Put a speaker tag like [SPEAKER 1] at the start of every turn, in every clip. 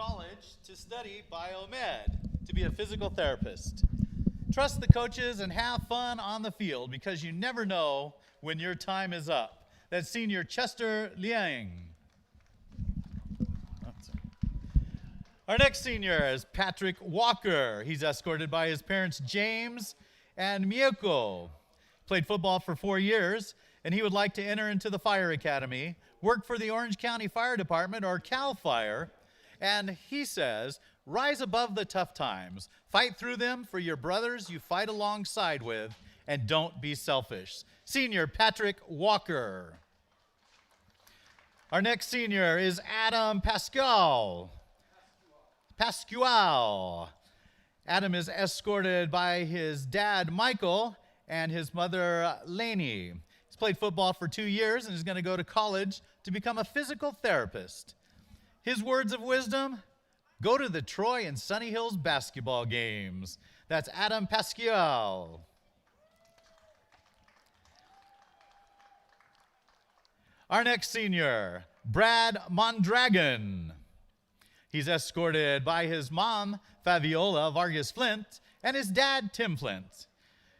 [SPEAKER 1] college to study biomed, to be a physical therapist. Trust the coaches and have fun on the field because you never know when your time is up. That's senior Chester Liang. Our next senior is Patrick Walker. He's escorted by his parents, James and Miyoko. Played football for 4 years, and he would like to enter into the fire academy, work for the Orange County Fire Department or CAL FIRE, and he says, rise above the tough times, fight through them for your brothers you fight alongside with, and don't be selfish. Senior Patrick Walker. Our next senior is Adam Pascual. Adam is escorted by his dad, Michael, and his mother, Lainey. He's played football for 2 years and is going to go to college to become a physical therapist. His words of wisdom, go to the Troy and Sunny Hills basketball games. That's Adam Pascual. Our next senior, Brad Mondragon. He's escorted by his mom, Fabiola Vargas Flint, and his dad, Tim Flint.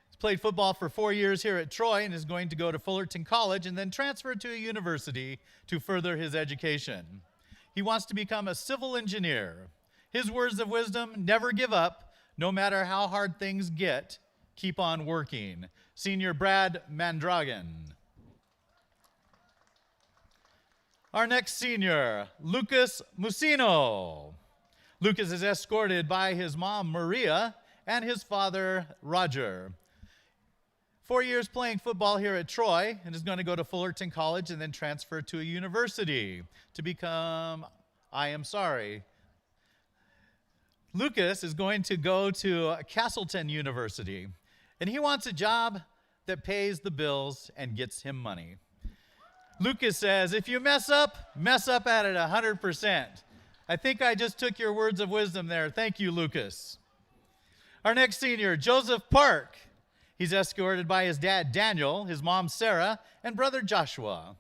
[SPEAKER 1] He's played football for 4 years here at Troy and is going to go to Fullerton College and then transfer to a university to further his education. He wants to become a civil engineer. His words of wisdom, never give up, no matter how hard things get, keep on working. Senior Brad Mondragon. Our next senior, Lucas Musino. Lucas is escorted by his mom, Maria, and his father, Roger. 4 years playing football here at Troy and is going to go to Fullerton College and then transfer to a university to become, Lucas is going to go to Castleton University, and he wants a job that pays the bills and gets him money. Lucas says, if you mess up at it 100%. I think I just took your words of wisdom there. Thank you, Lucas. Our next senior, Joseph Park. He's escorted by his dad, Daniel, his mom, Sarah, and brother, Joshua.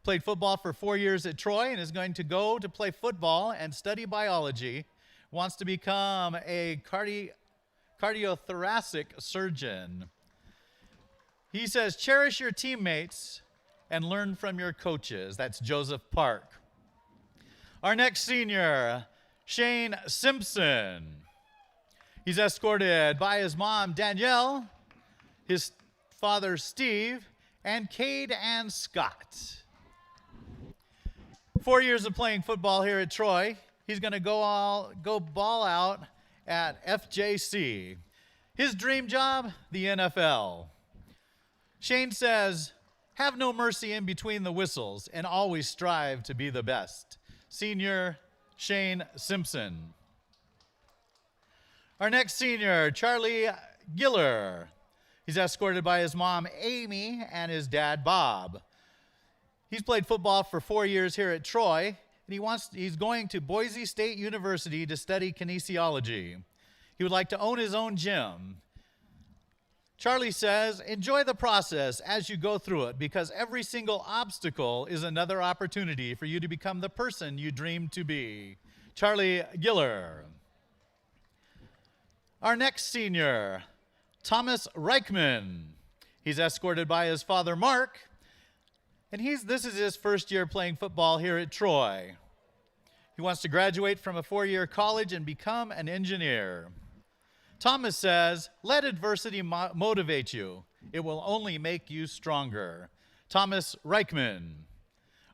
[SPEAKER 1] Played football for 4 years at Troy and is going to go to play football and study biology. Wants to become a cardiothoracic surgeon. He says, cherish your teammates and learn from your coaches. That's Joseph Park. Our next senior, Shane Simpson. He's escorted by his mom, Danielle, his father, Steve, and Cade and Scott. 4 years of playing football here at Troy. He's going to go ball out at FJC. His dream job, the NFL. Shane says, have no mercy in between the whistles and always strive to be the best. Senior Shane Simpson. Our next senior, Charlie Giller. He's escorted by his mom, Amy, and his dad, Bob. He's played football for 4 years here at Troy, and he's going to Boise State University to study kinesiology. He would like to own his own gym. Charlie says, enjoy the process as you go through it because every single obstacle is another opportunity for you to become the person you dream to be. Charlie Giller. Our next senior, Thomas Reichman. He's escorted by his father, Mark, and this is his first year playing football here at Troy. He wants to graduate from a 4-year college and become an engineer. Thomas says, let adversity motivate you. It will only make you stronger. Thomas Reichman.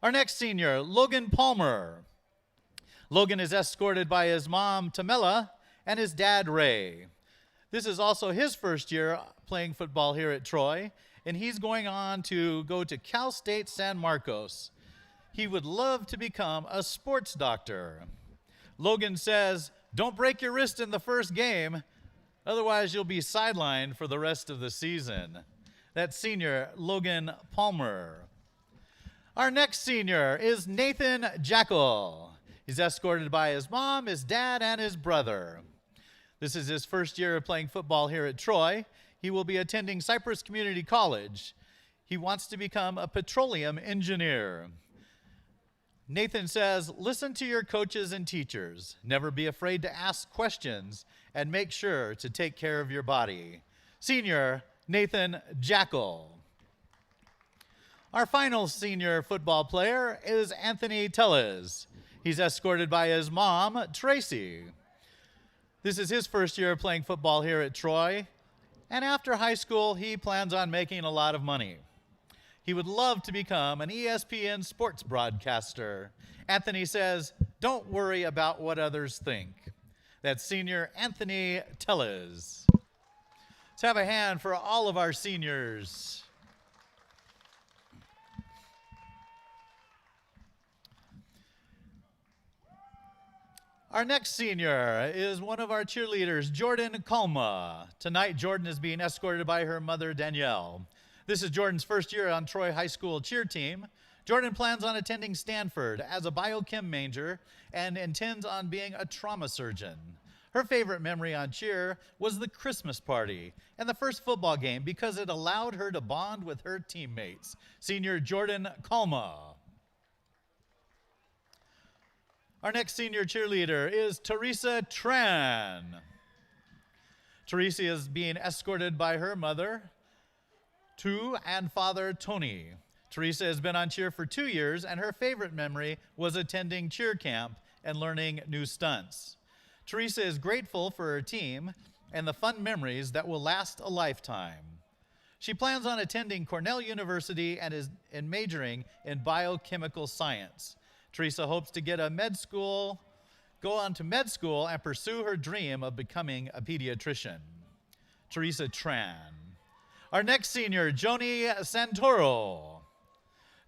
[SPEAKER 1] Our next senior, Logan Palmer. Logan is escorted by his mom, Tamela, and his dad, Ray. This is also his first year playing football here at Troy, and he's going on to go to Cal State San Marcos. He would love to become a sports doctor. Logan says, don't break your wrist in the first game. Otherwise, you'll be sidelined for the rest of the season. That's senior Logan Palmer. Our next senior is Nathan Jackal. He's escorted by his mom, his dad, and his brother. This is his first year of playing football here at Troy. He will be attending Cypress Community College. He wants to become a petroleum engineer. Nathan says, listen to your coaches and teachers. Never be afraid to ask questions and make sure to take care of your body. Senior Nathan Jackal. Our final senior football player is Anthony Tellez. He's escorted by his mom, Tracy. This is his first year playing football here at Troy, and after high school, he plans on making a lot of money. He would love to become an ESPN sports broadcaster. Anthony says, don't worry about what others think. That's senior Anthony Tellez. Let's have a hand for all of our seniors. Our next senior is one of our cheerleaders, Jordan Kalma. Tonight, Jordan is being escorted by her mother, Danielle. This is Jordan's first year on Troy High School cheer team. Jordan plans on attending Stanford as a biochem major and intends on being a trauma surgeon. Her favorite memory on cheer was the Christmas party and the first football game because it allowed her to bond with her teammates. Senior Jordan Kalma. Our next senior cheerleader is Teresa Tran. Teresa is being escorted by her mother, Tu, and father, Tony. Teresa has been on cheer for 2 years, and her favorite memory was attending cheer camp and learning new stunts. Teresa is grateful for her team and the fun memories that will last a lifetime. She plans on attending Cornell University and is majoring in biochemical science. Teresa hopes to go on to med school and pursue her dream of becoming a pediatrician. Teresa Tran. Our next senior, Joni Santoro.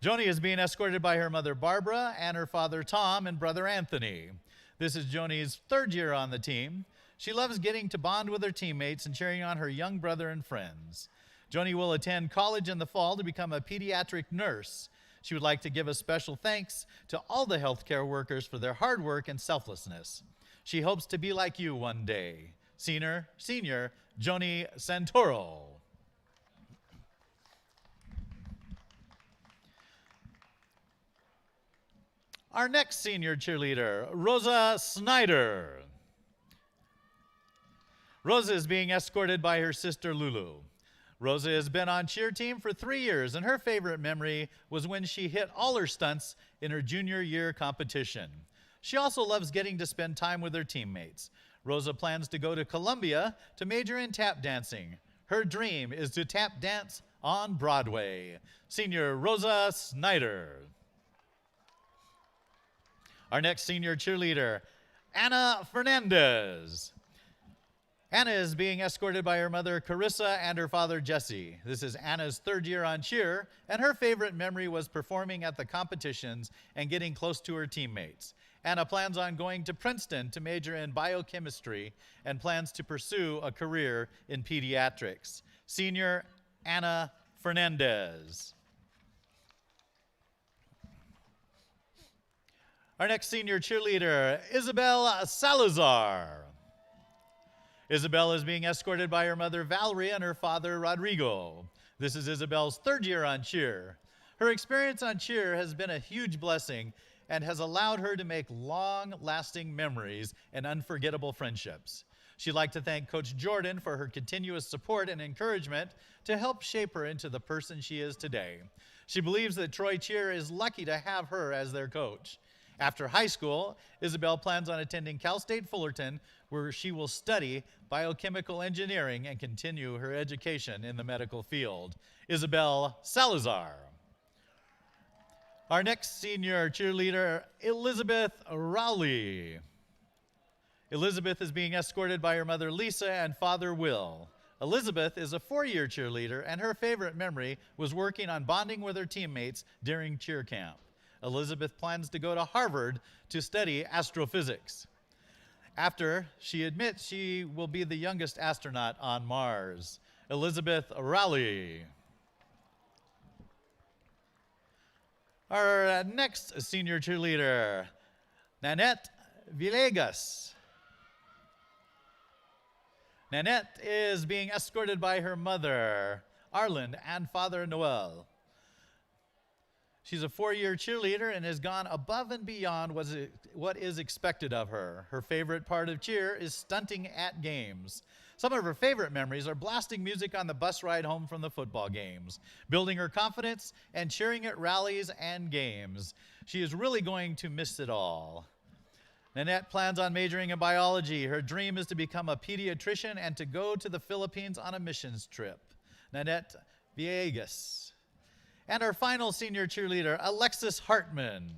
[SPEAKER 1] Joni is being escorted by her mother, Barbara, and her father, Tom, and brother, Anthony. This is Joni's 3rd year on the team. She loves getting to bond with her teammates and cheering on her young brother and friends. Joni will attend college in the fall to become a pediatric nurse. She would like to give a special thanks to all the healthcare workers for their hard work and selflessness. She hopes to be like you one day. Senior Joni Santoro. Our next senior cheerleader, Rosa Snyder. Rosa is being escorted by her sister Lulu. Rosa has been on cheer team for 3 years, and her favorite memory was when she hit all her stunts in her junior year competition. She also loves getting to spend time with her teammates. Rosa plans to go to Columbia to major in tap dancing. Her dream is to tap dance on Broadway. Senior Rosa Snyder. Our next senior cheerleader, Anna Fernandez. Anna is being escorted by her mother, Carissa, and her father, Jesse. This is Anna's 3rd year on cheer, and her favorite memory was performing at the competitions and getting close to her teammates. Anna plans on going to Princeton to major in biochemistry and plans to pursue a career in pediatrics. Senior Anna Fernandez. Our next senior cheerleader, Isabel Salazar. Isabel is being escorted by her mother, Valerie, and her father, Rodrigo. This is Isabel's 3rd year on cheer. Her experience on cheer has been a huge blessing and has allowed her to make long-lasting memories and unforgettable friendships. She'd like to thank Coach Jordan for her continuous support and encouragement to help shape her into the person she is today. She believes that Troy Cheer is lucky to have her as their coach. After high school, Isabel plans on attending Cal State Fullerton, where she will study biochemical engineering and continue her education in the medical field. Isabel Salazar. Our next senior cheerleader, Elizabeth Rowley. Elizabeth is being escorted by her mother, Lisa, and father, Will. Elizabeth is a 4-year cheerleader, and her favorite memory was working on bonding with her teammates during cheer camp. Elizabeth plans to go to Harvard to study astrophysics. After, she admits she will be the youngest astronaut on Mars. Elizabeth Rowley. Our next senior cheerleader, Nanette Villegas. Nanette is being escorted by her mother, Arlen, and father, Noel. She's a 4-year cheerleader and has gone above and beyond what is expected of her. Her favorite part of cheer is stunting at games. Some of her favorite memories are blasting music on the bus ride home from the football games, building her confidence, and cheering at rallies and games. She is really going to miss it all. Nanette plans on majoring in biology. Her dream is to become a pediatrician and to go to the Philippines on a missions trip. Nanette Villegas. And our final senior cheerleader, Alexis Hartman.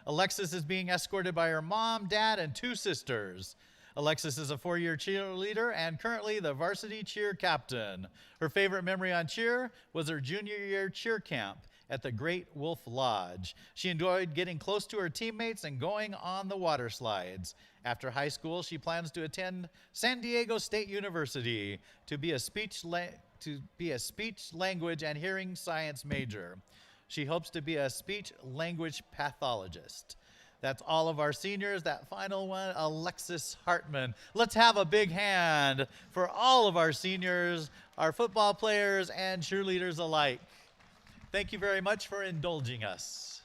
[SPEAKER 1] Alexis is being escorted by her mom, dad, and 2 sisters. Alexis is a 4-year cheerleader and currently the varsity cheer captain. Her favorite memory on cheer was her junior year cheer camp at the Great Wolf Lodge. She enjoyed getting close to her teammates and going on the water slides. After high school, she plans to attend San Diego State University to be a speech language and hearing science major. She hopes to be a speech language pathologist. That's all of our seniors. That final one, Alexis Hartman. Let's have a big hand for all of our seniors, our football players, and cheerleaders alike. Thank you very much for indulging us.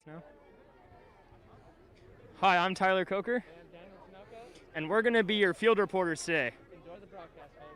[SPEAKER 2] No? Hi, I'm Tyler Coker. And we're going to be your field reporters today. Enjoy the broadcast, folks.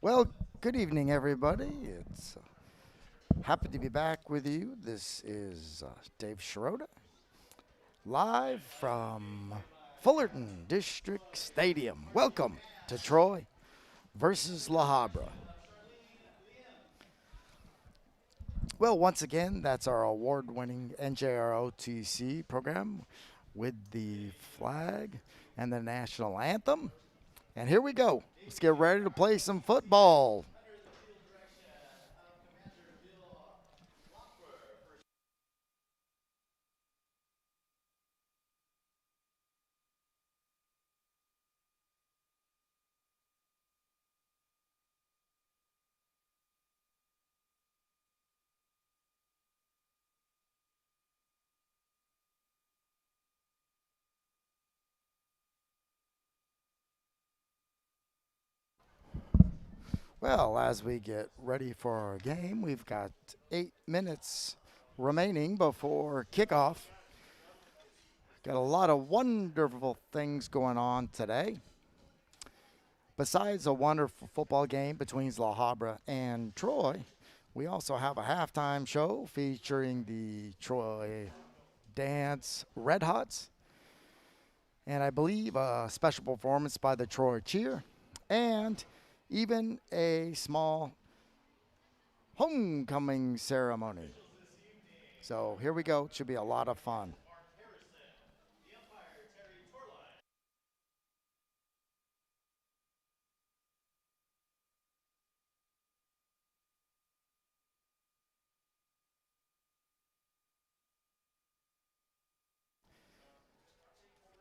[SPEAKER 3] Well, good evening, everybody. It's happy to be back with you. This is Dave Schroeder, live from Fullerton District Stadium. Welcome to Troy versus La Habra. Well, once again, that's our award-winning NJROTC program with the flag and the national anthem. And here we go. Let's get ready to play some football. Well, as we get ready for our game, we've got 8 minutes remaining before kickoff. Got a lot of wonderful things going on today. Besides a wonderful football game between La Habra and Troy, we also have a halftime show featuring the Troy Dance Red Hots, and I believe a special performance by the Troy Cheer, and even a small homecoming ceremony. So here we go. It should be a lot of fun.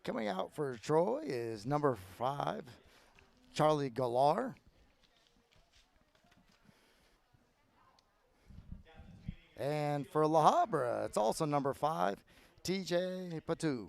[SPEAKER 3] Coming out for Troy is number 5, Charlie Galar. And for La Habra, it's also number 5, TJ Patu.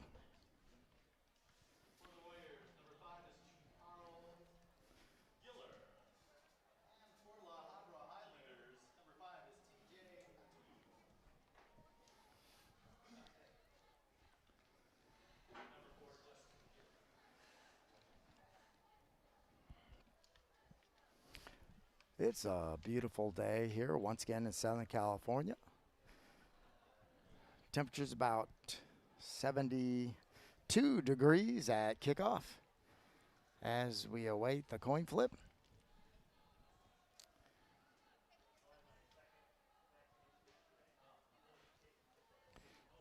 [SPEAKER 3] It's a beautiful day here once again in Southern California. Temperature's about 72 degrees at kickoff as we await the coin flip.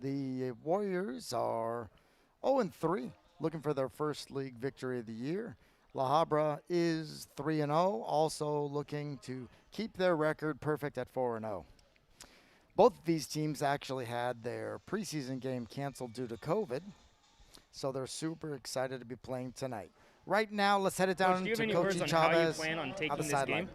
[SPEAKER 3] The Warriors are 0-3, looking for their first league victory of the year. La Habra is 3-0, also looking to keep their record perfect at 4-0. Both of these teams actually had their preseason game canceled due to COVID, so they're super excited to be playing tonight. Right now, let's head it down
[SPEAKER 2] Coach, do you have
[SPEAKER 3] to
[SPEAKER 2] any
[SPEAKER 3] Coach
[SPEAKER 2] words on
[SPEAKER 3] Chavez
[SPEAKER 2] how you plan on
[SPEAKER 3] on
[SPEAKER 2] taking
[SPEAKER 3] the
[SPEAKER 2] this
[SPEAKER 3] sideline.
[SPEAKER 2] game?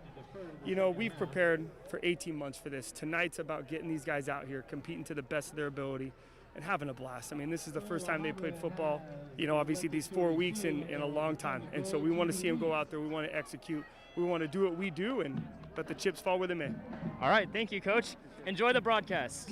[SPEAKER 4] You know, we've prepared for 18 months for this. Tonight's about getting these guys out here, competing to the best of their ability, and having a blast. I mean, this is the first time they played football, you know, obviously these 4 weeks in a long time. And so we want to see them go out there. We want to execute. We want to do what we do and let the chips fall where they may.
[SPEAKER 2] All right, thank you, Coach. Enjoy the broadcast.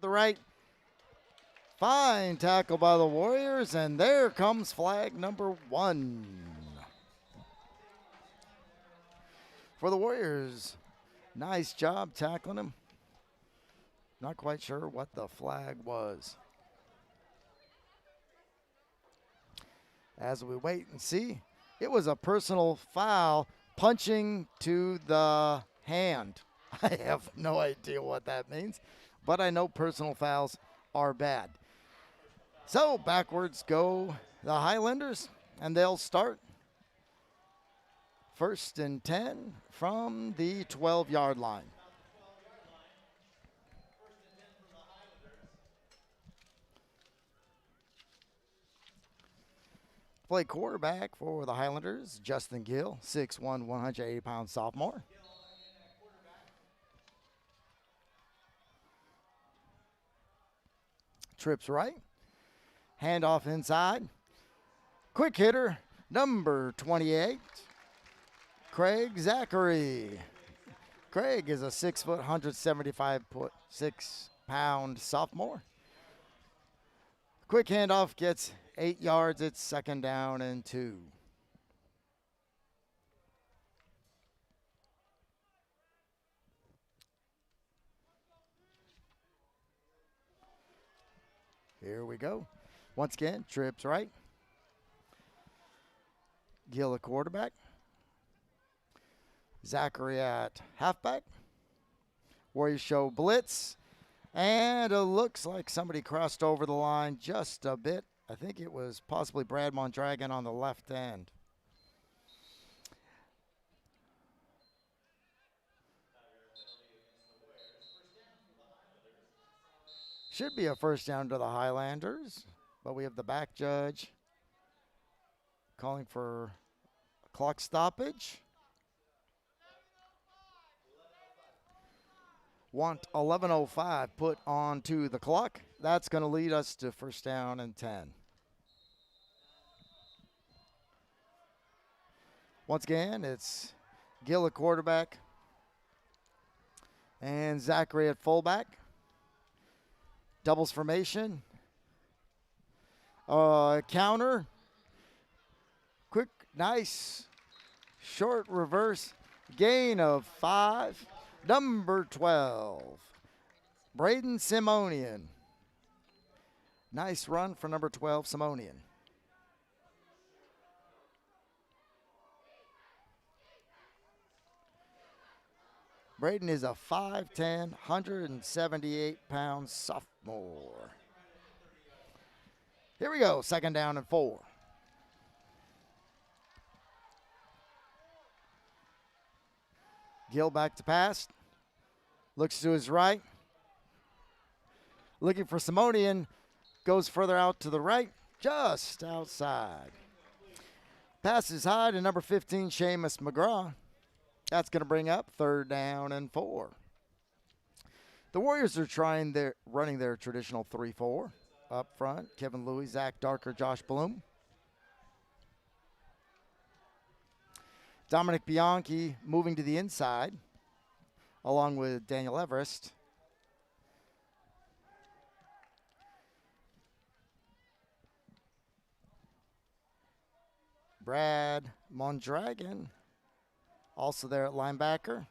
[SPEAKER 3] the right. Fine tackle by the Warriors, and there comes flag number 1. For the Warriors, nice job tackling him. Not quite sure what the flag was. As we wait and see, it was a personal foul, punching to the hand. I have no idea what that means, but I know personal fouls are bad. So backwards go the Highlanders, and they'll start 1st and 10 from the 12-yard line. Play quarterback for the Highlanders, Justin Gill, 6'1", 180-pound sophomore. Trips right. Handoff inside. Quick hitter, number 28, Craig Zachary. Craig is a 6 foot, 175-pound sophomore. Quick handoff gets 8 yards. It's 2nd down and 2. Here we go. Once again, trips right. Gill a quarterback. Zachary at halfback. Warriors show blitz. And it looks like somebody crossed over the line just a bit. I think it was possibly Brad Mondragon on the left end. Should be a 1st down to the Highlanders, but we have the back judge calling for a clock stoppage. Want 11:05 put onto the clock. That's going to lead us to 1st down and 10. Once again, it's Gill at quarterback and Zachary at fullback. Doubles formation. Counter. Quick, nice, short reverse. Gain of 5. Number 12, Braden Simonian. Nice run for number 12, Simonian. Braden is a 5'10", 178-pound sophomore. Here we go, 2nd down and 4. Gill back to pass. Looks to his right. Looking for Simonian. Goes further out to the right. Just outside. Passes high to number 15, Seamus McGraw. That's going to bring up 3rd down and 4. The Warriors are running their traditional 3-4. Up front, Kevin Louis, Zach Darker, Josh Bloom. Dominic Bianchi moving to the inside, along with Daniel Everest. Brad Mondragon, also there at linebacker.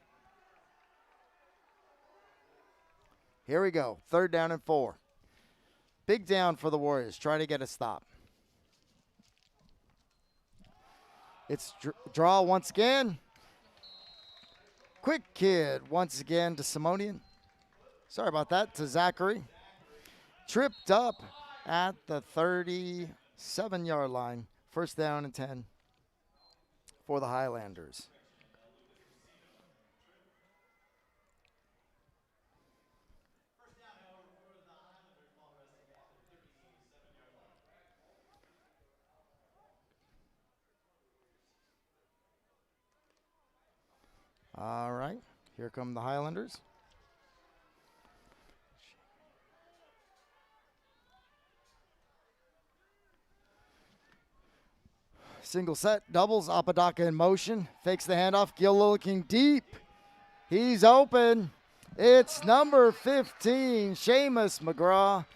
[SPEAKER 3] Here we go, 3rd down and 4. Big down for the Warriors, try to get a stop. It's draw once again. Quick kid once again to Simonian. Sorry about that, to Zachary. Tripped up at the 37-yard line. 1st down and 10 for the Highlanders. All right, here come the Highlanders. Single set, doubles, Apodaca in motion, fakes the handoff, Gill looking deep. He's open, It's number 15, Seamus McGraw.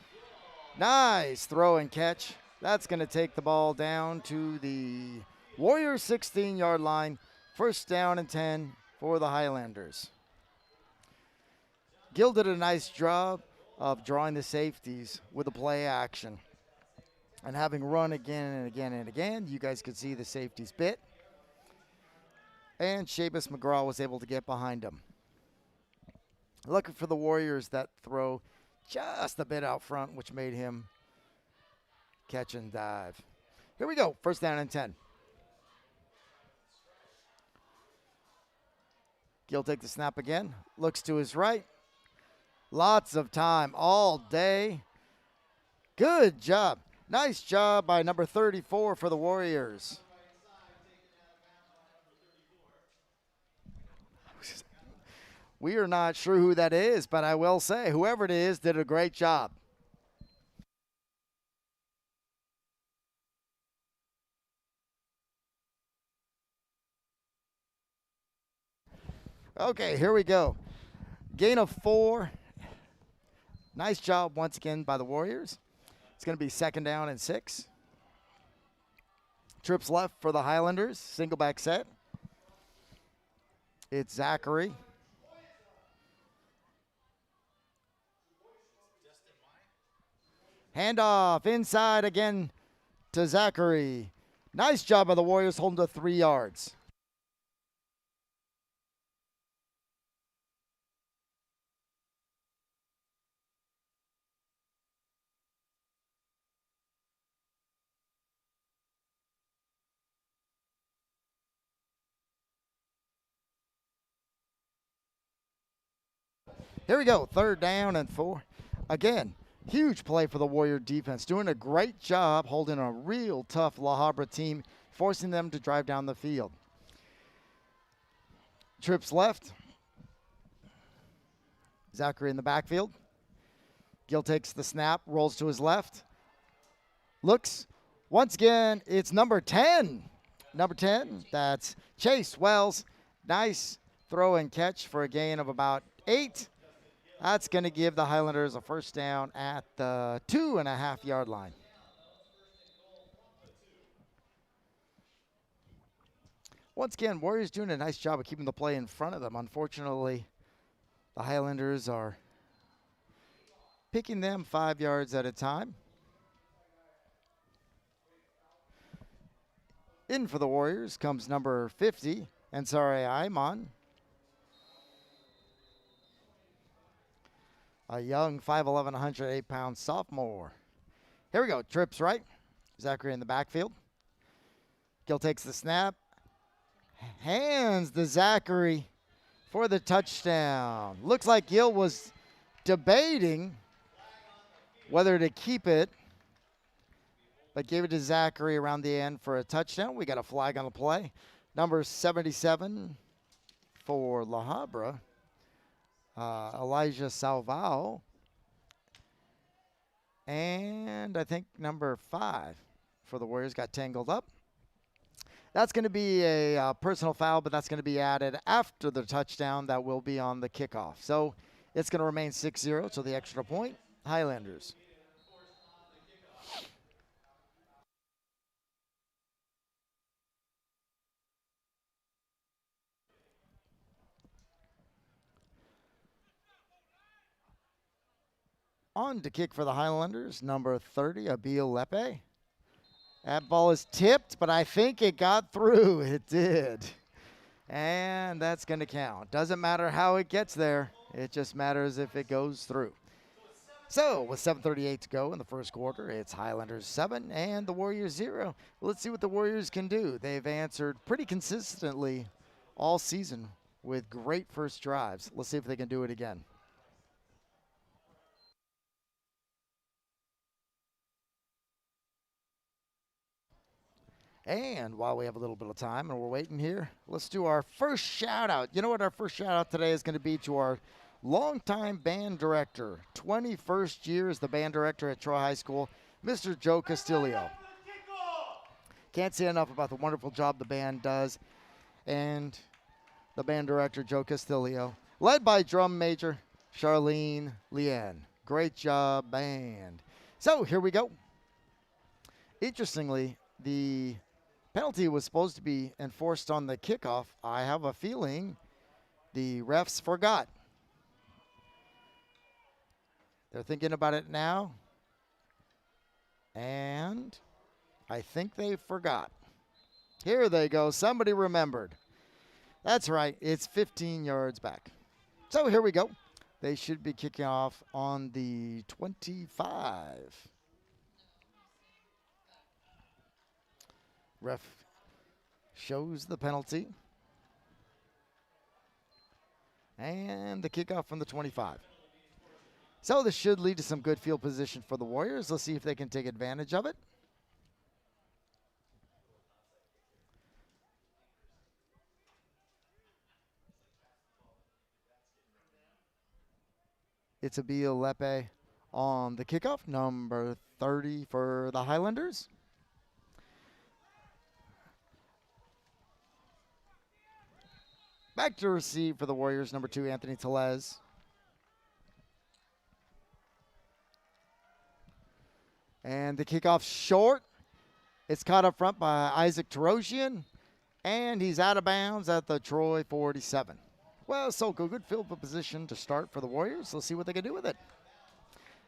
[SPEAKER 3] Nice throw and catch. That's going to take the ball down to the Warriors 16-yard line. First down and 10 for the Highlanders. Gill did a nice job of drawing the safeties with a play action. And having run again and again and again, you guys could see the safeties bit. And Seamus McGraw was able to get behind him. Looking for the Warriors, that throw just a bit out front, which made him catch and dive. Here we go, first down and 10. Gill take the snap again, looks to his right. Lots of time all day. Good job. Nice job by number 34 for the Warriors. We are not sure who that is, but I will say whoever it is did a great job. Okay, here we go. Gain of 4. Nice job once again by the Warriors. It's going to be second down and 6. Trips left for the Highlanders. Single back set. It's Zachary. Handoff inside again to Zachary. Nice job by the Warriors holding to 3 yards. Here we go, third down and 4. Again, huge play for the Warrior defense, doing a great job holding a real tough La Habra team, forcing them to drive down the field. Trips left. Zachary in the backfield. Gill takes the snap, rolls to his left. Looks, once again, it's number 10. Number 10, that's Chase Wells. Nice throw and catch for a gain of about 8. That's going to give the Highlanders a first down at the 2.5-yard line. Once again, Warriors doing a nice job of keeping the play in front of them. Unfortunately, the Highlanders are picking them 5 yards at a time. In for the Warriors comes number 50, Ansari Ayman. A young 5'11", 108-pound sophomore. Here we go. Trips right. Zachary in the backfield. Gill takes the snap. Hands to Zachary for the touchdown. Looks like Gill was debating whether to keep it, but gave it to Zachary around the end for a touchdown. We got a flag on the play. Number 77 for La Habra. Elijah Salvao, and I think number 5 for the Warriors got tangled up. That's going to be a personal foul, but that's going to be added after the touchdown. That will be on the kickoff. So it's going to remain 6-0 to the extra point. Highlanders. On to kick for the Highlanders, number 30, Abil Lepe. That ball is tipped, but I think it got through. It did. And that's going to count. Doesn't matter how it gets there. It just matters if it goes through. So with 7:38 to go in the first quarter, it's Highlanders 7 and the Warriors 0. Let's see what the Warriors can do. They've answered pretty consistently all season with great first drives. Let's see if they can do it again. And while we have a little bit of time and we're waiting here, let's do our first shout out. You know what our first shout out today is going to be? To our longtime band director, 21st year as the band director at Troy High School, Mr. Joe Castillo. Can't say enough about the wonderful job the band does. And the band director, Joe Castillo, led by drum major Charlene Lien. Great job, band. So here we go. Interestingly, the penalty was supposed to be enforced on the kickoff. I have a feeling the refs forgot. They're thinking about it now. And I think they forgot. Here they go. Somebody remembered. That's right. It's 15 yards back. So here we go. They should be kicking off on the 25. Ref shows the penalty. And the kickoff from the 25. So this should lead to some good field position for the Warriors. Let's see if they can take advantage of it. It's Abil Lepe on the kickoff, number 30 for the Highlanders. Back to receive for the Warriors, number 2, Anthony Tellez. And the kickoff short. It's caught up front by Isaac Tarosian, and he's out of bounds at the Troy 47. Well, so good field position to start for the Warriors. Let's see what they can do with it.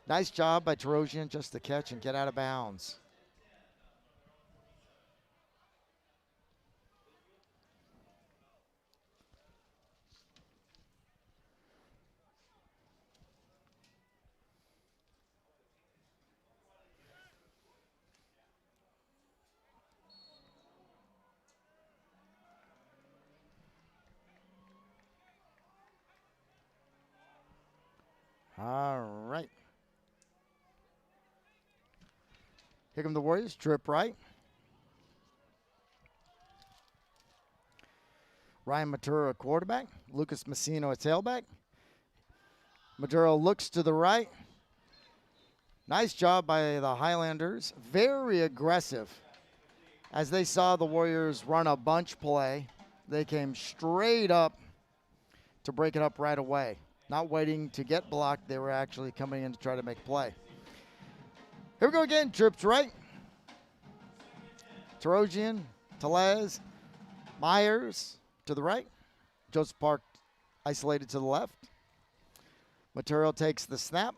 [SPEAKER 3] Nice job by Tarosian just to catch and get out of bounds. All right. Here come the Warriors. Trip right. Ryan Matura, quarterback. Lucas Messino, a tailback. Maduro looks to the right. Nice job by the Highlanders. Very aggressive. As they saw the Warriors run a bunch play, they came straight up to break it up right away. Not waiting to get blocked. They were actually coming in to try to make play. Here we go again. Trips right. Tarosian, Tellez, Myers to the right. Joseph Park isolated to the left. Material takes the snap.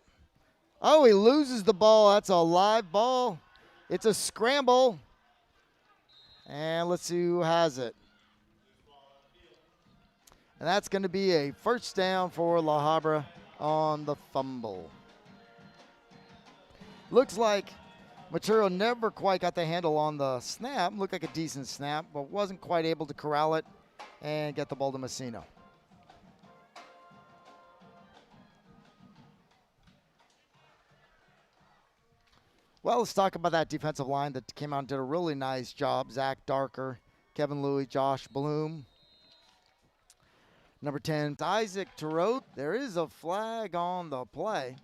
[SPEAKER 3] Oh, he loses the ball. That's a live ball. It's a scramble. And let's see who has it. And that's going to be a first down for La Habra on the fumble. Looks like Material never quite got the handle on the snap. Looked like a decent snap, but wasn't quite able to corral it and get the ball to Messino. Well, let's talk about that defensive line that came out and did a really nice job. Zach Darker, Kevin Louis, Josh Bloom. Number 10, Isaac Tarot. There is a flag on the play.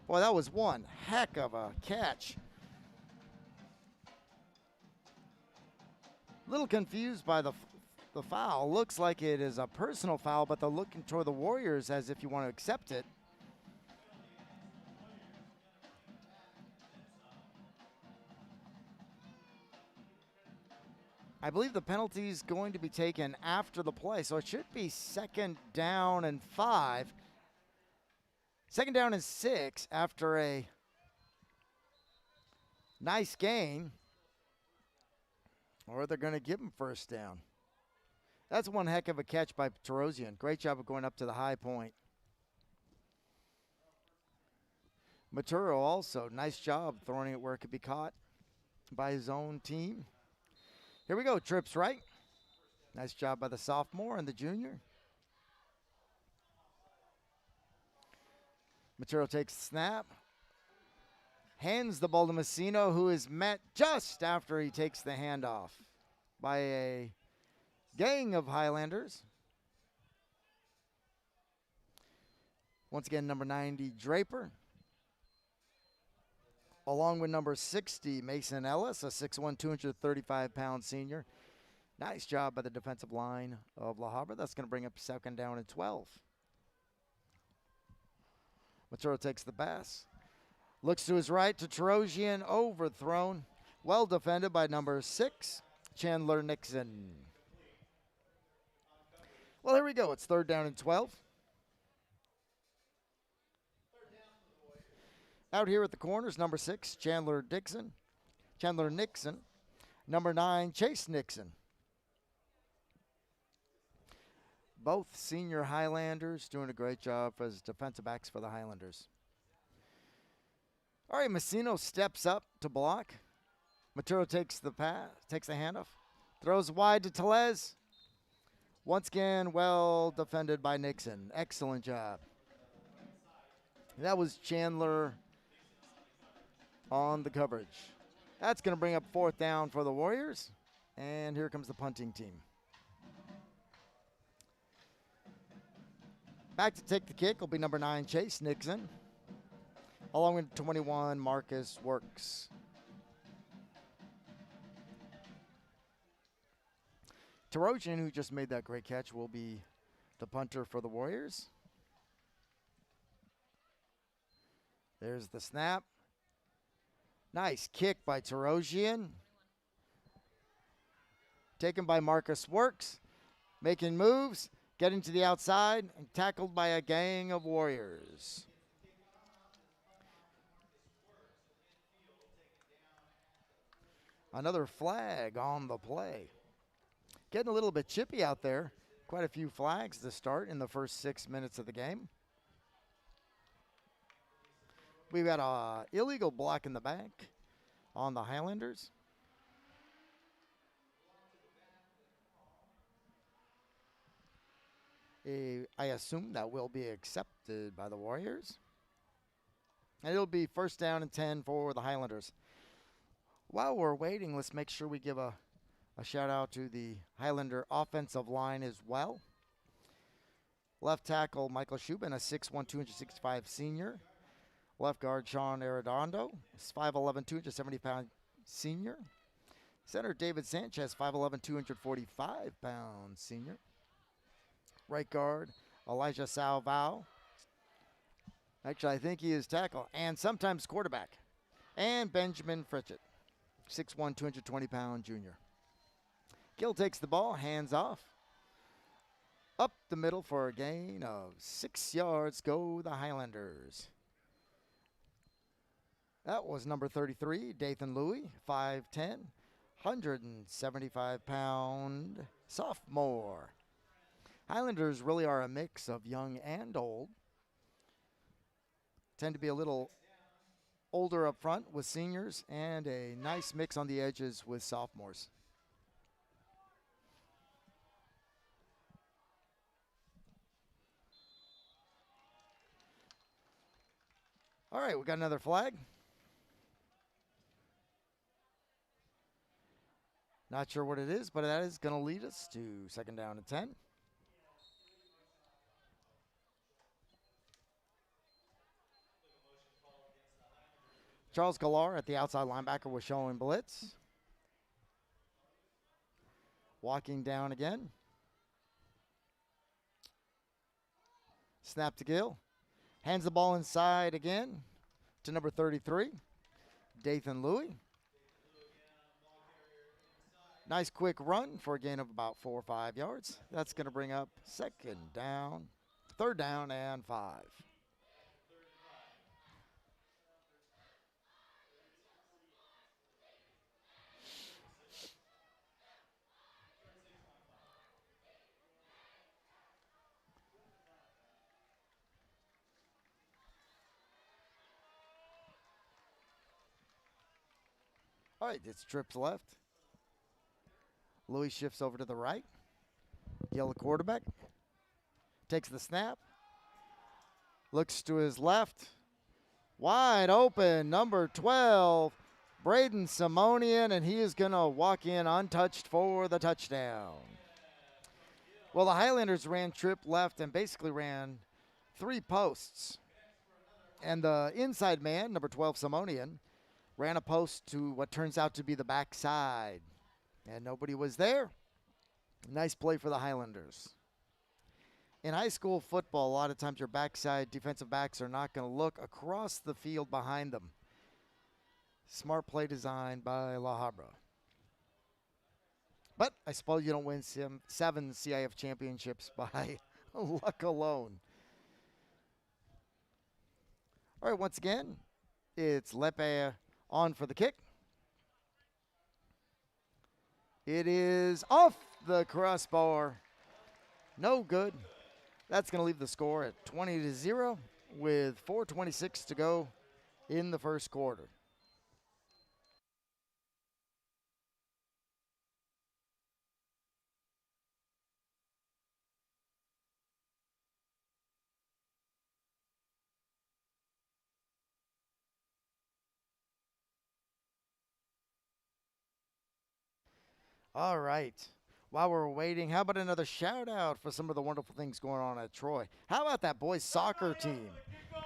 [SPEAKER 3] Boy, that was one heck of a catch. A little confused by the foul. Looks like it is a personal foul, but they're looking toward the Warriors as if you want to accept it. I believe the penalty is going to be taken after the play, so it should be 2nd down and 5. 2nd down and 6 after a nice gain. Or they're going to give him first down. That's one heck of a catch by Tarosian. Great job of going up to the high point. Maturo also, nice job throwing it where it could be caught by his own team. Here we go, trips right. Nice job by the sophomore and the junior. Maturo takes the snap. Hands the ball to Messino, who is met just after he takes the handoff by a gang of Highlanders. Once again, number 90, Draper. along with number 60, Mason Ellis, a 6'1", 235-pound senior. Nice job by the defensive line of La Habra. That's going to bring up 2nd down and 12. Maturo takes the pass. Looks to his right to Terosian, overthrown. Well defended by number 6, Chandler Nixon. Well, here we go. It's 3rd down and 12. Out here at the corners, number 6, Chandler Nixon. Number 9, Chase Nixon. Both senior Highlanders doing a great job as defensive backs for the Highlanders. All right, Messino steps up to block. Maturo takes the pass, takes the handoff, throws wide to Telez. Once again, well defended by Nixon. Excellent job. That was Chandler on the coverage. That's going to bring up 4th down for the Warriors. And here comes the punting team. Back to take the kick will be number 9, Chase Nixon, along with 21, Marcus Works. Terosian, who just made that great catch, will be the punter for the Warriors. There's the snap. Nice kick by Terosian. Taken by Marcus Works. Making moves. Getting to the outside and tackled by a gang of Warriors. Another flag on the play. Getting a little bit chippy out there. Quite a few flags to start in the first 6 minutes of the game. We've got an illegal block in the back on the Highlanders. I assume that will be accepted by the Warriors. And it'll be 1st down and 10 for the Highlanders. While we're waiting, let's make sure we give a shout out to the Highlander offensive line as well. Left tackle Michael Shubin, a 6'1", 265 senior. Left guard Sean Arredondo, 5'11", 270-pound senior. Center David Sanchez, 5'11", 245-pound senior. Right guard Elijah Salvao. Actually, I think he is tackle and sometimes quarterback. And Benjamin Fritchett, 6'1", 220-pound junior. Gill takes the ball, hands off. Up the middle for a gain of 6 yards. Go the Highlanders. That was number 33, Dathan Louie, 5'10", 175-pound sophomore. Highlanders really are a mix of young and old. Tend to be a little older up front with seniors and a nice mix on the edges with sophomores. All right, we got another flag. Not sure what it is, but that is going to lead us to 2nd down and 10. Charles Galar at the outside linebacker was showing blitz. Walking down again. Snap to Gill. Hands the ball inside again to number 33, Dathan Louie. Nice quick run for a gain of about 4 or 5 yards. That's going to bring up 3rd down and 5. All right, it's trips left. Louis shifts over to the right. Gill, the quarterback, takes the snap. Looks to his left. Wide open, number 12, Braden Simonian, and he is going to walk in untouched for the touchdown. Well, the Highlanders ran trip left and basically ran 3 posts. And the inside man, number 12, Simonian, ran a post to what turns out to be the backside, and nobody was there. Nice play for the Highlanders. In high school football, a lot of times your backside defensive backs are not going to look across the field behind them. Smart play design by La Habra. But I suppose you don't win 7 CIF championships by luck alone. All right, once again, it's Lepe on for the kick. It is off the crossbar. No good. That's going to leave the score at 20-0 with 4:26 to go in the first quarter. All right. While we're waiting, how about another shout out for some of the wonderful things going on at Troy? How about that boys soccer team?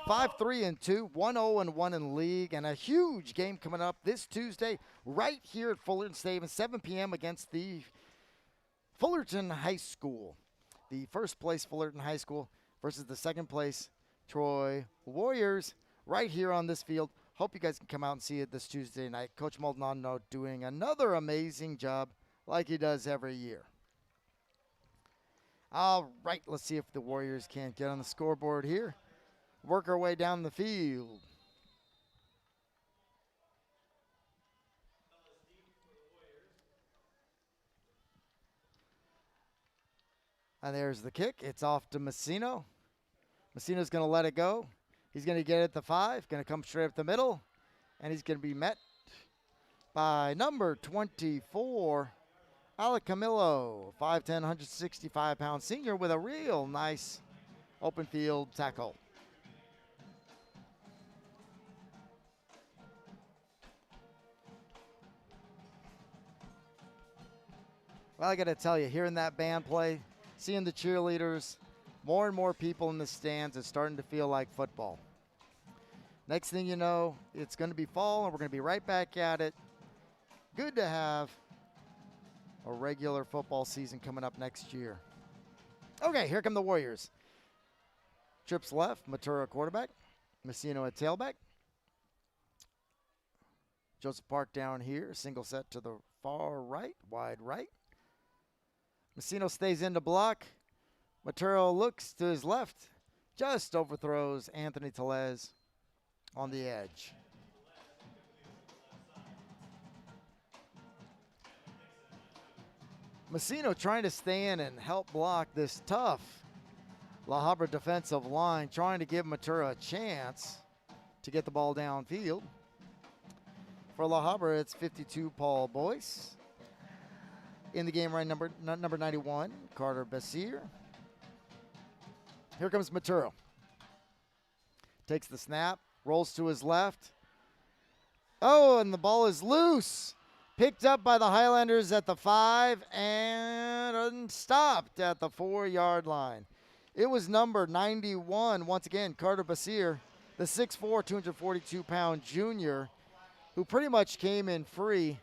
[SPEAKER 3] 5-3-2, 1-0-1 in league, and a huge game coming up this Tuesday right here at Fullerton Stadium, 7 p.m. against the Fullerton High School. The first place Fullerton High School versus the second place Troy Warriors right here on this field. Hope you guys can come out and see it this Tuesday night. Coach Maldonado doing another amazing job like he does every year. All right, let's see if the Warriors can't get on the scoreboard here. Work our way down the field. And there's the kick. It's off to Messino. Messino's going to let it go. He's going to get it at the 5, going to come straight up the middle, and he's going to be met by number 24, Alec Camillo, 5'10", 165-pound senior with a real nice open field tackle. Well, I got to tell you, hearing that band play, seeing the cheerleaders, more and more people in the stands, it's starting to feel like football. Next thing you know, it's going to be fall, and we're going to be right back at it. Good to have a regular football season coming up next year. Okay, here come the Warriors. Trips left, Matura quarterback, Messino at tailback. Joseph Park down here, single set to the far right, wide right. Messino stays in to block. Matura looks to his left, just overthrows Anthony Telez on the edge. Messino trying to stay in and help block this tough La Habra defensive line, trying to give Matura a chance to get the ball downfield. For La Habra, it's 52 Paul Boyce. In the game, right number 91, Carter Bessir. Here comes Matura. Takes the snap, rolls to his left. Oh, and the ball is loose. Picked up by the Highlanders at the 5 and stopped at the 4-yard line. It was number 91, once again, Carter Bessir, the 6'4", 242-pound junior, who pretty much came in free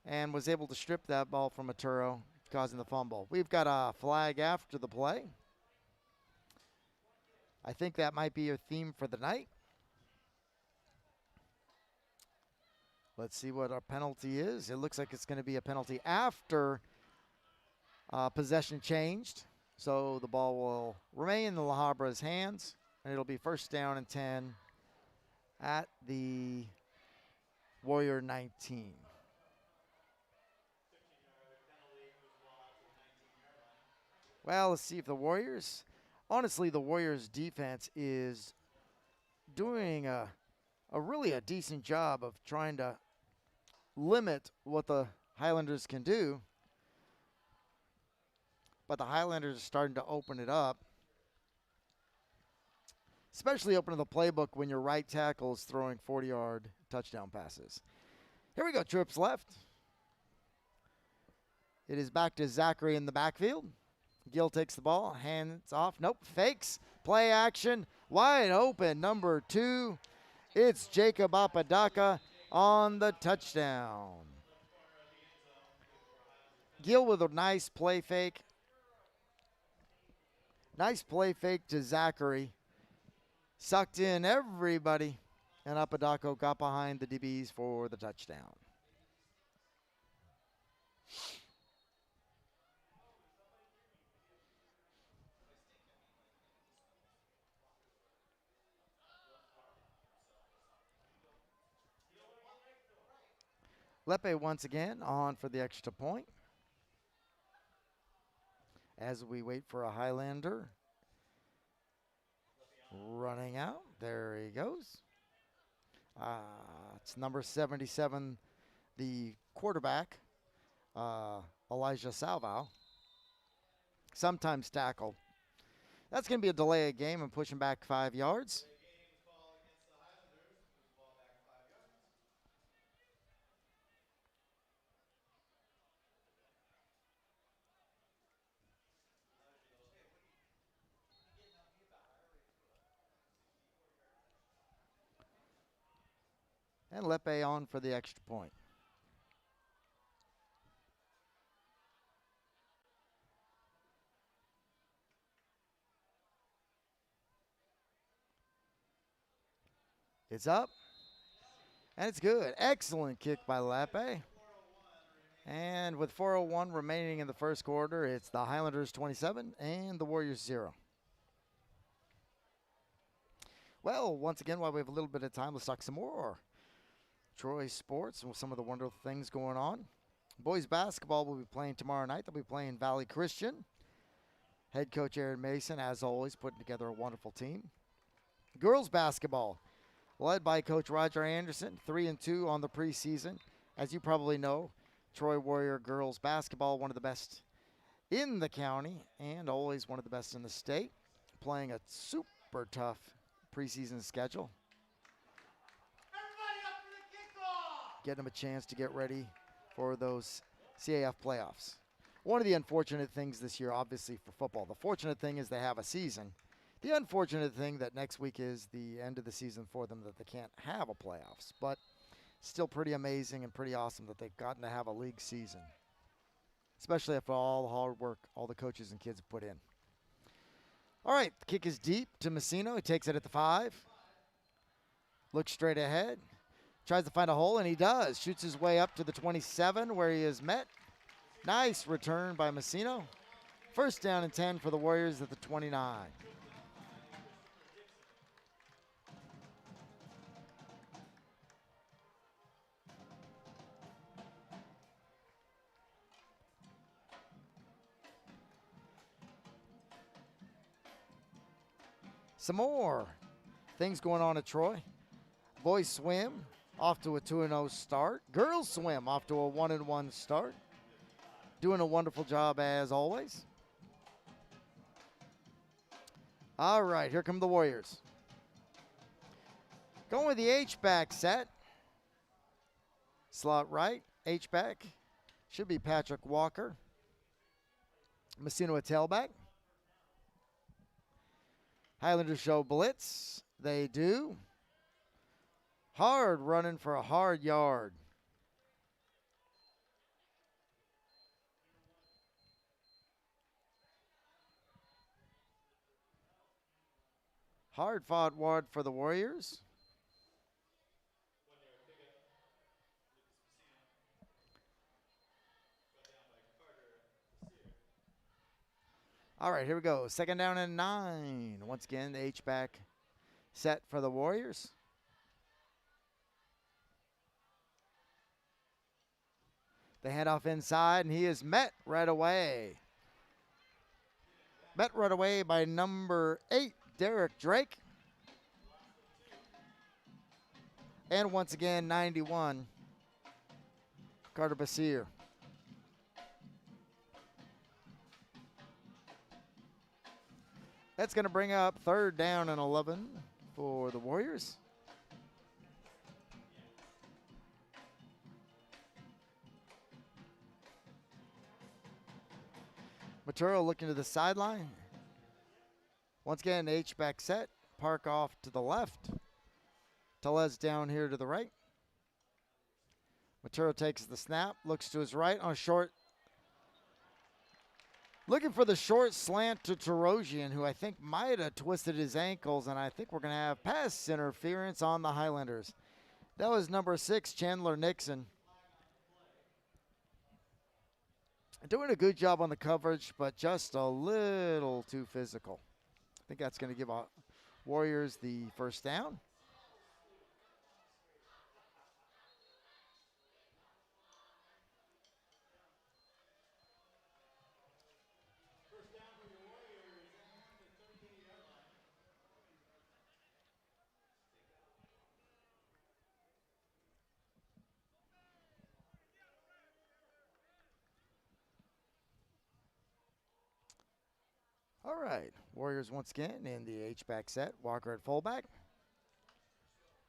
[SPEAKER 3] and was able to strip that ball from Maturo, causing the fumble. We've got a flag after the play. I think that might be your theme for the night. Let's see what our penalty is. It looks like it's going to be a penalty after possession changed. So the ball will remain in the La Habra's hands, and it'll be first down and 10 at the Warrior 19. Well, let's see if the Warriors, honestly, the Warriors defense is doing a really decent job of trying to limit what the Highlanders can do. But the Highlanders are starting to open it up, especially opening the playbook when your right tackle is throwing 40-yard touchdown passes. Here we go, trips left. It is back to Zachary in the backfield. Gill takes the ball, hands off. Nope, fakes. Play action, wide open, number 2. It's Jacob Apodaca. on the touchdown. Gill with a nice play fake. Nice play fake to Zachary. Sucked in everybody. And Apodaco got behind the DBs for the touchdown. Lepe once again on for the extra point. As we wait for a Highlander. Running out. There he goes. It's number 77, the quarterback, Elijah Salvo. Sometimes tackle. That's going to be a delay of game and pushing back 5 yards. And Lepe on for the extra point. It's up. And it's good. Excellent kick by Lepe. And with 4:01 remaining in the first quarter, it's the Highlanders 27 and the Warriors 0. Well, once again, while we have a little bit of time, let's talk some more Troy sports and some of the wonderful things going on. Boys basketball will be playing tomorrow night. They'll be playing Valley Christian. Head coach Aaron Mason, as always, putting together a wonderful team. Girls basketball, led by Coach Roger Anderson, 3-2 on the preseason. As you probably know, Troy Warrior girls basketball, one of the best in the county and always one of the best in the state, playing a super tough preseason schedule. Getting them a chance to get ready for those CAF playoffs. One of the unfortunate things this year, obviously, for football, the fortunate thing is they have a season. The unfortunate thing that next week is the end of the season for them, that they can't have a playoffs. But still pretty amazing and pretty awesome that they've gotten to have a league season, especially after all the hard work all the coaches and kids have put in. All right, the kick is deep to Messino. He takes it at the 5. Looks straight ahead. Tries to find a hole, and he does. Shoots his way up to the 27 where he is met. Nice return by Messino. First down and 10 for the Warriors at the 29. Some more things going on at Troy. Boys swim off to a 2-0 start. Girls swim off to a 1-1 start. Doing a wonderful job as always. All right, here come the Warriors. Going with the H-back set. Slot right, H-back. Should be Patrick Walker. Messino a tailback. Highlanders show blitz. They do. Hard running for a hard yard. Hard fought ward for the Warriors. All right, here we go. Second down and 9. Once again, the H-back set for the Warriors. The handoff inside, and he is met right away. Met right away by number 8, Derek Drake. And once again, 91, Carter Basir. That's going to bring up third down and 11 for the Warriors. Maturo looking to the sideline. Once again, H-back set. Park off to the left. Tellez down here to the right. Maturo takes the snap, looks to his right on a short. Looking for the short slant to Tarosian, who I think might have twisted his ankles, and I think we're going to have pass interference on the Highlanders. That was number 6, Chandler Nixon. Doing a good job on the coverage, but just a little too physical. I think that's going to give Warriors the first down. All right, Warriors once again in the H-back set. Walker at fullback.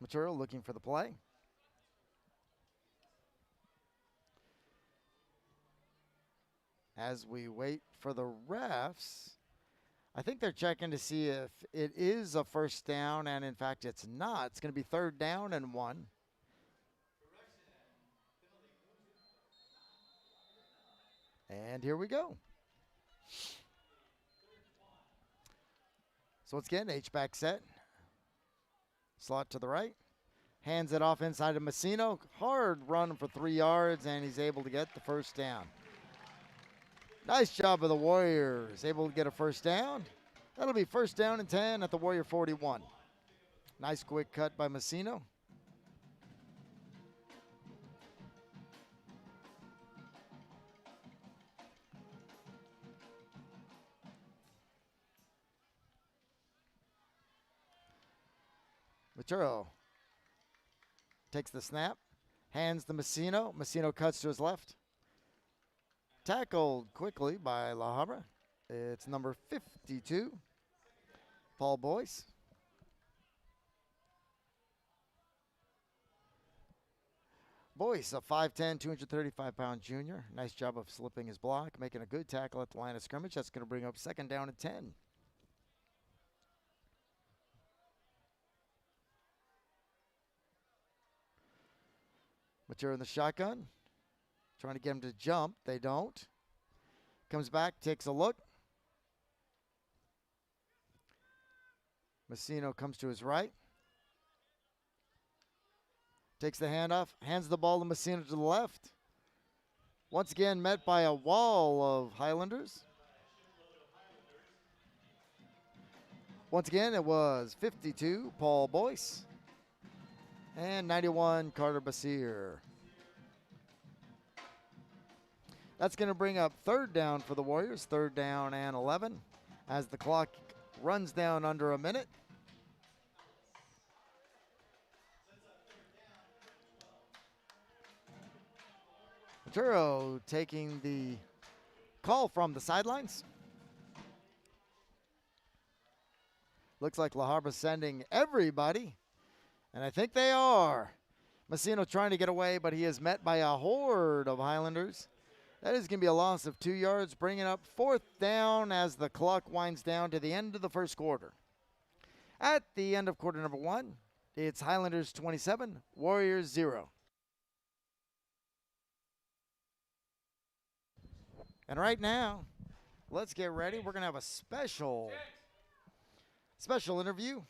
[SPEAKER 3] Maturo looking for the play. As we wait for the refs, I think they're checking to see if it is a first down, and in fact it's not. It's going to be 3rd down and 1. And here we go. So once again, H-back set. Slot to the right. Hands it off inside of Messino. Hard run for 3 yards, and he's able to get the first down. Nice job of the Warriors. Able to get a first down. That'll be 1st down and 10 at the Warrior 41. Nice quick cut by Messino. Maturo takes the snap, hands to Messino. Messino cuts to his left. Tackled quickly by La Habra. It's number 52, Paul Boyce. Boyce, a 5'10", 235-pound junior. Nice job of slipping his block, making a good tackle at the line of scrimmage. That's going to bring up 2nd down and 10. Maturo in the shotgun. Trying to get him to jump. They don't. Comes back, takes a look. Messino comes to his right. Takes the handoff. Hands the ball to Messino to the left. Once again met by a wall of Highlanders. Once again, it was 52, Paul Boyce. And 91, Carter Basir. That's going to bring up 3rd down for the Warriors, 3rd down and 11, as the clock runs down under a minute. Maturo taking the call from the sidelines. Looks like La Habra sending everybody, and I think they are. Messino trying to get away, but he is met by a horde of Highlanders. That is going to be a loss of 2 yards, bringing up 4th down as the clock winds down to the end of the first quarter. At the end of quarter number 1, it's Highlanders 27, Warriors 0. And right now, let's get ready. We're going to have a special interview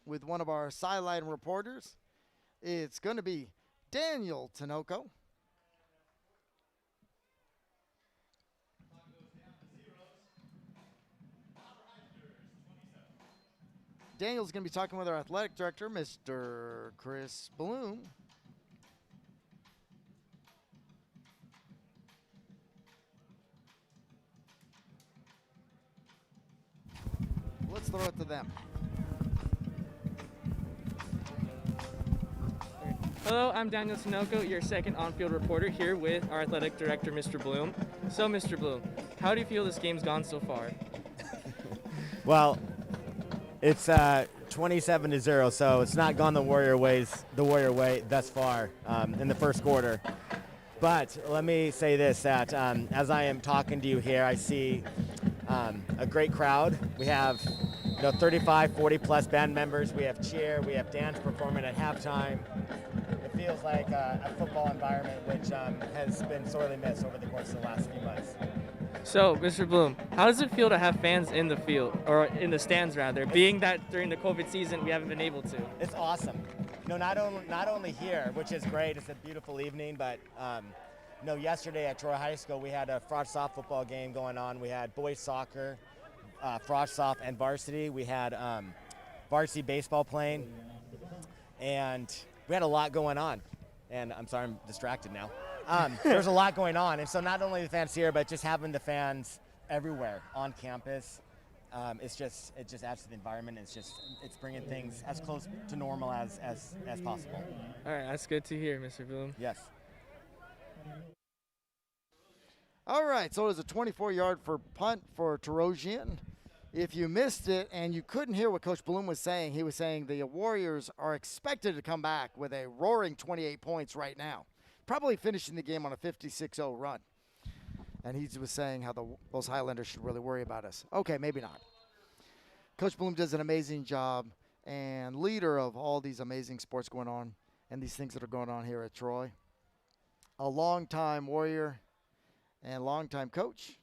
[SPEAKER 3] with one of our sideline reporters. It's going to be Daniel Tinoco. Daniel's going to be talking with our athletic director, Mr. Chris Bloom. Let's throw it to them.
[SPEAKER 2] Hello, I'm Daniel Tinoco, your second on-field reporter, here with our athletic director, Mr. Bloom. So, Mr. Bloom, how do you feel this game's gone so far?
[SPEAKER 5] Well, it's 27-0, so it's not gone the Warrior way thus far in the first quarter. But let me say this, that as I am talking to you here, I see a great crowd. We have 35, 40-plus band members. We have cheer. We have dance performing at halftime. It feels like a football environment, which has been sorely missed over the course of the last few months.
[SPEAKER 2] So, Mr. Bloom, how does it feel to have fans in the field, or in the stands rather, being that during the COVID season we haven't been able to?
[SPEAKER 5] It's awesome. Not only here, which is great. It's a beautiful evening, but yesterday at Troy High School we had a frosh soft football game going on. We had boys soccer, frosh soft, and varsity. We had varsity baseball playing, and we had a lot going on. And I'm sorry, I'm distracted now. There's a lot going on, and so not only the fans here, but just having the fans everywhere on campus, it just adds to the environment. It's bringing things as close to normal as possible.
[SPEAKER 2] All right, that's good to hear, Mr. Bloom.
[SPEAKER 5] Yes.
[SPEAKER 3] All right, so it was a 24-yard for punt for Terosian. If you missed it and you couldn't hear what Coach Bloom was saying, he was saying the Warriors are expected to come back with a roaring 28 points right now, probably finishing the game on a 56-0 run. And he was saying how those Highlanders should really worry about us. Okay, maybe not. Coach Bloom does an amazing job and leader of all these amazing sports going on and these things that are going on here at Troy. A longtime Warrior and longtime coach.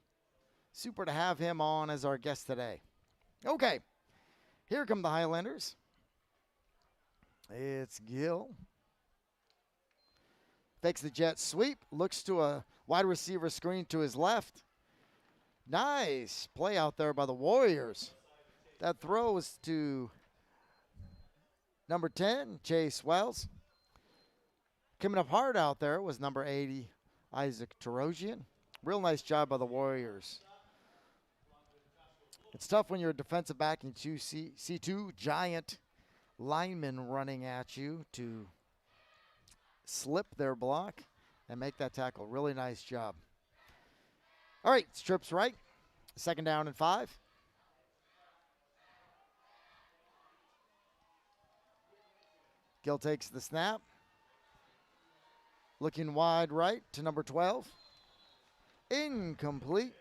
[SPEAKER 3] Super to have him on as our guest today. Okay, here come the Highlanders. It's Gill. Fakes the jet sweep, looks to a wide receiver screen to his left. Nice play out there by the Warriors. That throw was to number 10, Chase Wells. Coming up hard out there was number 80, Isaac Terosian. Real nice job by the Warriors. It's tough when you're a defensive back and you see two giant linemen running at you to slip their block and make that tackle. Really nice job. All right, strips right. 2nd down and 5. Gill takes the snap. Looking wide right to number 12. Incomplete.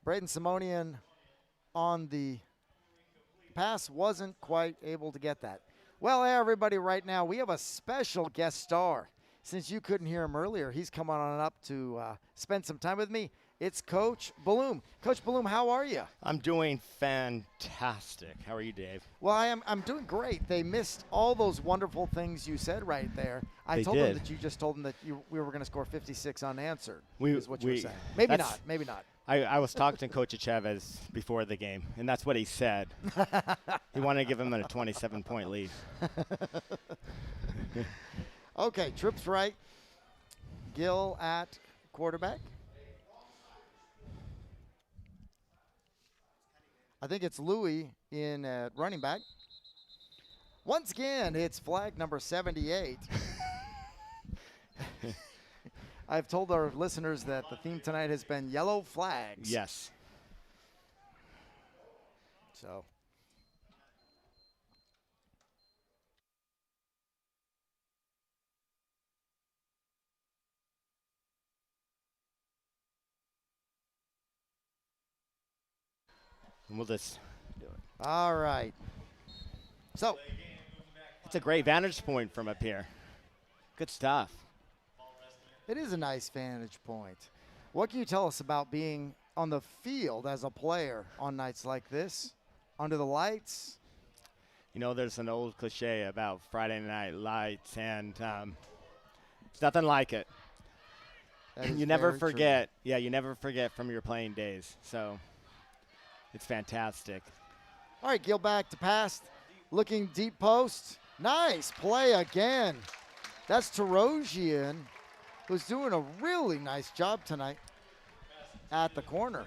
[SPEAKER 3] Braden Simonian on the pass wasn't quite able to get that. Well, hey, everybody, right now we have a special guest star. Since you couldn't hear him earlier, he's coming on up to spend some time with me. It's Coach Bloom. Coach Bloom, how are you?
[SPEAKER 6] I'm doing fantastic. How are you, Dave?
[SPEAKER 3] Well, I'm doing great. They missed all those wonderful things you said right there. I told them that you just told them that we were going to score 56 unanswered. Is what you were saying. Maybe not. Maybe not.
[SPEAKER 6] I was talking to Coach Chavez before the game, and that's what he said. He wanted to give him a 27-point lead.
[SPEAKER 3] Okay, trips right. Gill at quarterback. I think it's Louis in running back. Once again, it's flag number 78. I've told our listeners that the theme tonight has been yellow flags.
[SPEAKER 6] Yes.
[SPEAKER 3] So.
[SPEAKER 6] We'll just do it.
[SPEAKER 3] All right. So.
[SPEAKER 6] It's a great vantage point from up here. Good stuff.
[SPEAKER 3] It is a nice vantage point. What can you tell us about being on the field as a player on nights like this, under the lights?
[SPEAKER 6] You know, there's an old cliche about Friday night lights, and it's nothing like it. You never forget. True. Yeah, you never forget from your playing days. So it's fantastic.
[SPEAKER 3] All right, Gill back to pass. Looking deep post. Nice play again. That's Terosian, who's doing a really nice job tonight at the corner.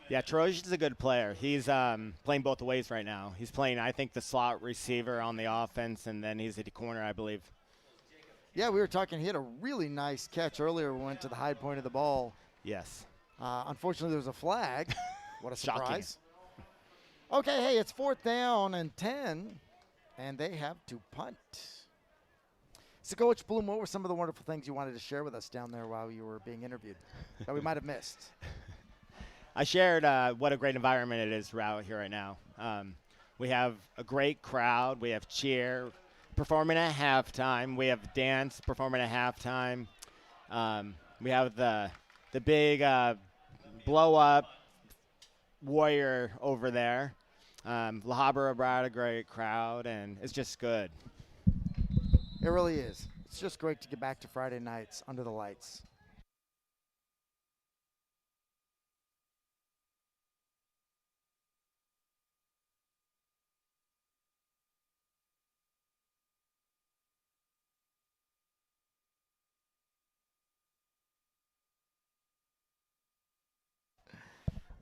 [SPEAKER 6] Yeah, Terosian's a good player. He's playing both ways right now. He's playing, I think, the slot receiver on the offense, and then he's at the corner, I believe.
[SPEAKER 3] Yeah, we were talking. He had a really nice catch earlier. We went to the high point of the ball.
[SPEAKER 6] Yes.
[SPEAKER 3] Unfortunately, there was a flag. What a surprise.
[SPEAKER 6] Shocking.
[SPEAKER 3] Okay, hey, it's 4th down and 10, and they have to punt. So, Coach Bloom, what were some of the wonderful things you wanted to share with us down there while you were being interviewed that we might have missed?
[SPEAKER 6] I shared what a great environment it is out here right now. We have a great crowd. We have cheer. performing at halftime. We have dance performing at halftime. We have the big blow up warrior over there. La Habra brought a great crowd, and it's just good.
[SPEAKER 3] It really is. It's just great to get back to Friday nights under the lights.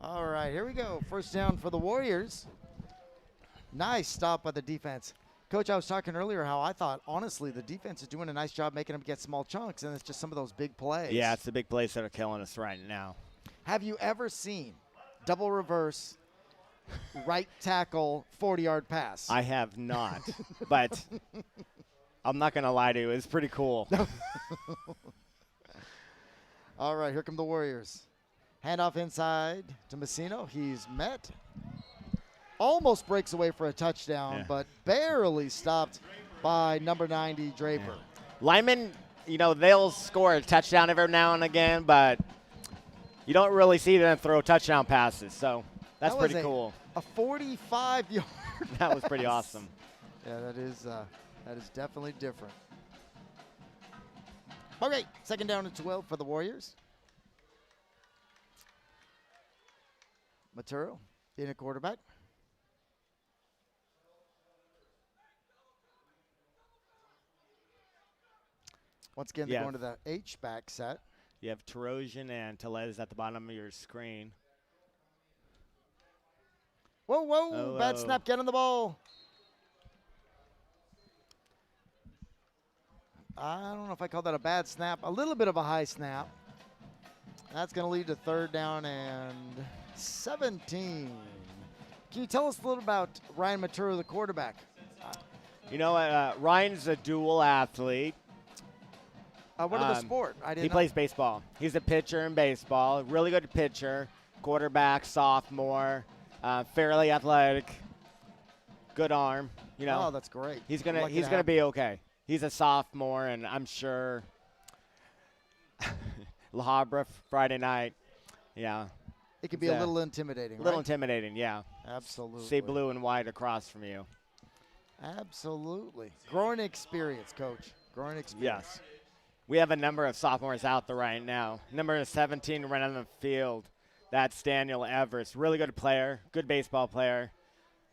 [SPEAKER 3] All right, here we go. First down for the Warriors. Nice stop by the defense. Coach, I was talking earlier how I thought, honestly, the defense is doing a nice job making them get small chunks, and it's just some of those big plays.
[SPEAKER 6] Yeah, it's the big plays that are killing us right now.
[SPEAKER 3] Have you ever seen double reverse, right tackle, 40-yard pass?
[SPEAKER 6] I have not, but I'm not going to lie to you. It's pretty cool.
[SPEAKER 3] All right, here come the Warriors. Handoff inside to Messino. He's met. Almost breaks away for a touchdown, but barely stopped by number 90, Draper.
[SPEAKER 6] Yeah. Linemen, they'll score a touchdown every now and again, but you don't really see them throw touchdown passes, so that's pretty cool.
[SPEAKER 3] A 45-yard
[SPEAKER 6] That was pretty awesome.
[SPEAKER 3] Yeah, that is definitely different. Okay, second down and 12 for the Warriors. Maturo in a quarterback. Once again, they're going to the H-back set.
[SPEAKER 6] You have Tarosian and Telez at the bottom of your screen.
[SPEAKER 3] Whoa, bad snap, get on the ball. I don't know if I call that a bad snap. A little bit of a high snap. That's going to lead to third down and 17. Can you tell us a little about Ryan Maturo, the quarterback?
[SPEAKER 6] You know what? Ryan's a dual athlete.
[SPEAKER 3] What are the sport?
[SPEAKER 6] He plays baseball. He's a pitcher in baseball. Really good pitcher. Quarterback, sophomore, fairly athletic, good arm.
[SPEAKER 3] Oh, that's great.
[SPEAKER 6] He's gonna be okay. He's a sophomore, and I'm sure La Habra Friday night. Yeah.
[SPEAKER 3] It can be a little intimidating.
[SPEAKER 6] A little intimidating, yeah.
[SPEAKER 3] Absolutely.
[SPEAKER 6] See blue and white across from you.
[SPEAKER 3] Absolutely. Growing experience, Coach. Growing experience.
[SPEAKER 6] Yes. We have a number of sophomores out there right now. Number 17 right on the field. That's Daniel Everest. Really good player, good baseball player.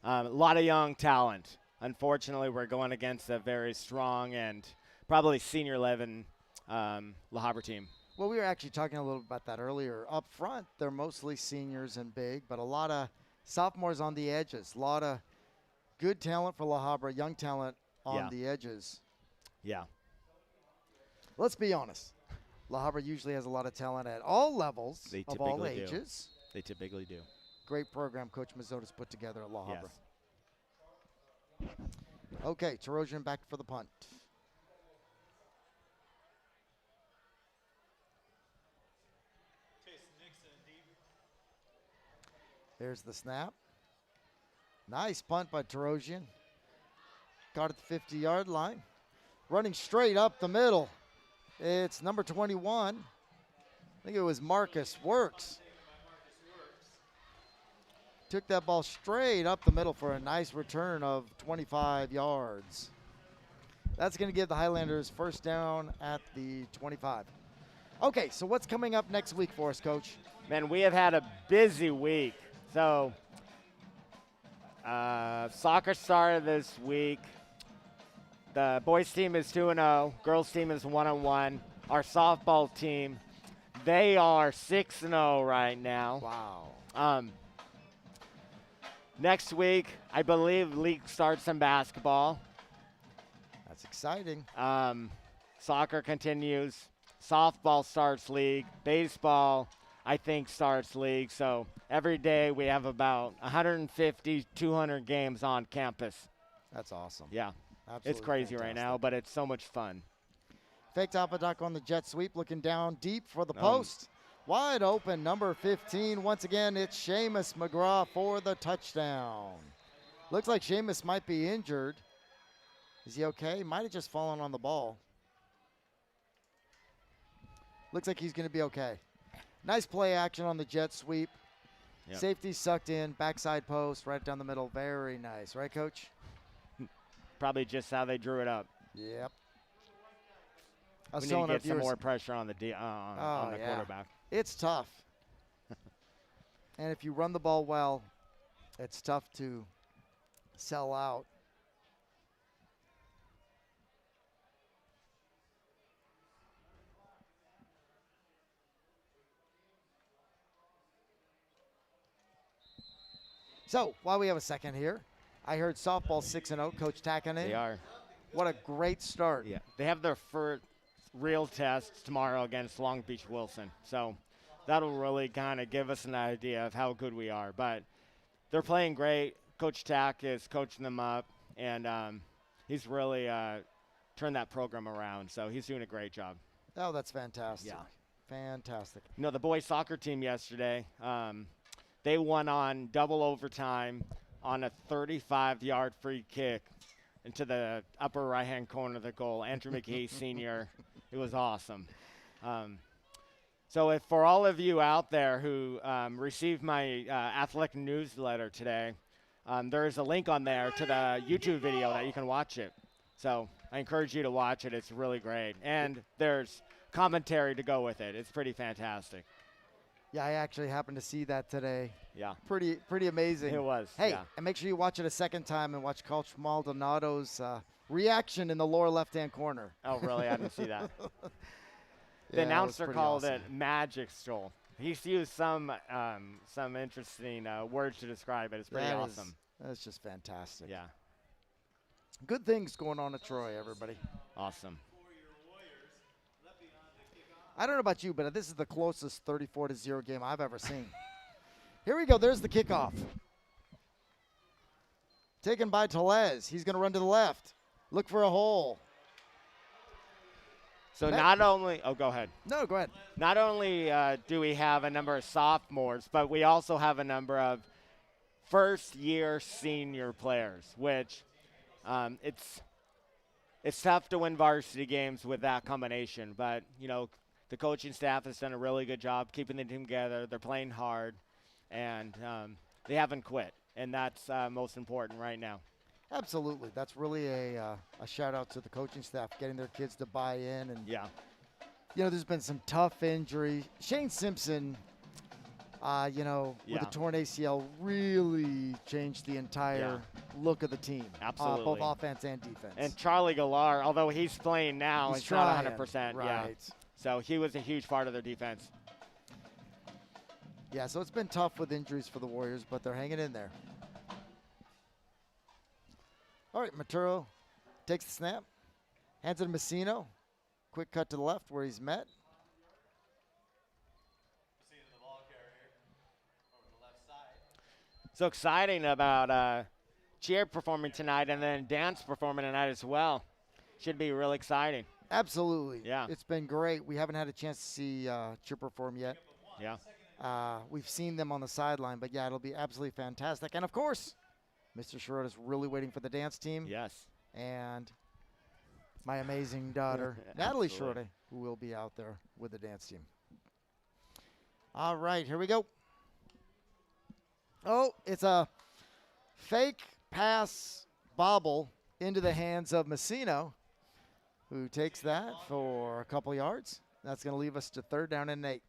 [SPEAKER 6] A lot of young talent. Unfortunately, we're going against a very strong and probably senior 11 La Habra team.
[SPEAKER 3] Well, we were actually talking a little about that earlier. Up front, they're mostly seniors and big, but a lot of sophomores on the edges. A lot of good talent for La Habra, young talent on the edges.
[SPEAKER 6] Yeah.
[SPEAKER 3] Let's be honest. La Habra usually has a lot of talent at all levels of all ages.
[SPEAKER 6] They typically do.
[SPEAKER 3] Great program Coach Mazzota's put together at La Habra. Yes. Okay, Tarosian back for the punt. There's the snap. Nice punt by Tarosian. Got at the 50-yard line. Running straight up the middle. It's number 21. I think it was Marcus Works. Took that ball straight up the middle for a nice return of 25 yards. That's going to give the Highlanders first down at the 25. Okay, so what's coming up next week for us, Coach?
[SPEAKER 6] Man, we have had a busy week. So, soccer started this week. The boys team is 2-0. Girls team is 1-1. Our softball team, they are 6-0 right now.
[SPEAKER 3] Wow.
[SPEAKER 6] Next week, I believe league starts in basketball.
[SPEAKER 3] That's exciting.
[SPEAKER 6] Soccer continues. Softball starts league. Baseball, I think, starts league. So every day we have about 150, 200 games on campus.
[SPEAKER 3] That's awesome.
[SPEAKER 6] Yeah.
[SPEAKER 3] Absolutely
[SPEAKER 6] it's crazy
[SPEAKER 3] fantastic.
[SPEAKER 6] right now, but it's so much fun.
[SPEAKER 3] Fake Topadoc on the jet sweep, looking down deep for the post. Wide open, number 15. Once again, it's Seamus McGraw for the touchdown. Looks like Seamus might be injured. Is he okay? Might have just fallen on the ball. Looks like he's going to be okay. Nice play action on the jet sweep.
[SPEAKER 6] Yep.
[SPEAKER 3] Safety sucked in, backside post, right down the middle. Very nice. Right, Coach?
[SPEAKER 6] Probably just how they drew it up.
[SPEAKER 3] Yep.
[SPEAKER 6] We need to get some more pressure on the quarterback.
[SPEAKER 3] It's tough. And if you run the ball well, it's tough to sell out. So, while we have a second here, I heard softball 6-0, Coach Takinen.
[SPEAKER 6] They are.
[SPEAKER 3] What a great start.
[SPEAKER 6] Yeah. They have their first real test tomorrow against Long Beach Wilson. So that'll really kind of give us an idea of how good we are. But they're playing great. Coach Tack is coaching them up, and he's really turned that program around. So he's doing a great job.
[SPEAKER 3] Oh, that's fantastic.
[SPEAKER 6] Yeah.
[SPEAKER 3] Fantastic.
[SPEAKER 6] You know, the boys soccer team yesterday, they won on double overtime on a 35-yard free kick into the upper right-hand corner of the goal. Andrew McGee, senior. It was awesome. So if for all of you out there who received my athletic newsletter today, there is a link on there to the YouTube video that you can watch it. So I encourage you to watch it. It's really great. And there's commentary to go with it. It's pretty fantastic.
[SPEAKER 3] Yeah, I actually happened to see that today.
[SPEAKER 6] Yeah.
[SPEAKER 3] Pretty amazing.
[SPEAKER 6] It was.
[SPEAKER 3] Hey,
[SPEAKER 6] yeah.
[SPEAKER 3] and make sure you watch it a second time and watch Coach Maldonado's reaction in the lower left-hand corner.
[SPEAKER 6] Oh, really? I didn't see that. The
[SPEAKER 3] Yeah,
[SPEAKER 6] announcer called
[SPEAKER 3] awesome.
[SPEAKER 6] it magic stroll. He's used some interesting words to describe it. It's pretty awesome.
[SPEAKER 3] That's just fantastic.
[SPEAKER 6] Yeah.
[SPEAKER 3] Good things going on at Troy, everybody.
[SPEAKER 6] Awesome.
[SPEAKER 3] I don't know about you, but this is the closest 34-0 game I've ever seen. Here we go. There's the kickoff. Taken by Tellez. He's going to run to the left. Look for a hole.
[SPEAKER 6] So not only – oh, go ahead.
[SPEAKER 3] No, go ahead.
[SPEAKER 6] Not only do we have a number of sophomores, but we also have a number of first-year senior players, which it's tough to win varsity games with that combination. But, you know, the coaching staff has done a really good job keeping the team together. They're playing hard, and they haven't quit, and that's most important right now.
[SPEAKER 3] Absolutely. That's really a shout-out to the coaching staff, getting their kids to buy in. And
[SPEAKER 6] Yeah.
[SPEAKER 3] you know, there's been some tough injury. Shane Simpson, with a torn ACL, really changed the entire look of the team.
[SPEAKER 6] Absolutely.
[SPEAKER 3] Both offense and defense.
[SPEAKER 6] And Charlie Galar, although he's playing now, he's not
[SPEAKER 3] trying.
[SPEAKER 6] 100%.
[SPEAKER 3] Right.
[SPEAKER 6] Yeah. So he was a huge part of their defense.
[SPEAKER 3] Yeah, so it's been tough with injuries for the Warriors, but they're hanging in there. All right, Maturo takes the snap, hands it to Messino. Quick cut to the left where he's met.
[SPEAKER 6] So exciting about cheer performing tonight and then dance performing tonight as well. Should be really exciting.
[SPEAKER 3] Absolutely.
[SPEAKER 6] Yeah.
[SPEAKER 3] It's been great. We haven't had a chance to see cheer perform yet.
[SPEAKER 6] Yeah.
[SPEAKER 3] We've seen them on the sideline, but yeah, it'll be absolutely fantastic. And of course, Mr. Sherrod is really waiting for the dance team.
[SPEAKER 6] Yes.
[SPEAKER 3] And my amazing daughter, Natalie
[SPEAKER 6] Absolutely.
[SPEAKER 3] Sherrod, who will be out there with the dance team. All right, here we go. Oh, it's a fake pass bobble into the hands of Messino, who takes that for a couple yards. That's going to leave us to 3rd down and 8.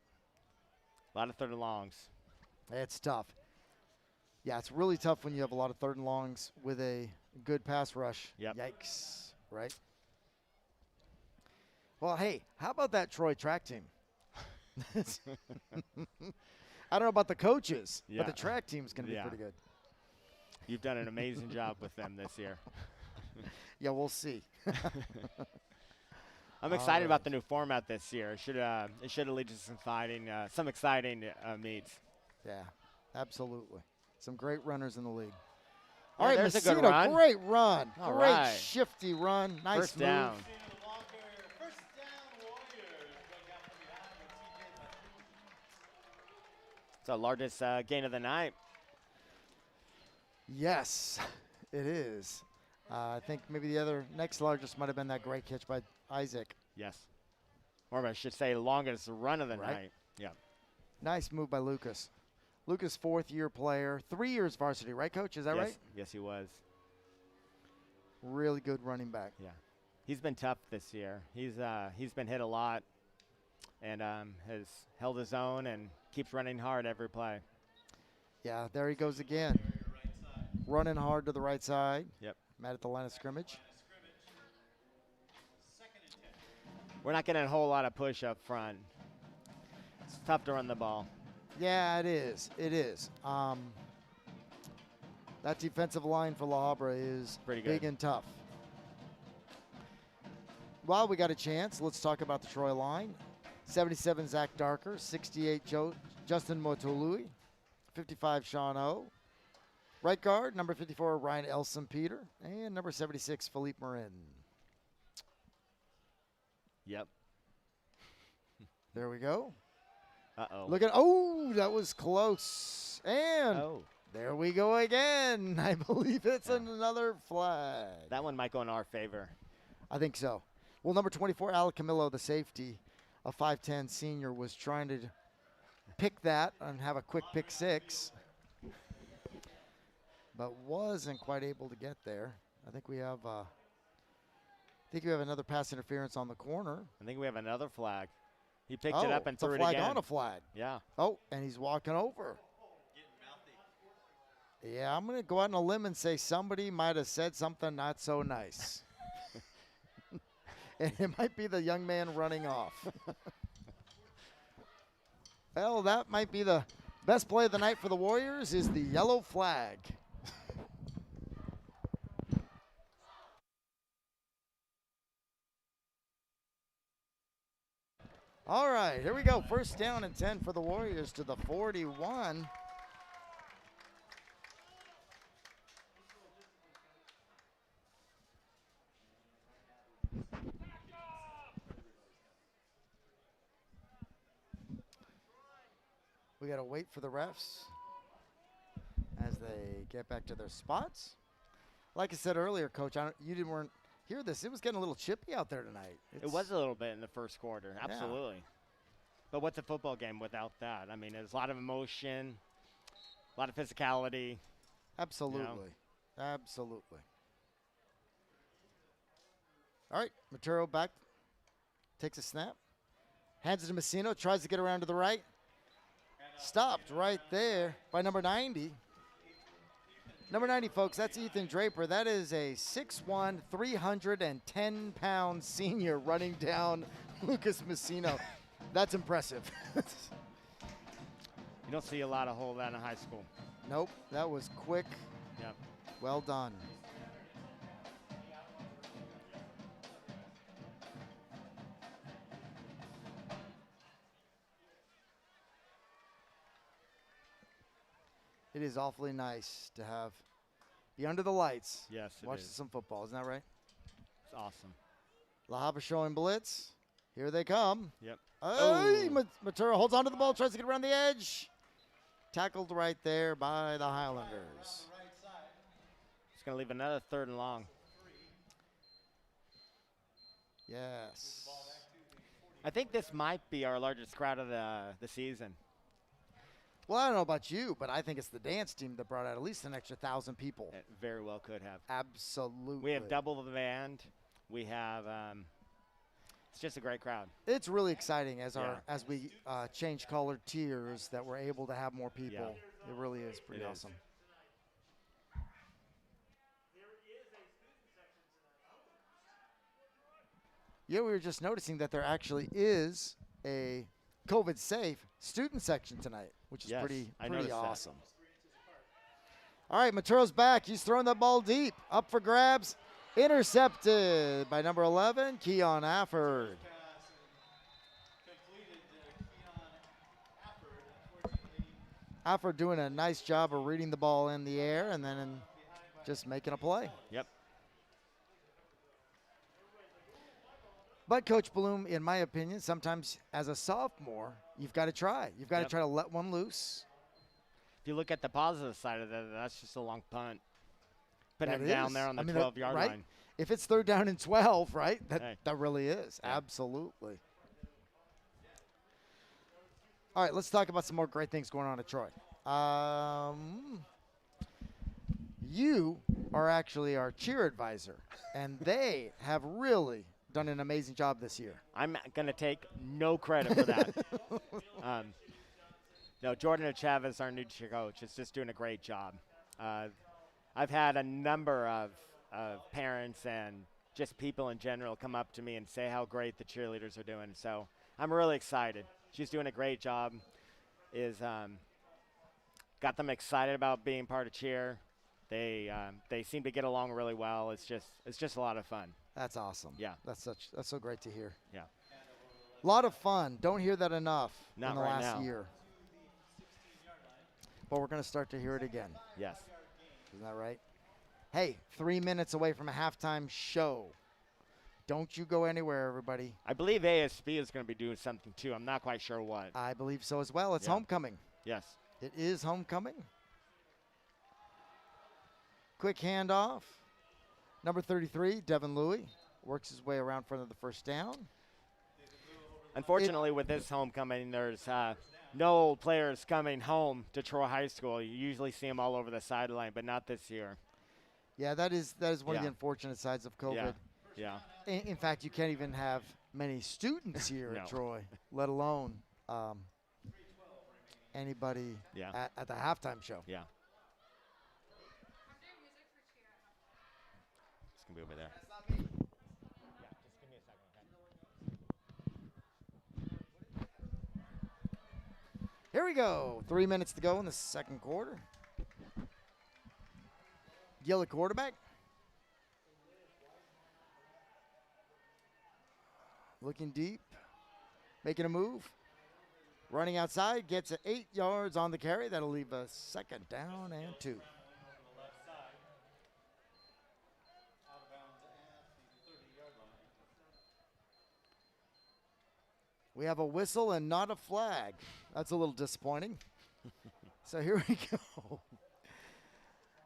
[SPEAKER 6] A lot of third and longs.
[SPEAKER 3] It's tough. Yeah, it's really tough when you have a lot of 3rd and longs with a good pass rush.
[SPEAKER 6] Yep.
[SPEAKER 3] Yikes, right? Well, hey, how about that Troy track team? I don't know about the coaches, but the track team's going to be pretty good.
[SPEAKER 6] You've done an amazing job with them this year.
[SPEAKER 3] Yeah, we'll see.
[SPEAKER 6] I'm excited about the new format this year. It should lead to some exciting meets.
[SPEAKER 3] Yeah, absolutely. Some great runners in the league. All right,
[SPEAKER 6] there's a good
[SPEAKER 3] Messino,
[SPEAKER 6] run.
[SPEAKER 3] great run.
[SPEAKER 6] All
[SPEAKER 3] great
[SPEAKER 6] right.
[SPEAKER 3] shifty run. Nice
[SPEAKER 6] First
[SPEAKER 3] move.
[SPEAKER 6] down. It's the largest gain of the night.
[SPEAKER 3] Yes, it is. I think maybe the other next largest might have been that great catch by Isaac.
[SPEAKER 6] Yes. Or I should say longest run of the
[SPEAKER 3] Right.
[SPEAKER 6] night. Yeah.
[SPEAKER 3] Nice move by Lucas. Lucas, 4th-year player, 3 years varsity, right, Coach? Is that
[SPEAKER 6] Yes.
[SPEAKER 3] right?
[SPEAKER 6] Yes, he was.
[SPEAKER 3] Really good running back.
[SPEAKER 6] Yeah. He's been tough this year. He's been hit a lot and has held his own and keeps running hard every play.
[SPEAKER 3] Yeah, there he goes again. Running hard to the right side.
[SPEAKER 6] Yep.
[SPEAKER 3] Met at the line of scrimmage.
[SPEAKER 6] We're not getting a whole lot of push up front. It's tough to run the ball.
[SPEAKER 3] Yeah, it is. It is. That defensive line for La Habra is
[SPEAKER 6] Pretty
[SPEAKER 3] big
[SPEAKER 6] good.
[SPEAKER 3] and tough. While we got a chance, let's talk about the Troy line. 77, Zach Darker. 68, Justin Motolui. 55, Sean O. Right guard, number 54, Ryan Elson Peter. And number 76, Philippe Marin.
[SPEAKER 6] Yep.
[SPEAKER 3] There we go.
[SPEAKER 6] Uh-oh.
[SPEAKER 3] Look at, oh, that was close. And
[SPEAKER 6] Oh.
[SPEAKER 3] there we go again. I believe it's another flag.
[SPEAKER 6] That one might go in our favor.
[SPEAKER 3] I think so. Well, number 24, Alec Camillo, the safety, a 5'10 senior, was trying to pick that and have a quick pick six, but wasn't quite able to get there. I think we have another pass interference on the corner.
[SPEAKER 6] I think we have another flag. He picked it up and
[SPEAKER 3] it's a
[SPEAKER 6] threw it
[SPEAKER 3] flag
[SPEAKER 6] again.
[SPEAKER 3] on a flag.
[SPEAKER 6] Yeah.
[SPEAKER 3] Oh, and he's walking over. Yeah, I'm going to go out on a limb and say somebody might have said something not so nice. And it might be the young man running off. Well, that might be the best play of the night for the Warriors is the yellow flag. All right, here we go. First down and 10 for the Warriors to the 41. We got to wait for the refs as they get back to their spots. Like I said earlier, Coach, you weren't hear this. It was getting a little chippy out there tonight.
[SPEAKER 6] It was a little bit in the first quarter. Absolutely. But what's a football game without that? I mean, there's a lot of emotion, a lot of physicality.
[SPEAKER 3] Absolutely. Absolutely. All right, Maturo back, takes a snap, hands it to Messino, tries to get around to the right. Stopped right there by number 90. Number 90, folks, that's Ethan Draper. That is a 6'1", 310-pound senior running down Lucas Messino. That's impressive.
[SPEAKER 6] You don't see a lot of hold that in high school.
[SPEAKER 3] Nope, that was quick.
[SPEAKER 6] Yep.
[SPEAKER 3] Well done. It is awfully nice to be under the lights.
[SPEAKER 6] Yes, it
[SPEAKER 3] watching
[SPEAKER 6] is.
[SPEAKER 3] some football. Isn't that right?
[SPEAKER 6] It's awesome.
[SPEAKER 3] La Habra showing blitz. Here they come.
[SPEAKER 6] Yep.
[SPEAKER 3] Hey, Maturo holds onto the ball, tries to get around the edge. Tackled right there by the Highlanders.
[SPEAKER 6] It's going to leave another 3rd and long.
[SPEAKER 3] Yes.
[SPEAKER 6] I think this might be our largest crowd of the season.
[SPEAKER 3] Well, I don't know about you, but I think it's the dance team that brought out at least an extra 1,000 people.
[SPEAKER 6] It very well could have.
[SPEAKER 3] Absolutely.
[SPEAKER 6] We have double the band. We have it's just a great crowd.
[SPEAKER 3] It's really exciting as
[SPEAKER 6] Yeah.
[SPEAKER 3] we change colored tiers that we're able to have more people. It really is pretty
[SPEAKER 6] It is.
[SPEAKER 3] awesome. Yeah, we were just noticing that there actually is a COVID-safe student section tonight, which is
[SPEAKER 6] Yes,
[SPEAKER 3] pretty
[SPEAKER 6] I noticed that.
[SPEAKER 3] awesome. All right, Maturo's back. He's throwing that ball deep. Up for grabs. Intercepted by number 11, Keon Afford. Afford doing a nice job of reading the ball in the air and then just making a play.
[SPEAKER 6] Yep.
[SPEAKER 3] But Coach Bloom, in my opinion, sometimes as a sophomore, you've got to try. You've got to
[SPEAKER 6] Yep.
[SPEAKER 3] try to let one loose.
[SPEAKER 6] If you look at the positive side of that, that's just a long punt. putting
[SPEAKER 3] That
[SPEAKER 6] him down
[SPEAKER 3] is.
[SPEAKER 6] there on the
[SPEAKER 3] I mean,
[SPEAKER 6] 12-yard
[SPEAKER 3] right?
[SPEAKER 6] line.
[SPEAKER 3] If it's 3rd down and 12, right?
[SPEAKER 6] Hey.
[SPEAKER 3] That really is.
[SPEAKER 6] Yeah.
[SPEAKER 3] Absolutely. All right, let's talk about some more great things going on at Troy. You are actually our cheer advisor, and they have really done an amazing job this year.
[SPEAKER 6] I'm going to take no credit for that. No, Jordan Chavez, our new cheer coach, is just doing a great job. I've had a number of parents and just people in general come up to me and say how great the cheerleaders are doing. So I'm really excited. She's doing a great job. Got them excited about being part of cheer. They seem to get along really well. It's just a lot of fun.
[SPEAKER 3] That's awesome.
[SPEAKER 6] Yeah.
[SPEAKER 3] That's so great to hear.
[SPEAKER 6] Yeah.
[SPEAKER 3] A lot of fun. Don't hear that enough
[SPEAKER 6] Not
[SPEAKER 3] in the
[SPEAKER 6] right
[SPEAKER 3] last
[SPEAKER 6] now.
[SPEAKER 3] year. But we're going to start to hear it again.
[SPEAKER 6] Yes.
[SPEAKER 3] Isn't that right? Hey, 3 minutes away from a halftime show. Don't you go anywhere, everybody.
[SPEAKER 6] I believe ASB is going to be doing something too. I'm not quite sure what.
[SPEAKER 3] I believe so as well. It's
[SPEAKER 6] Yeah.
[SPEAKER 3] homecoming.
[SPEAKER 6] Yes.
[SPEAKER 3] It is homecoming. Quick handoff. Number 33, Devin Louie, works his way around front of the first down.
[SPEAKER 6] Unfortunately, with this homecoming, there's no old players coming home to Troy High School. You usually see them all over the sideline, but not this year.
[SPEAKER 3] Yeah, that is one of the
[SPEAKER 6] Yeah.
[SPEAKER 3] unfortunate sides of COVID.
[SPEAKER 6] Yeah.
[SPEAKER 3] In fact, you can't even have many students here
[SPEAKER 6] No.
[SPEAKER 3] at Troy, let alone anybody
[SPEAKER 6] Yeah.
[SPEAKER 3] at the halftime show.
[SPEAKER 6] Yeah. It's going to be over there.
[SPEAKER 3] Here we go. 3 minutes to go in the second quarter. Yellow quarterback. Looking deep. Making a move. Running outside. Gets it 8 yards on the carry. That'll leave a 2nd down and 2. We have a whistle and not a flag. That's a little disappointing. So here we go.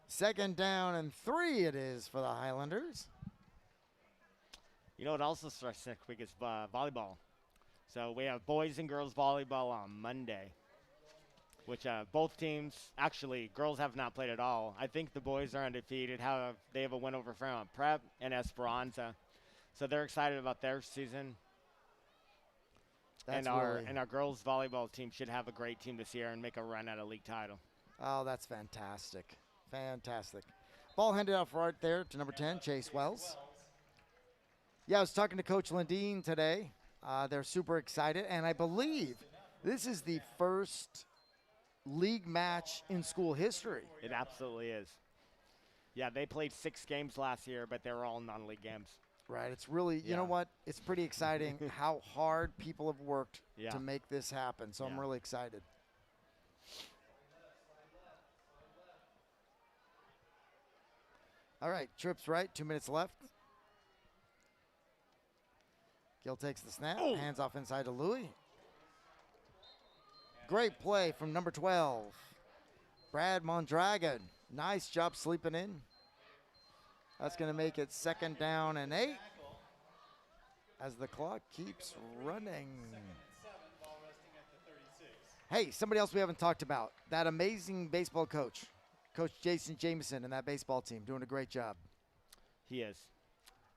[SPEAKER 3] 2nd down and 3 it is for the Highlanders.
[SPEAKER 6] You know what also starts next week is volleyball. So we have boys and girls volleyball on Monday, which both teams, actually, girls have not played at all. I think the boys are undefeated. They have a win over Fairmont Prep and Esperanza. So they're excited about their season.
[SPEAKER 3] That's
[SPEAKER 6] And our girls volleyball team should have a great team this year and make a run at a league title.
[SPEAKER 3] Oh, that's fantastic. Fantastic. Ball handed out for Art there to number 10, Chase Wells. Yeah, I was talking to Coach Lundeen today. They're super excited, and I believe this is the first league match in school history.
[SPEAKER 6] It absolutely is. Yeah, they played 6 games last year, but they were all non-league games.
[SPEAKER 3] Right, it's really, you
[SPEAKER 6] Yeah.
[SPEAKER 3] know what? It's pretty exciting how hard people have worked
[SPEAKER 6] Yeah.
[SPEAKER 3] to make this happen, so I'm
[SPEAKER 6] Yeah.
[SPEAKER 3] really excited. All right, trips right, 2 minutes left. Gill takes the snap, hands off inside to Louie. Great play from number 12, Brad Mondragon. Nice job sleeping in. That's going to make it 2nd down and 8 as the clock keeps running. Hey, somebody else we haven't talked about. That amazing baseball coach, Coach Jason Jameson, and that baseball team doing a great job.
[SPEAKER 6] He is.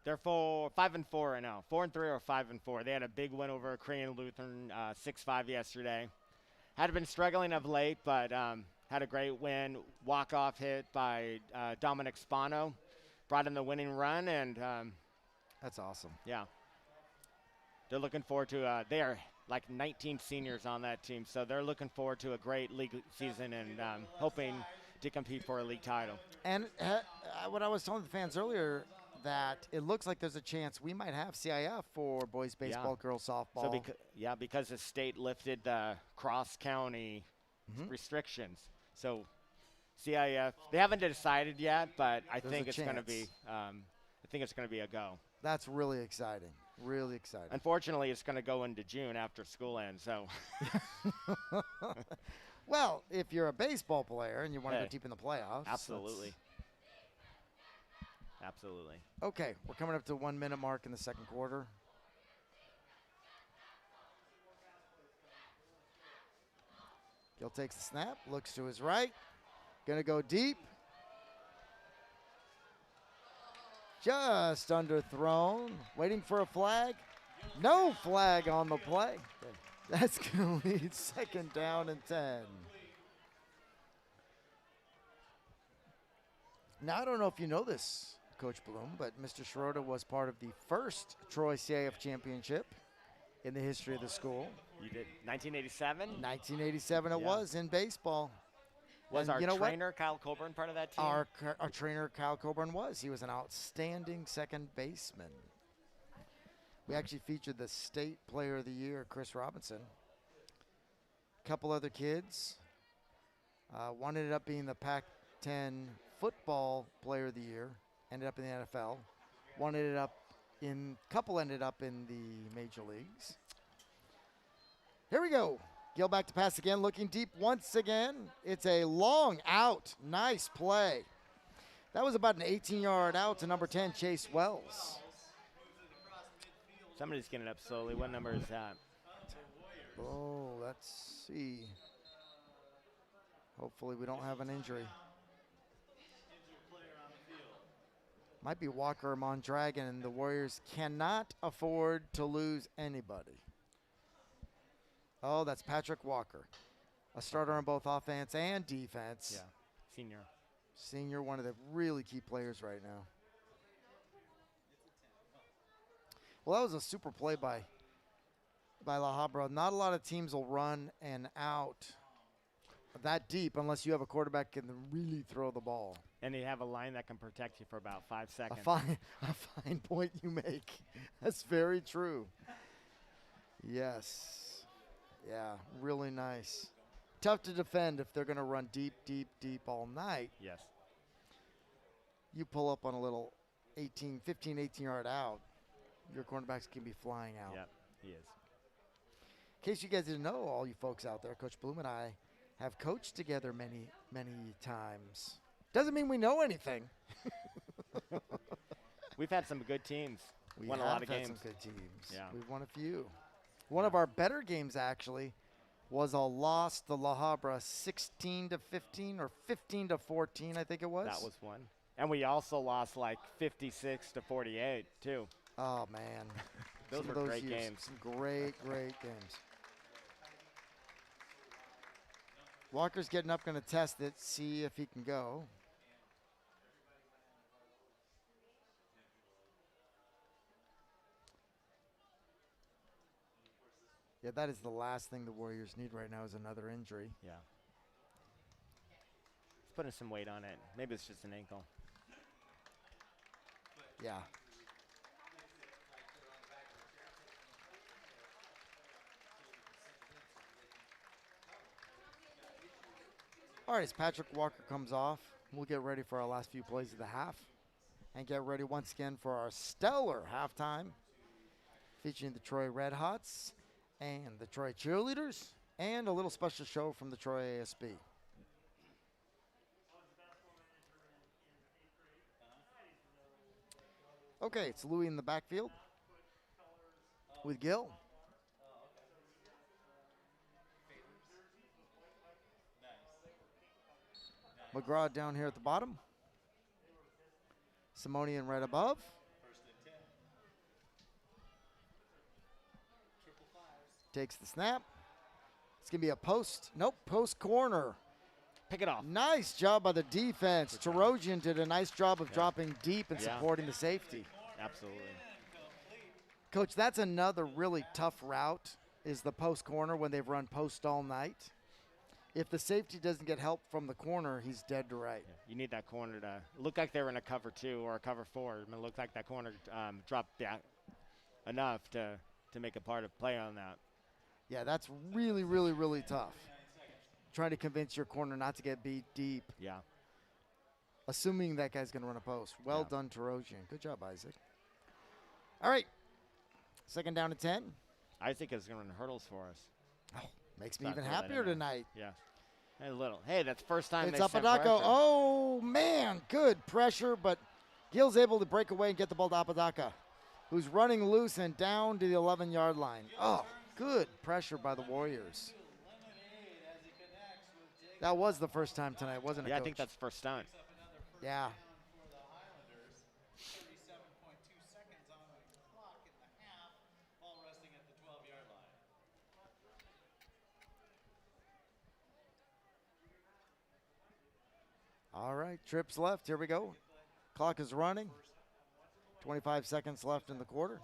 [SPEAKER 6] They're 5-4 right now. 4-3 or 5-4. They had a big win over Korean Lutheran, 6-5 yesterday. Had been struggling of late, but had a great win. Walk-off hit by Dominic Spano. Brought in the winning run, and
[SPEAKER 3] That's awesome.
[SPEAKER 6] yeah. They're looking forward to they are like 19 seniors on that team, so they're looking forward to a great league season and hoping to compete for a league title.
[SPEAKER 3] And what I was telling the fans earlier, that it looks like there's a chance we might have CIF for boys baseball, girls softball.
[SPEAKER 6] So because the state lifted the cross-county restrictions, so CIF they haven't decided yet, but I
[SPEAKER 3] There's
[SPEAKER 6] think
[SPEAKER 3] a
[SPEAKER 6] it's going to be a go.
[SPEAKER 3] That's really exciting. Really exciting.
[SPEAKER 6] Unfortunately, it's going to go into June after school ends. So
[SPEAKER 3] Well, if you're a baseball player and you want to go
[SPEAKER 6] Hey.
[SPEAKER 3] deep in the playoffs.
[SPEAKER 6] absolutely. Absolutely.
[SPEAKER 3] Okay, we're coming up to 1 minute mark in the second quarter. Gill takes the snap, looks to his right, gonna go deep. Just underthrown, waiting for a flag. No flag on the play. That's gonna lead 2nd down and 10. Now, I don't know if you know this, Coach Bloom, but Mr. Schroeder was part of the first Troy CIF championship in the history of the school.
[SPEAKER 6] You did 1987?
[SPEAKER 3] 1987 it
[SPEAKER 6] Yeah.
[SPEAKER 3] was in baseball.
[SPEAKER 6] Was
[SPEAKER 3] And
[SPEAKER 6] our
[SPEAKER 3] you know what?
[SPEAKER 6] trainer, Kyle Coburn, part of that team?
[SPEAKER 3] Our trainer, Kyle Coburn, was. He was an outstanding second baseman. We actually featured the state player of the year, Chris Robinson. A couple other kids. One ended up being the Pac-10 football player of the year, ended up in the NFL. Couple ended up in the major leagues. Here we go. Gill back to pass again, looking deep once again. It's a long out. Nice play. That was about an 18-yard out to number 10, Chase Wells.
[SPEAKER 6] Somebody's getting up slowly. What number is that?
[SPEAKER 3] Oh, let's see. Hopefully we don't have an injury. Might be Walker or Mondragon, and the Warriors cannot afford to lose anybody. Oh, that's Patrick Walker, a starter on both offense and defense.
[SPEAKER 6] Yeah, senior.
[SPEAKER 3] Senior, one of the really key players right now. Well, that was a super play by La Habra. Not a lot of teams will run and out that deep unless you have a quarterback that can really throw the ball.
[SPEAKER 6] And they have a line that can protect you for about 5 seconds.
[SPEAKER 3] A fine point you make. That's very true. Yes. Yeah, really nice. Tough to defend if they're going to run deep, deep, deep all night.
[SPEAKER 6] Yes.
[SPEAKER 3] You pull up on a little 15, 18-yard out, your cornerbacks can be flying out.
[SPEAKER 6] Yep, he is.
[SPEAKER 3] In case you guys didn't know, all you folks out there, Coach Bloom and I have coached together many, many times. Doesn't mean we know anything.
[SPEAKER 6] We've had some good teams.
[SPEAKER 3] We
[SPEAKER 6] won a
[SPEAKER 3] have
[SPEAKER 6] lot of
[SPEAKER 3] had
[SPEAKER 6] games.
[SPEAKER 3] some good teams.
[SPEAKER 6] Yeah.
[SPEAKER 3] We've won a few. One of our better games, actually, was a loss to La Habra 16-15 or 15-14, I think it was.
[SPEAKER 6] That was one. And we also lost like 56-48 too.
[SPEAKER 3] Oh, man.
[SPEAKER 6] Those
[SPEAKER 3] Some
[SPEAKER 6] were
[SPEAKER 3] of
[SPEAKER 6] great
[SPEAKER 3] years,
[SPEAKER 6] games.
[SPEAKER 3] Some great, great games. Walker's getting up, going to test it, see if he can go. Yeah, that is the last thing the Warriors need right now is another injury.
[SPEAKER 6] Yeah. It's putting some weight on it. Maybe it's just an ankle.
[SPEAKER 3] Yeah. All right, as Patrick Walker comes off, we'll get ready for our last few plays of the half and get ready once again for our stellar halftime featuring the Troy Red Hots and the Troy Cheerleaders and a little special show from the Troy ASB. Okay, it's Louis in the backfield with Gill. McGraw down here at the bottom. Simonian right above. Takes the snap. It's going to be a post. Nope, post corner.
[SPEAKER 6] Pick it off.
[SPEAKER 3] Nice job by the defense. Tarosian did a nice job of dropping deep and supporting the safety.
[SPEAKER 6] Absolutely.
[SPEAKER 3] Coach, that's another really tough route is the post corner when they've run post all night. If the safety doesn't get help from the corner, he's dead to right.
[SPEAKER 6] Yeah. You need that corner to look like they're in a cover 2 or a cover 4. It looked like that corner dropped back enough to make a part of play on that.
[SPEAKER 3] Yeah, that's really, really, really tough. Trying to convince your corner not to get beat deep,
[SPEAKER 6] Yeah.
[SPEAKER 3] assuming that guy's going to run a post. Well done, Tarosian. Good job, Isaac. All right, 2nd down and 10.
[SPEAKER 6] Isaac is going to run hurdles for us.
[SPEAKER 3] Oh, makes me
[SPEAKER 6] Not
[SPEAKER 3] even
[SPEAKER 6] throw that
[SPEAKER 3] happier
[SPEAKER 6] in there.
[SPEAKER 3] tonight.
[SPEAKER 6] Yeah. Hey, little. Hey, that's first time
[SPEAKER 3] It's
[SPEAKER 6] they sent
[SPEAKER 3] Apodaco.
[SPEAKER 6] pressure.
[SPEAKER 3] Oh, man, good pressure, but Gill's able to break away and get the ball to Apodaca, who's running loose and down to the 11-yard line. Oh, good pressure by the Warriors. That was the first time tonight, wasn't it,
[SPEAKER 6] Yeah,
[SPEAKER 3] Coach?
[SPEAKER 6] I think that's the first time.
[SPEAKER 3] Yeah. All right, trips left. Here we go. Clock is running. 25 seconds left in the quarter.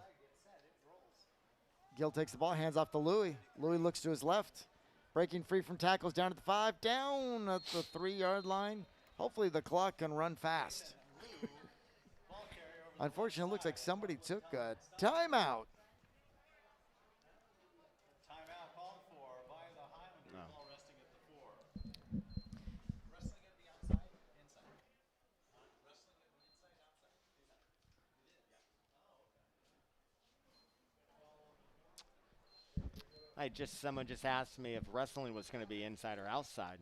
[SPEAKER 3] Gill takes the ball, hands off to Louis. Louis looks to his left. Breaking free from tackles down at the 5, down at the 3-yard line. Hopefully the clock can run fast. Unfortunately, it looks like somebody took a timeout.
[SPEAKER 1] Timeout called for by the Highlanders.
[SPEAKER 6] No.
[SPEAKER 1] Ball resting at the 4. Wrestling at the outside, inside. Wrestling at inside, outside.
[SPEAKER 6] Someone just asked me if wrestling was going to be inside or outside.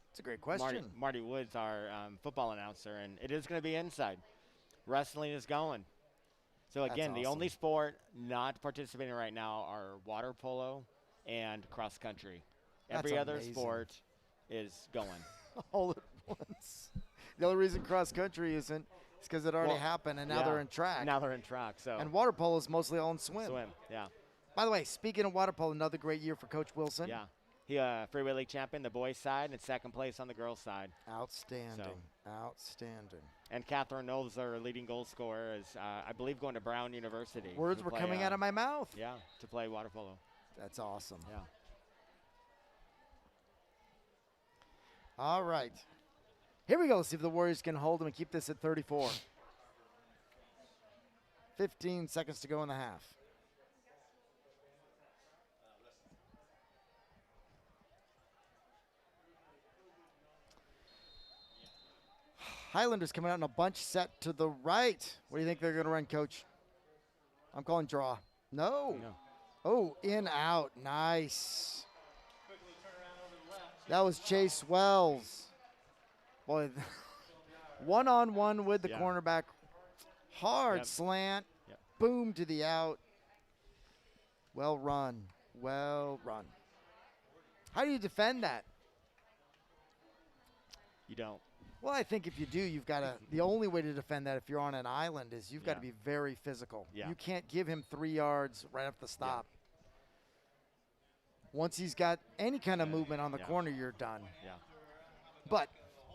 [SPEAKER 3] It's a great question.
[SPEAKER 6] Marty Woods, our football announcer, and it is going to be inside. Wrestling is going. So again, the only sport not participating right now are water polo and cross country. Every other sport is going.
[SPEAKER 3] All at once. The only reason cross country isn't is because it already happened, and now they're in track.
[SPEAKER 6] Now they're in track. So
[SPEAKER 3] And water polo is mostly all in swim.
[SPEAKER 6] swim, yeah.
[SPEAKER 3] By the way, speaking of water polo, another great year for Coach Wilson.
[SPEAKER 6] Yeah. He Freeway League champion, the boys' side, and second place on the girls' side.
[SPEAKER 3] Outstanding.
[SPEAKER 6] So.
[SPEAKER 3] Outstanding.
[SPEAKER 6] And Catherine Knowles, our leading goal scorer, is, I believe, going to Brown University.
[SPEAKER 3] Words
[SPEAKER 6] to
[SPEAKER 3] were
[SPEAKER 6] play,
[SPEAKER 3] coming out of my mouth.
[SPEAKER 6] Yeah, to play water polo.
[SPEAKER 3] That's awesome.
[SPEAKER 6] Yeah.
[SPEAKER 3] All right. Here we go. Let's see if the Warriors can hold them and keep this at 34. 15 seconds to go in the half. Highlanders coming out in a bunch set to the right. What do you think they're going to run, Coach? I'm calling draw. No. Oh, in, out. Nice. That was Chase Wells. Boy, one-on-one with the cornerback. Hard slant.
[SPEAKER 6] Yep.
[SPEAKER 3] Boom to the out. Well run. Well run. How do you defend that?
[SPEAKER 6] You don't.
[SPEAKER 3] Well, I think if you do, you've got to. The only way to defend that if you're on an island is you've got to be very physical.
[SPEAKER 6] Yeah.
[SPEAKER 3] You can't give him 3 yards right off the stop. Once he's got any kind of movement on the corner, you're done.
[SPEAKER 6] Yeah.
[SPEAKER 3] But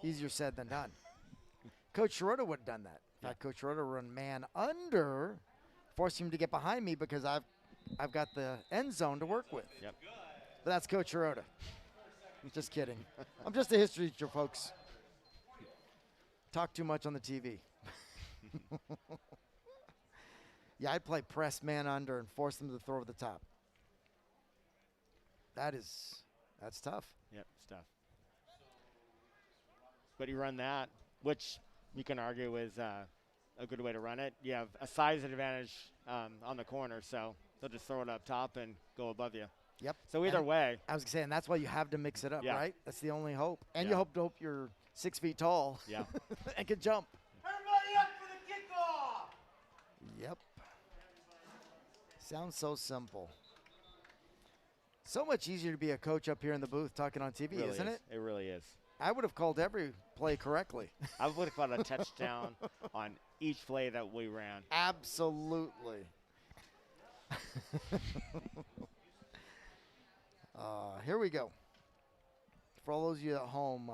[SPEAKER 3] easier said than done. Coach Schroeder would have done that. In fact, Coach Schroeder run man under, forcing him to get behind me because I've got the end zone to work with.
[SPEAKER 6] Yep.
[SPEAKER 3] But that's Coach Schroeder. I'm just kidding. I'm just a history teacher, folks. Talk too much on the TV. Yeah, I'd play press man under and force them to throw over the top. That's tough.
[SPEAKER 6] Yep, it's tough. But you run that, which you can argue is a good way to run it. You have a size advantage on the corner, so they'll just throw it up top and go above you.
[SPEAKER 3] Yep.
[SPEAKER 6] So either way.
[SPEAKER 3] I was saying that's why you have to mix it up, right? That's the only hope. And
[SPEAKER 6] Yeah.
[SPEAKER 3] you hope you're 6 feet tall.
[SPEAKER 6] Yeah.
[SPEAKER 3] And can jump.
[SPEAKER 7] Everybody up for the kickoff!
[SPEAKER 3] Yep. Sounds so simple. So much easier to be a coach up here in the booth talking on TV,
[SPEAKER 6] Really
[SPEAKER 3] isn't
[SPEAKER 6] is.
[SPEAKER 3] it?
[SPEAKER 6] It really is.
[SPEAKER 3] I would have called every play correctly.
[SPEAKER 6] I would have caught a touchdown on each play that we ran.
[SPEAKER 3] Absolutely. Here we go. For all those of you at home,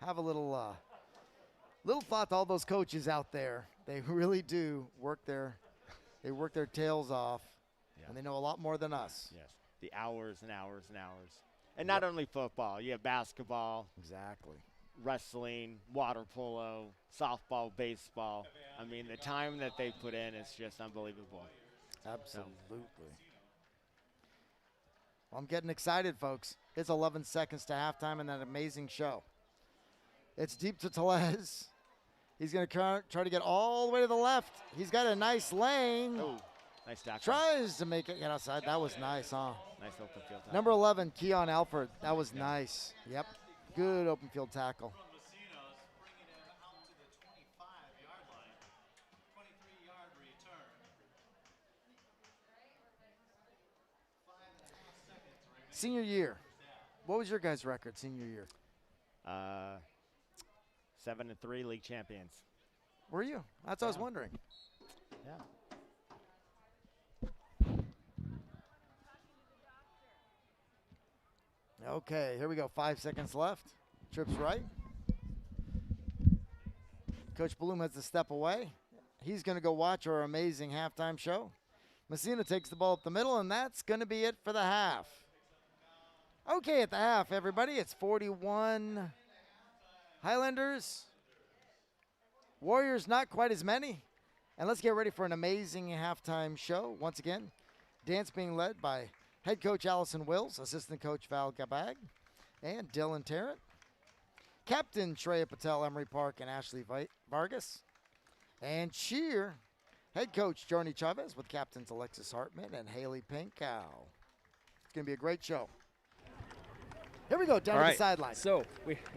[SPEAKER 3] have a little thought to all those coaches out there. They really do work their tails off, and they know a lot more than us.
[SPEAKER 6] Yes. The hours and hours and hours. And not only football. You have basketball.
[SPEAKER 3] Exactly.
[SPEAKER 6] Wrestling, water polo, softball, baseball. I mean, the time that they put in is just unbelievable.
[SPEAKER 3] Absolutely. Well, I'm getting excited, folks. It's 11 seconds to halftime in that amazing show. It's deep to Tellez. He's going to try to get all the way to the left. He's got a nice lane.
[SPEAKER 6] Oh, nice tackle.
[SPEAKER 3] Tries to make it get outside. That was nice, huh?
[SPEAKER 6] Nice open field tackle.
[SPEAKER 3] Number 11, Keon Alford. That was nice. Yep. Good open field tackle. senior year. What was your guys' record senior year?
[SPEAKER 6] 7-3 league champions.
[SPEAKER 3] Were you? That's what I was wondering.
[SPEAKER 6] Yeah.
[SPEAKER 3] Okay, here we go. 5 seconds left. Trips right. Coach Bloom has to step away. He's going to go watch our amazing halftime show. Messina takes the ball up the middle, and that's going to be it for the half. Okay, at the half, everybody, it's 41 Highlanders. Warriors, not quite as many. And let's get ready for an amazing halftime show. Once again, dance being led by head coach Allison Wills, assistant coach Val Gabag, and Dylan Tarrant. Captain Shreya Patel, Emery Park, and Ashley Vargas. And cheer, head coach Jorny Chavez with captains Alexis Hartman and Haley Pinkow. It's going to be a great show. Here we go, down to the sideline.
[SPEAKER 8] So,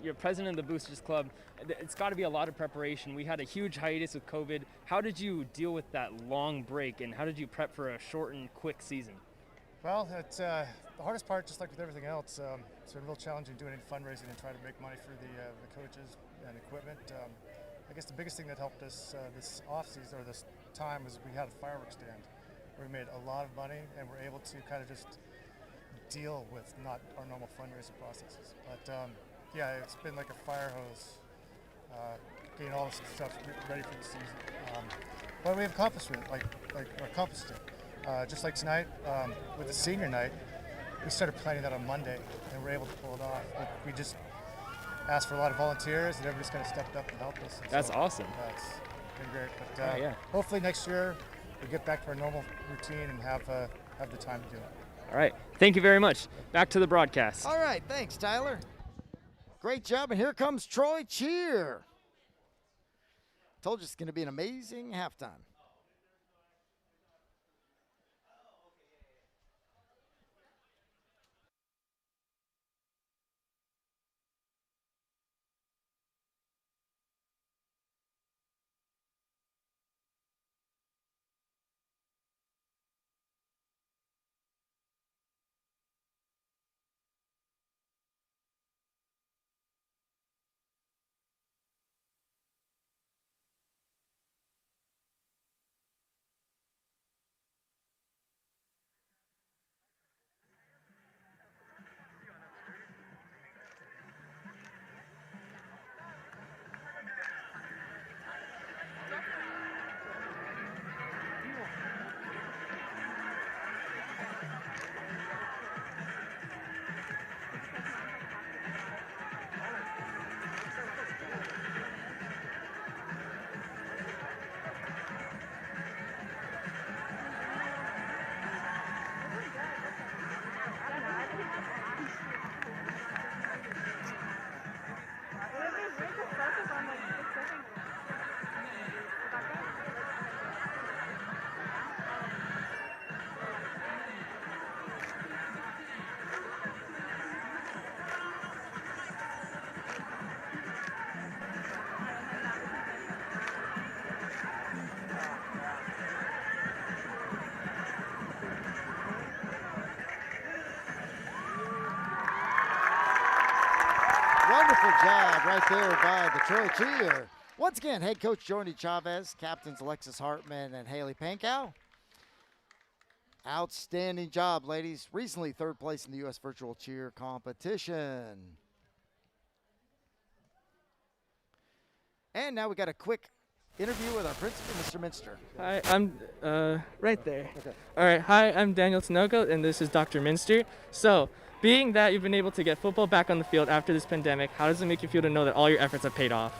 [SPEAKER 8] you're president of the Boosters Club. It's got to be a lot of preparation. We had a huge hiatus with COVID. How did you deal with that long break, and how did you prep for a short and quick season?
[SPEAKER 9] Well, it's the hardest part, just like with everything else. It's been real challenging doing any fundraising and trying to make money for the coaches and equipment. I guess the biggest thing that helped us this off-season or this time was we had a fireworks stand where we made a lot of money and were able to kind of just deal with not our normal fundraising processes. But yeah, it's been like a fire hose, getting all this stuff ready for the season. But we've accomplished it, accomplished it. Just like tonight, with the senior night, we started planning that on Monday, and we're able to pull it off. We just asked for a lot of volunteers, and everybody's kind of stepped up and helped us. And
[SPEAKER 8] That's awesome.
[SPEAKER 9] That's been great. But hopefully next year we get back to our normal routine and have the time to do it.
[SPEAKER 8] All right. Thank you very much. Back to the broadcast.
[SPEAKER 3] All right, thanks, Tyler. Great job, and here comes Troy Cheer. Told you it's going to be an amazing halftime. Wonderful job right there by the Troy Cheer. Once again, head coach Jorny Chavez, captains Alexis Hartman and Haley Pankow. Outstanding job, ladies. Recently third place in the U.S. Virtual Cheer Competition. And now we got a quick interview with our principal, Mr. Minster.
[SPEAKER 2] Hi, I'm right there. Okay. All right, hi, I'm Daniel Tinoco, and this is Dr. Minster. So, being that you've been able to get football back on the field after this pandemic, how does it make you feel to know that all your efforts have paid off?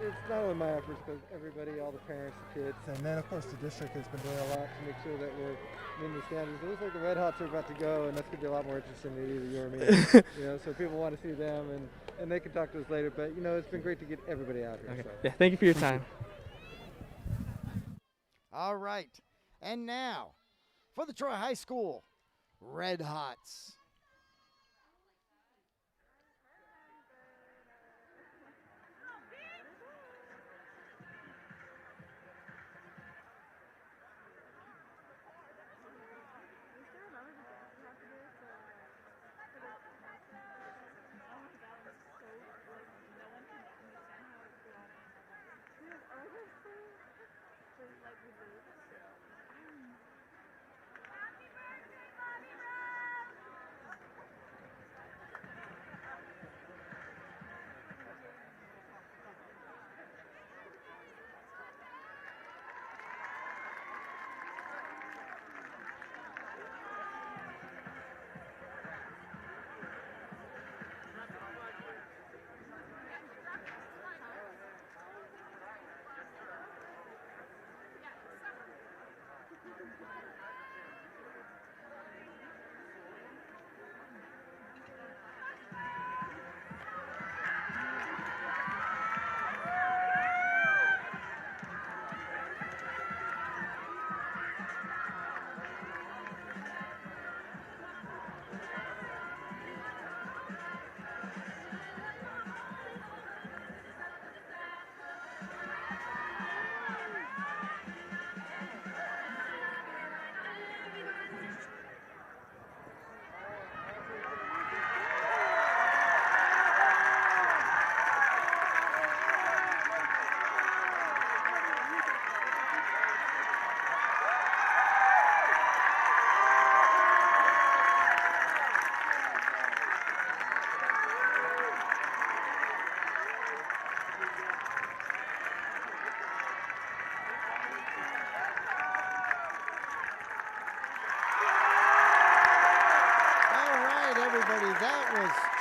[SPEAKER 10] It's not only my efforts, but everybody, all the parents, the kids, and then of course the district has been doing a lot to make sure that we're meeting the standards. It looks like the Red Hots are about to go, and that's going to be a lot more interesting than either you or me. So people want to see them, and they can talk to us later. But it's been great to get everybody out here.
[SPEAKER 2] Okay.
[SPEAKER 10] So.
[SPEAKER 2] Yeah, thank you for your time.
[SPEAKER 3] All right, and now for the Troy High School Red Hots.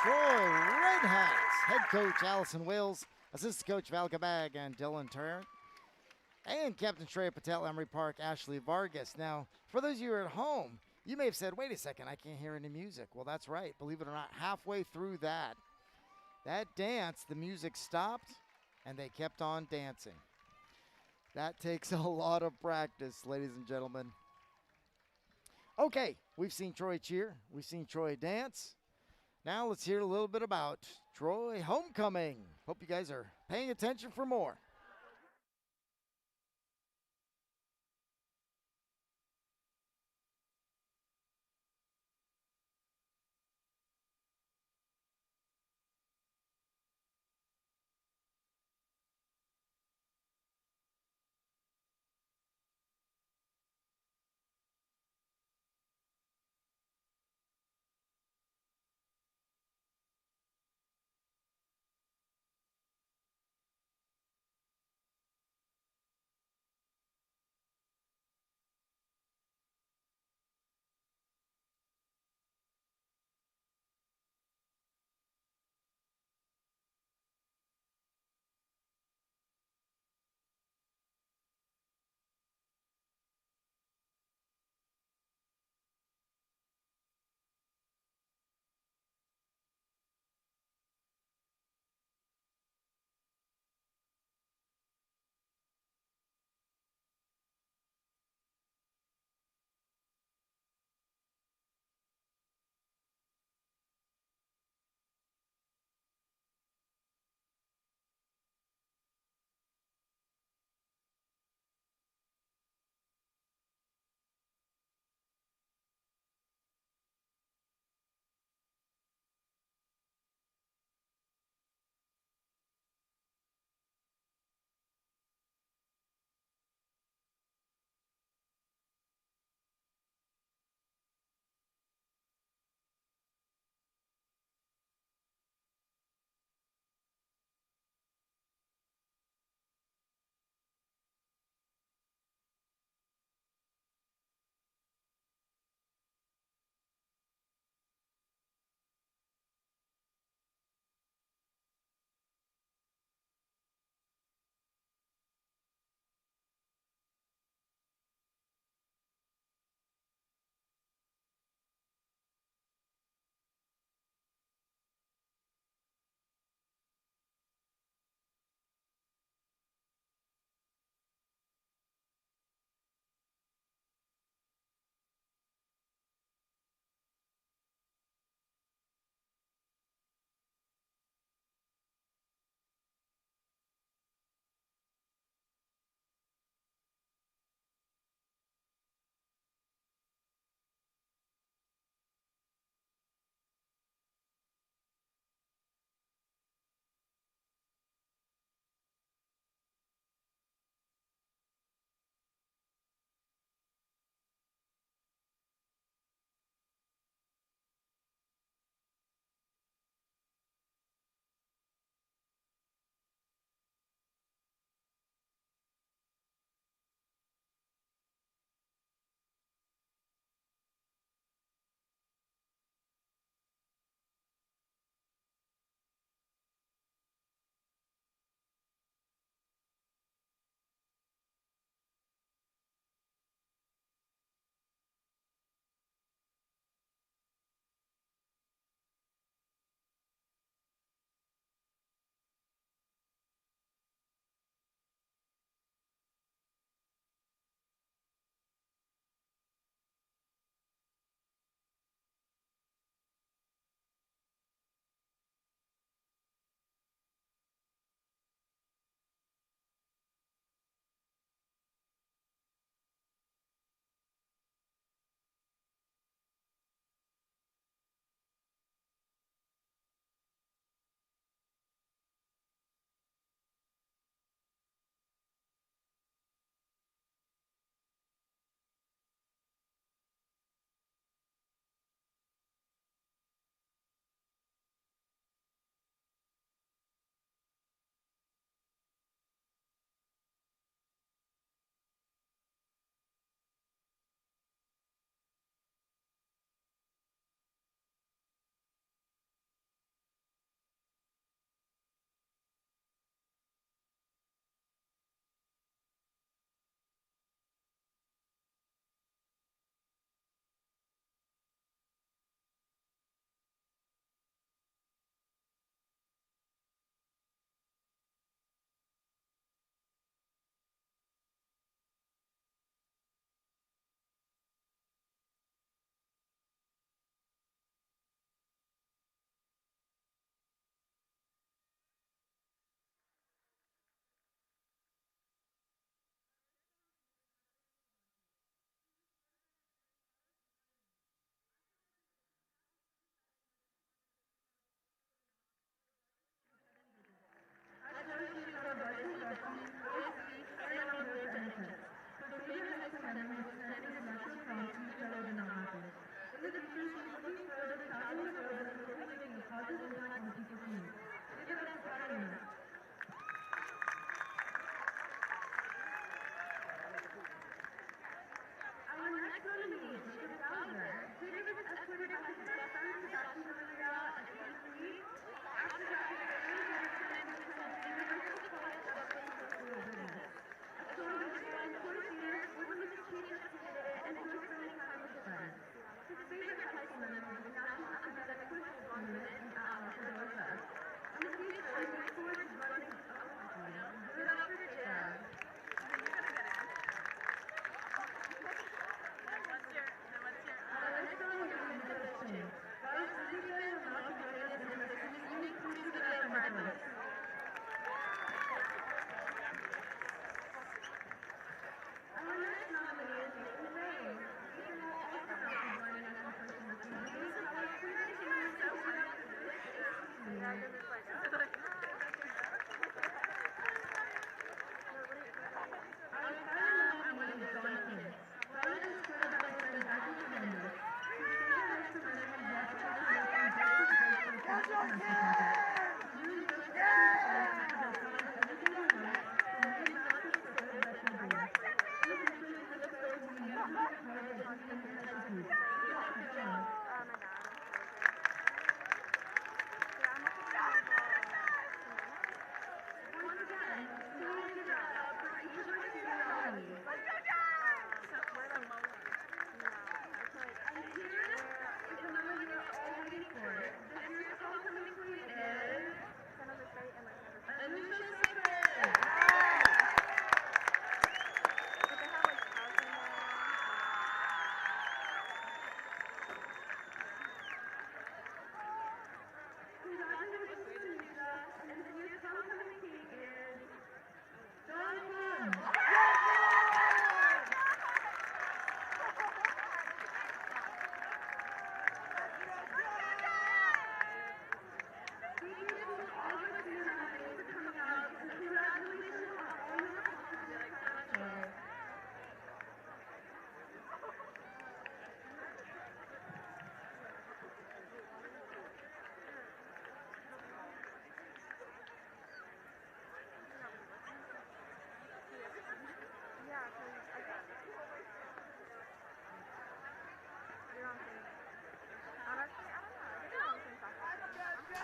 [SPEAKER 3] Troy Red Hats. Head coach Allison Wills, assistant coach Val Gabag and Dylan Tarrant, and Captain Shreya Patel, Emery Park, Ashley Vargas. Now, for those of you who are at home, you may have said, wait a second, I can't hear any music. Well, that's right. Believe it or not, halfway through that dance, the music stopped, and they kept on dancing. That takes a lot of practice, ladies and gentlemen. Okay, we've seen Troy cheer. We've seen Troy dance. Now let's hear a little bit about Troy homecoming. Hope you guys are paying attention for more.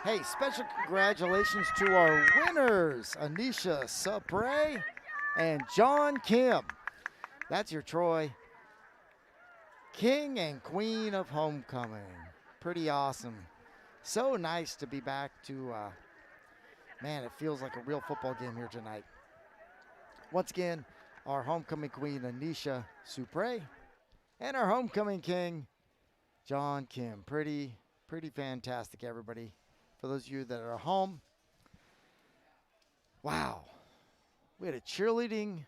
[SPEAKER 3] Hey, special congratulations to our winners, Anisha Supre and John Kim. That's your Troy King and Queen of Homecoming. Pretty awesome. So nice to be back to, man, it feels like a real football game here tonight. Once again, our Homecoming Queen, Anisha Supre, and our Homecoming King, John Kim. Pretty fantastic, everybody. For those of you that are home, wow. We had a cheerleading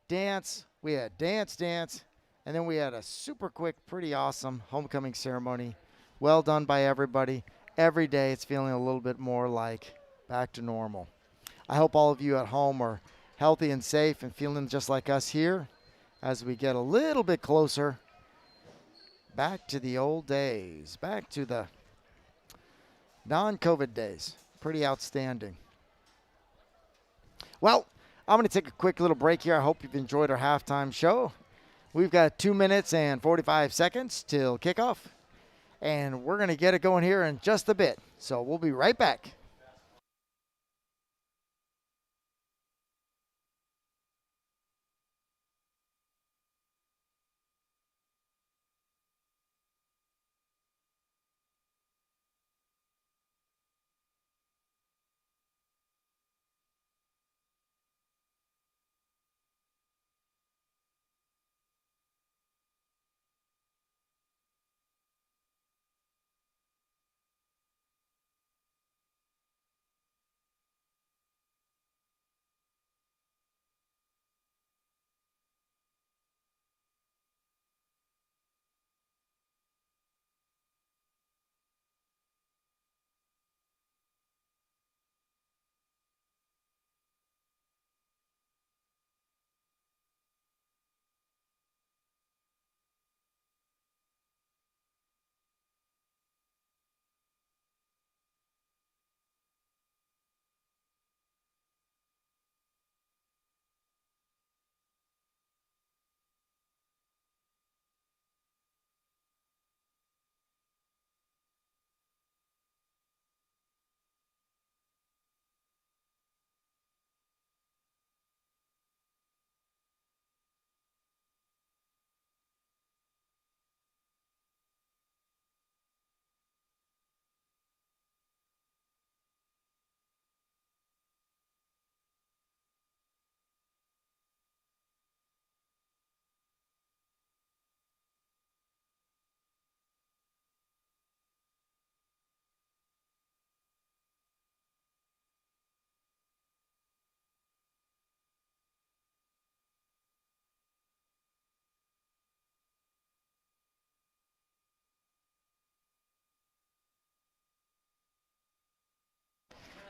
[SPEAKER 3] dance, we had dance, and then we had a super quick, pretty awesome homecoming ceremony. Well done by everybody. Every day it's feeling a little bit more like back to normal. I hope all of you at home are healthy and safe and feeling just like us here as we get a little bit closer back to the old days, back to the non-COVID days. Pretty outstanding. Well, I'm going to take a quick little break here. I hope you've enjoyed our halftime show. We've got 2 minutes and 45 seconds till kickoff, and we're going to get it going here in just a bit. So we'll be right back.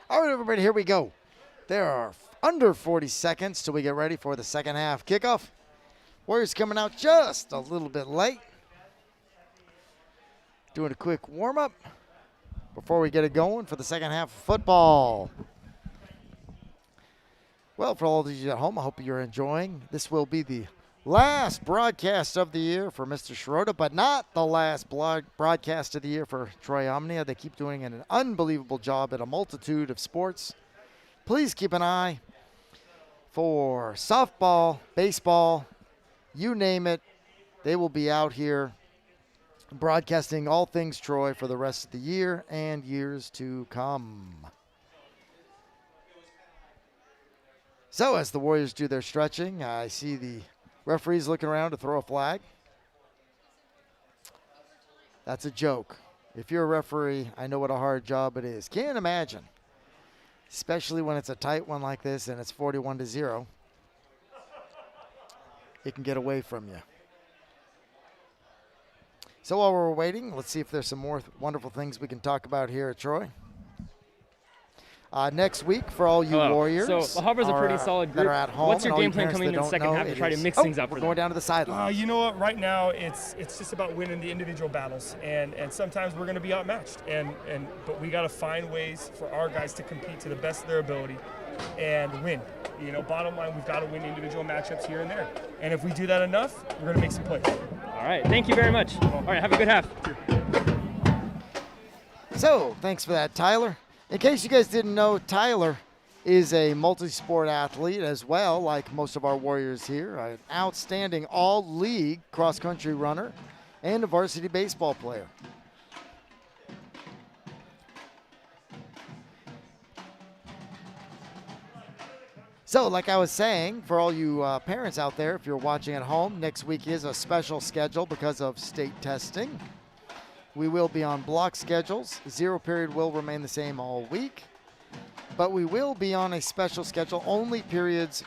[SPEAKER 3] All right, everybody, here we go. There are under 40 seconds till we get ready for the second half kickoff. Warriors coming out just a little bit late. Doing a quick warm-up before we get it going for the second half of football. Well, for all of you at home, I hope you're enjoying. This will be the last broadcast of the year for Mr. Schroeder, but not the last broadcast of the year for Troy Omnia. They keep doing an unbelievable job at a multitude of sports. Please keep an eye for softball, baseball, you name it. They will be out here broadcasting all things Troy for the rest of the year and years to come. So as the Warriors do their stretching, I see the referees looking around to throw a flag. That's a joke. If you're a referee, I know what a hard job it is. Can't imagine, especially when it's a tight one like this and it's 41-0. It can get away from you. So while we're waiting, let's see if there's some more wonderful things we can talk about here at Troy. Next week, for all you Warriors,
[SPEAKER 8] so Habra's a pretty solid group.
[SPEAKER 3] That are at home,
[SPEAKER 8] what's your game plan coming into the second half to try to mix things up?
[SPEAKER 3] We're going down to the sideline.
[SPEAKER 4] You know what? Right now, it's just about winning the individual battles, and sometimes we're going to be outmatched, but we got to find ways for our guys to compete to the best of their ability and win. You know, bottom line, we've got to win individual matchups here and there, and if we do that enough, we're going to make some plays.
[SPEAKER 8] All right, thank you very much. All right, have a good half.
[SPEAKER 3] So, thanks for that, Tyler. In case you guys didn't know, Tyler is a multi-sport athlete as well, like most of our Warriors here, an outstanding all-league cross-country runner and a varsity baseball player. So, like I was saying, for all you parents out there, if you're watching at home, next week is a special schedule because of state testing. We will be on block schedules. Zero period will remain the same all week. But we will be on a special schedule, only periods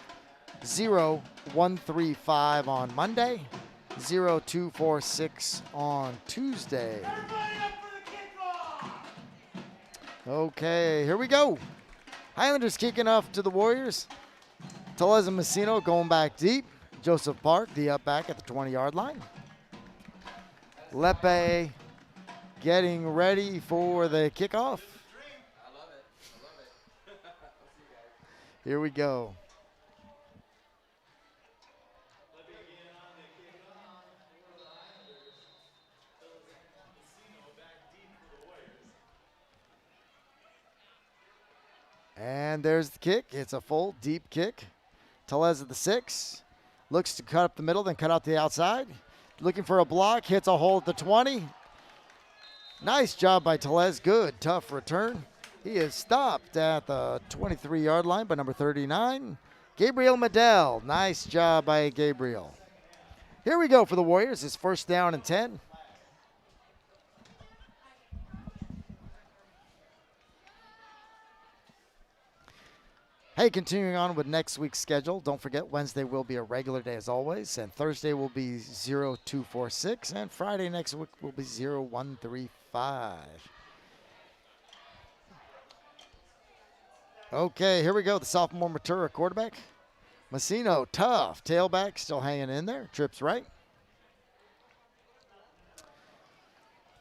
[SPEAKER 3] 0, 1, 3, 5 on Monday, 0, 2, 4, 6 on Tuesday. Okay, here we go. Highlanders kicking off to the Warriors. Telez and Messino going back deep. Joseph Park, the up back at the 20-yard line. Lepe getting ready for the kickoff. Here we go. And there's the kick. It's a full, deep kick. Telez at the 6. Looks to cut up the middle, then cut out the outside. Looking for a block. Hits a hole at the 20. Nice job by Telez. Good, tough return. He is stopped at the 23-yard line by number 39, Gabriel Medell. Nice job by Gabriel. Here we go for the Warriors. It's first down and 10. Hey, continuing on with next week's schedule, don't forget Wednesday will be a regular day as always, and Thursday will be 0246, and Friday next week will be 0135. Okay, here we go. The sophomore Matura quarterback. Messino, tough. Tailback still hanging in there. Trips right.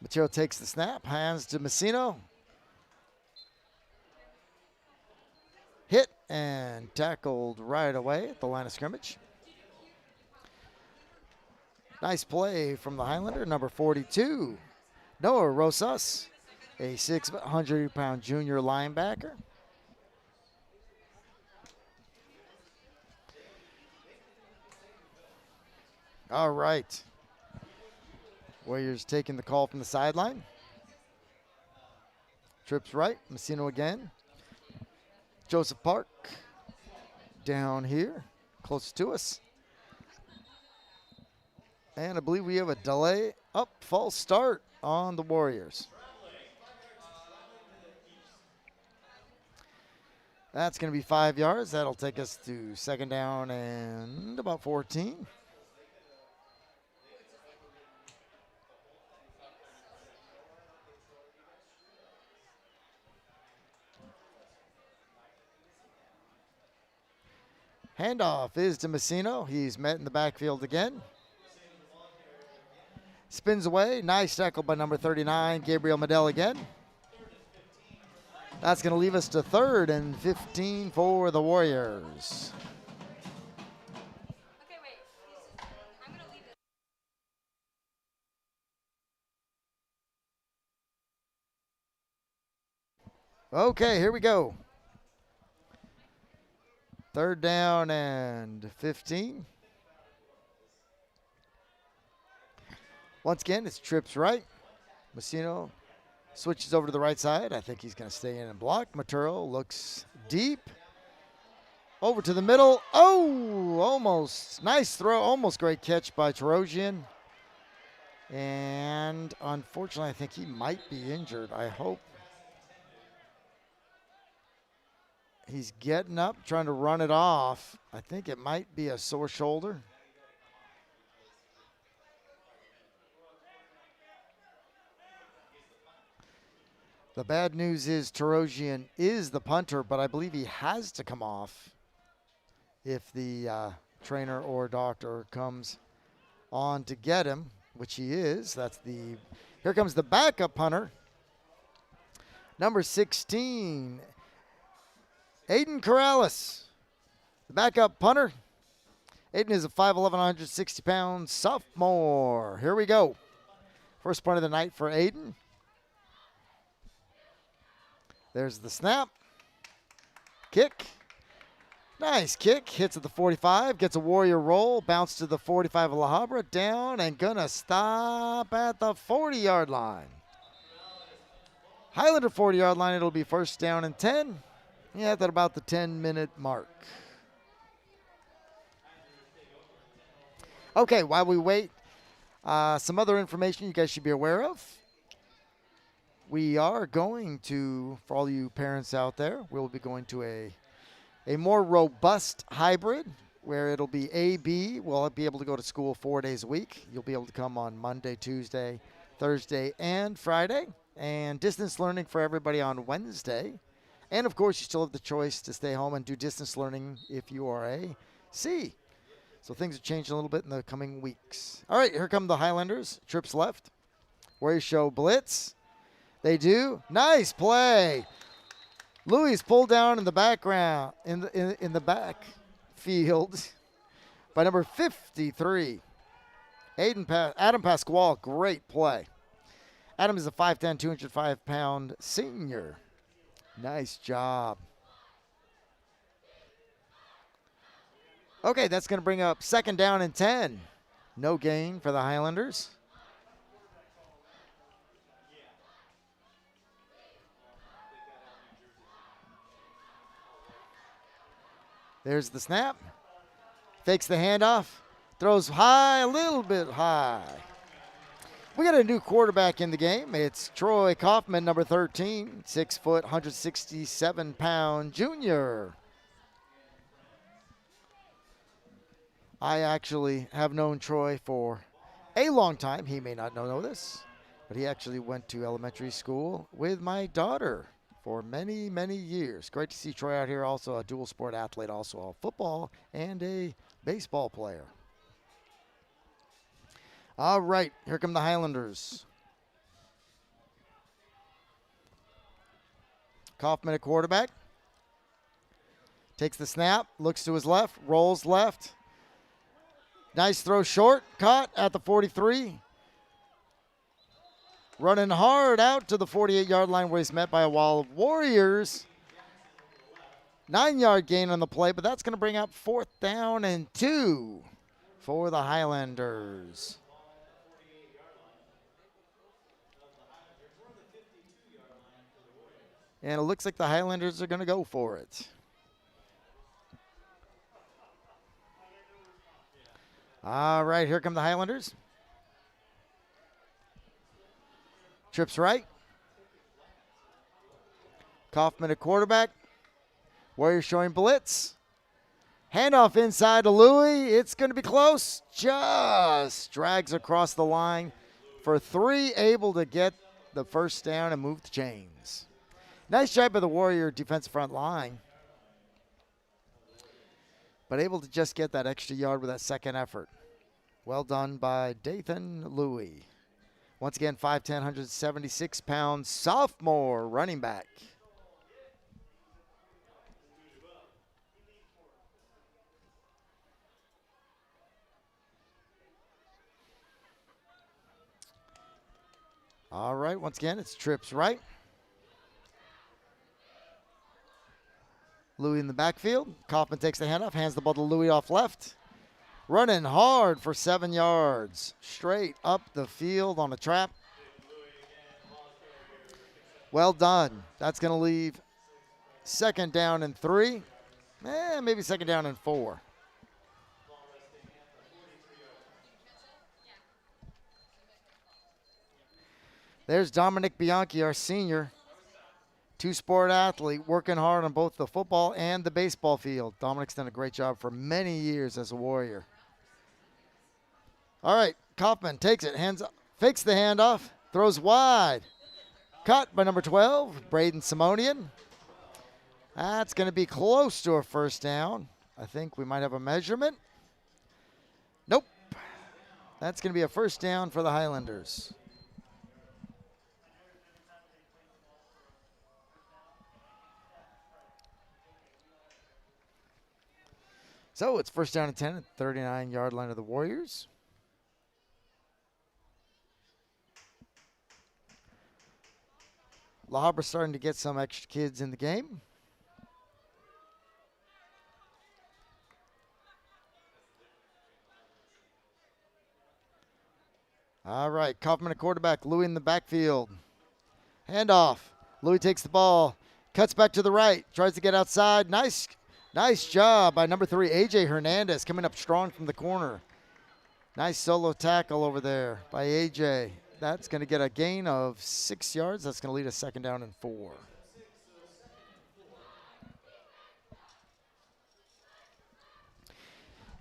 [SPEAKER 3] Matura takes the snap. Hands to Messino. Hit and tackled right away at the line of scrimmage. Nice play from the Highlander, number 42, Noah Rosas, a 600-pound junior linebacker. All right. Warriors taking the call from the sideline. Trips right, Messino again. Joseph Park down here, close to us. And I believe we have a delay. False start on the Warriors. That's going to be 5 yards. That'll take us to second down and about 14. Handoff is to Messino. He's met in the backfield again. Spins away. Nice tackle by number 39, Gabriel Medell again. That's going to leave us to 3rd and 15 for the Warriors.
[SPEAKER 11] Okay, wait. I'm going to leave it.
[SPEAKER 3] Okay, here we go. 3rd down and 15. Once again, it's trips right. Messino switches over to the right side. I think he's going to stay in and block. Maturo looks deep. Over to the middle. Oh, almost. Nice throw. Almost great catch by Tarosian. And unfortunately, I think he might be injured. I hope. He's getting up, trying to run it off. I think it might be a sore shoulder. The bad news is Tarosian is the punter, but I believe he has to come off if the trainer or doctor comes on to get him, which he is. Here comes the backup punter. Number 16, Aiden Corrales, the backup punter. Aiden is a 5'11", 160-pound sophomore. Here we go. First punt of the night for Aiden. There's the snap. Kick. Nice kick. Hits at the 45. Gets a Warrior roll. Bounce to the 45 of La Habra. Down and gonna stop at the 40-yard line. Highlander 40-yard line. It'll be 1st down and 10. Yeah, at about the 10-minute mark. Okay, while we wait, some other information you guys should be aware of. We are going to, for all you parents out there, we'll be going to a more robust hybrid where it'll be A-B. We'll be able to go to school 4 days a week. You'll be able to come on Monday, Tuesday, Thursday, and Friday. And distance learning for everybody on Wednesday. And, of course, you still have the choice to stay home and do distance learning if you are a C. So things have changed a little bit in the coming weeks. All right, here come the Highlanders. Trips left. Warriors show blitz. They do. Nice play. Louis pulled down in the background, in the backfield by number 53. Adam Pasquale, great play. Adam is a 5'10", 205-pound senior. Nice job. Okay, that's going to bring up 2nd down and 10. No gain for the Highlanders. There's the snap. Fakes the handoff. Throws high, a little bit high. We got a new quarterback in the game. It's Troy Kaufman, number 13, 6 foot, 167-pound junior. I actually have known Troy for a long time. He may not know this, but he actually went to elementary school with my daughter for many, many years. Great to see Troy out here, also a dual sport athlete, also a football and a baseball player. All right, here come the Highlanders. Kaufman at quarterback. Takes the snap, looks to his left, rolls left. Nice throw short, caught at the 43. Running hard out to the 48-yard line where he's met by a wall of Warriors. 9-yard gain on the play, but that's going to bring up 4th down and 2 for the Highlanders. And it looks like the Highlanders are going to go for it. All right, here come the Highlanders. Trips right. Kaufman at quarterback. Warriors showing blitz. Handoff inside to Louis. It's going to be close. Just drags across the line for 3, able to get the 1st down and move the chains. Nice job by the Warrior defensive front line. but able to just get that extra yard with that second effort. Well done by Dathan Louie. Once again, 5'10", 176 pounds, sophomore running back. All right, once again, it's trips right. Louie in the backfield. Kaufman takes the handoff, hands the ball to Louie off left. Running hard for 7 yards. Straight up the field on a trap. Well done. That's going to leave 2nd down and 3. Maybe 2nd down and 4. There's Dominic Bianchi, our senior. Two-sport athlete, working hard on both the football and the baseball field. Dominic's done a great job for many years as a Warrior. All right, Kaufman takes it, fakes the handoff, throws wide. Caught by number 12, Braden Simonian. That's going to be close to a 1st down. I think we might have a measurement. Nope. That's going to be a 1st down for the Highlanders. So it's 1st down and 10 at the 39-yard line of the Warriors. La Habra starting to get some extra kids in the game. All right, Kaufman at quarterback, Louie in the backfield. Handoff. Louie takes the ball, cuts back to the right, tries to get outside. Nice job by number 3, A.J. Hernandez, coming up strong from the corner. Nice solo tackle over there by A.J. That's going to get a gain of 6 yards. That's going to lead a 2nd down and 4.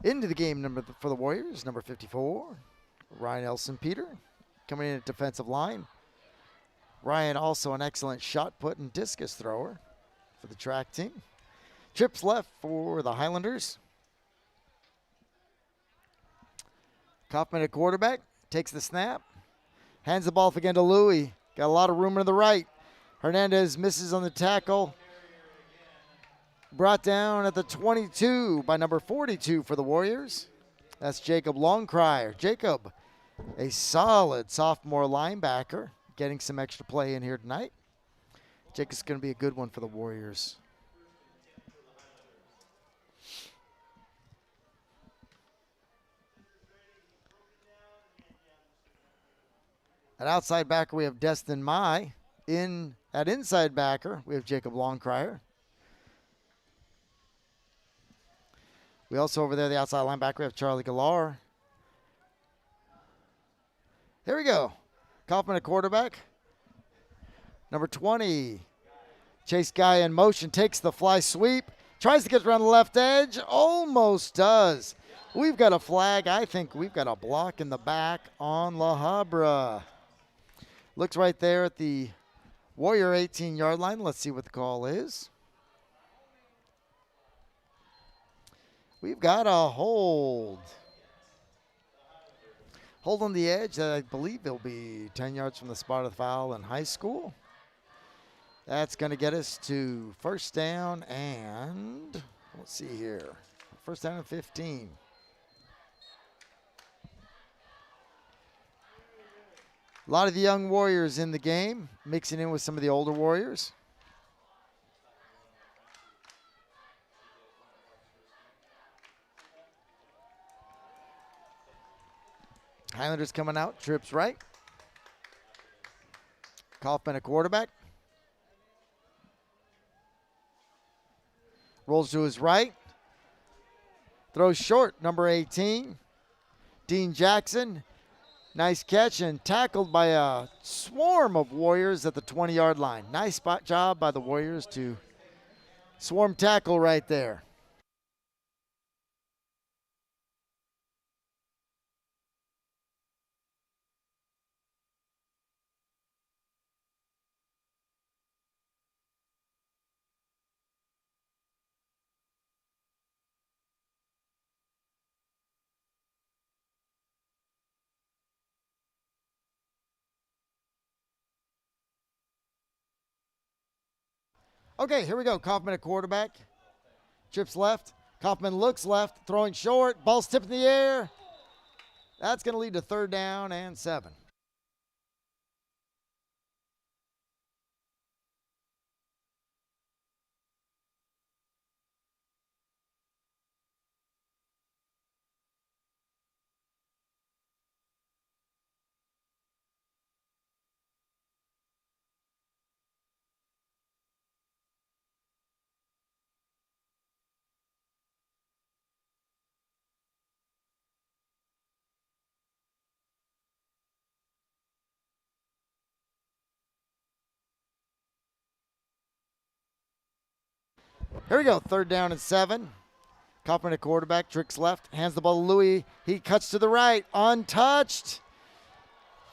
[SPEAKER 3] Into the game for the Warriors, number 54, Ryan Elson-Peter, coming in at defensive line. Ryan also an excellent shot put and discus thrower for the track team. Trips left for the Highlanders. Kaufman at quarterback, takes the snap. Hands the ball off again to Louie. Got a lot of room to the right. Hernandez misses on the tackle. Brought down at the 22 by number 42 for the Warriors. That's Jacob Longcrier. Jacob, a solid sophomore linebacker, getting some extra play in here tonight. Jacob's going to be a good one for the Warriors. At outside backer, we have Destin Mai. At inside backer, we have Jacob Longcrier. We also over there, the outside linebacker, we have Charlie Galar. Here we go. Kaufman at quarterback. Number 20, Chase Guy in motion, takes the fly sweep. Tries to get around the left edge. Almost does. We've got a flag. I think we've got a block in the back on La Habra. Looks right there at the Warrior 18-yard line. Let's see what the call is. We've got a hold. Hold on the edge. I believe it'll be 10 yards from the spot of the foul in high school. That's going to get us to 1st down and, let's see here, 1st down and 15. A lot of the young Warriors in the game, mixing in with some of the older Warriors. Highlanders coming out, trips right. Kaufman at quarterback. Rolls to his right. Throws short, number 18. Dean Jackson. Nice catch and tackled by a swarm of Warriors at the 20-yard line. Nice spot job by the Warriors to swarm tackle right there. Okay, here we go. Kaufman at quarterback. Trips left. Kaufman looks left, throwing short. Ball's tipped in the air. That's going to lead to 3rd down and 7. Here we go, 3rd down and 7. Kaufman at quarterback, tricks left, hands the ball to Louis. He cuts to the right, untouched.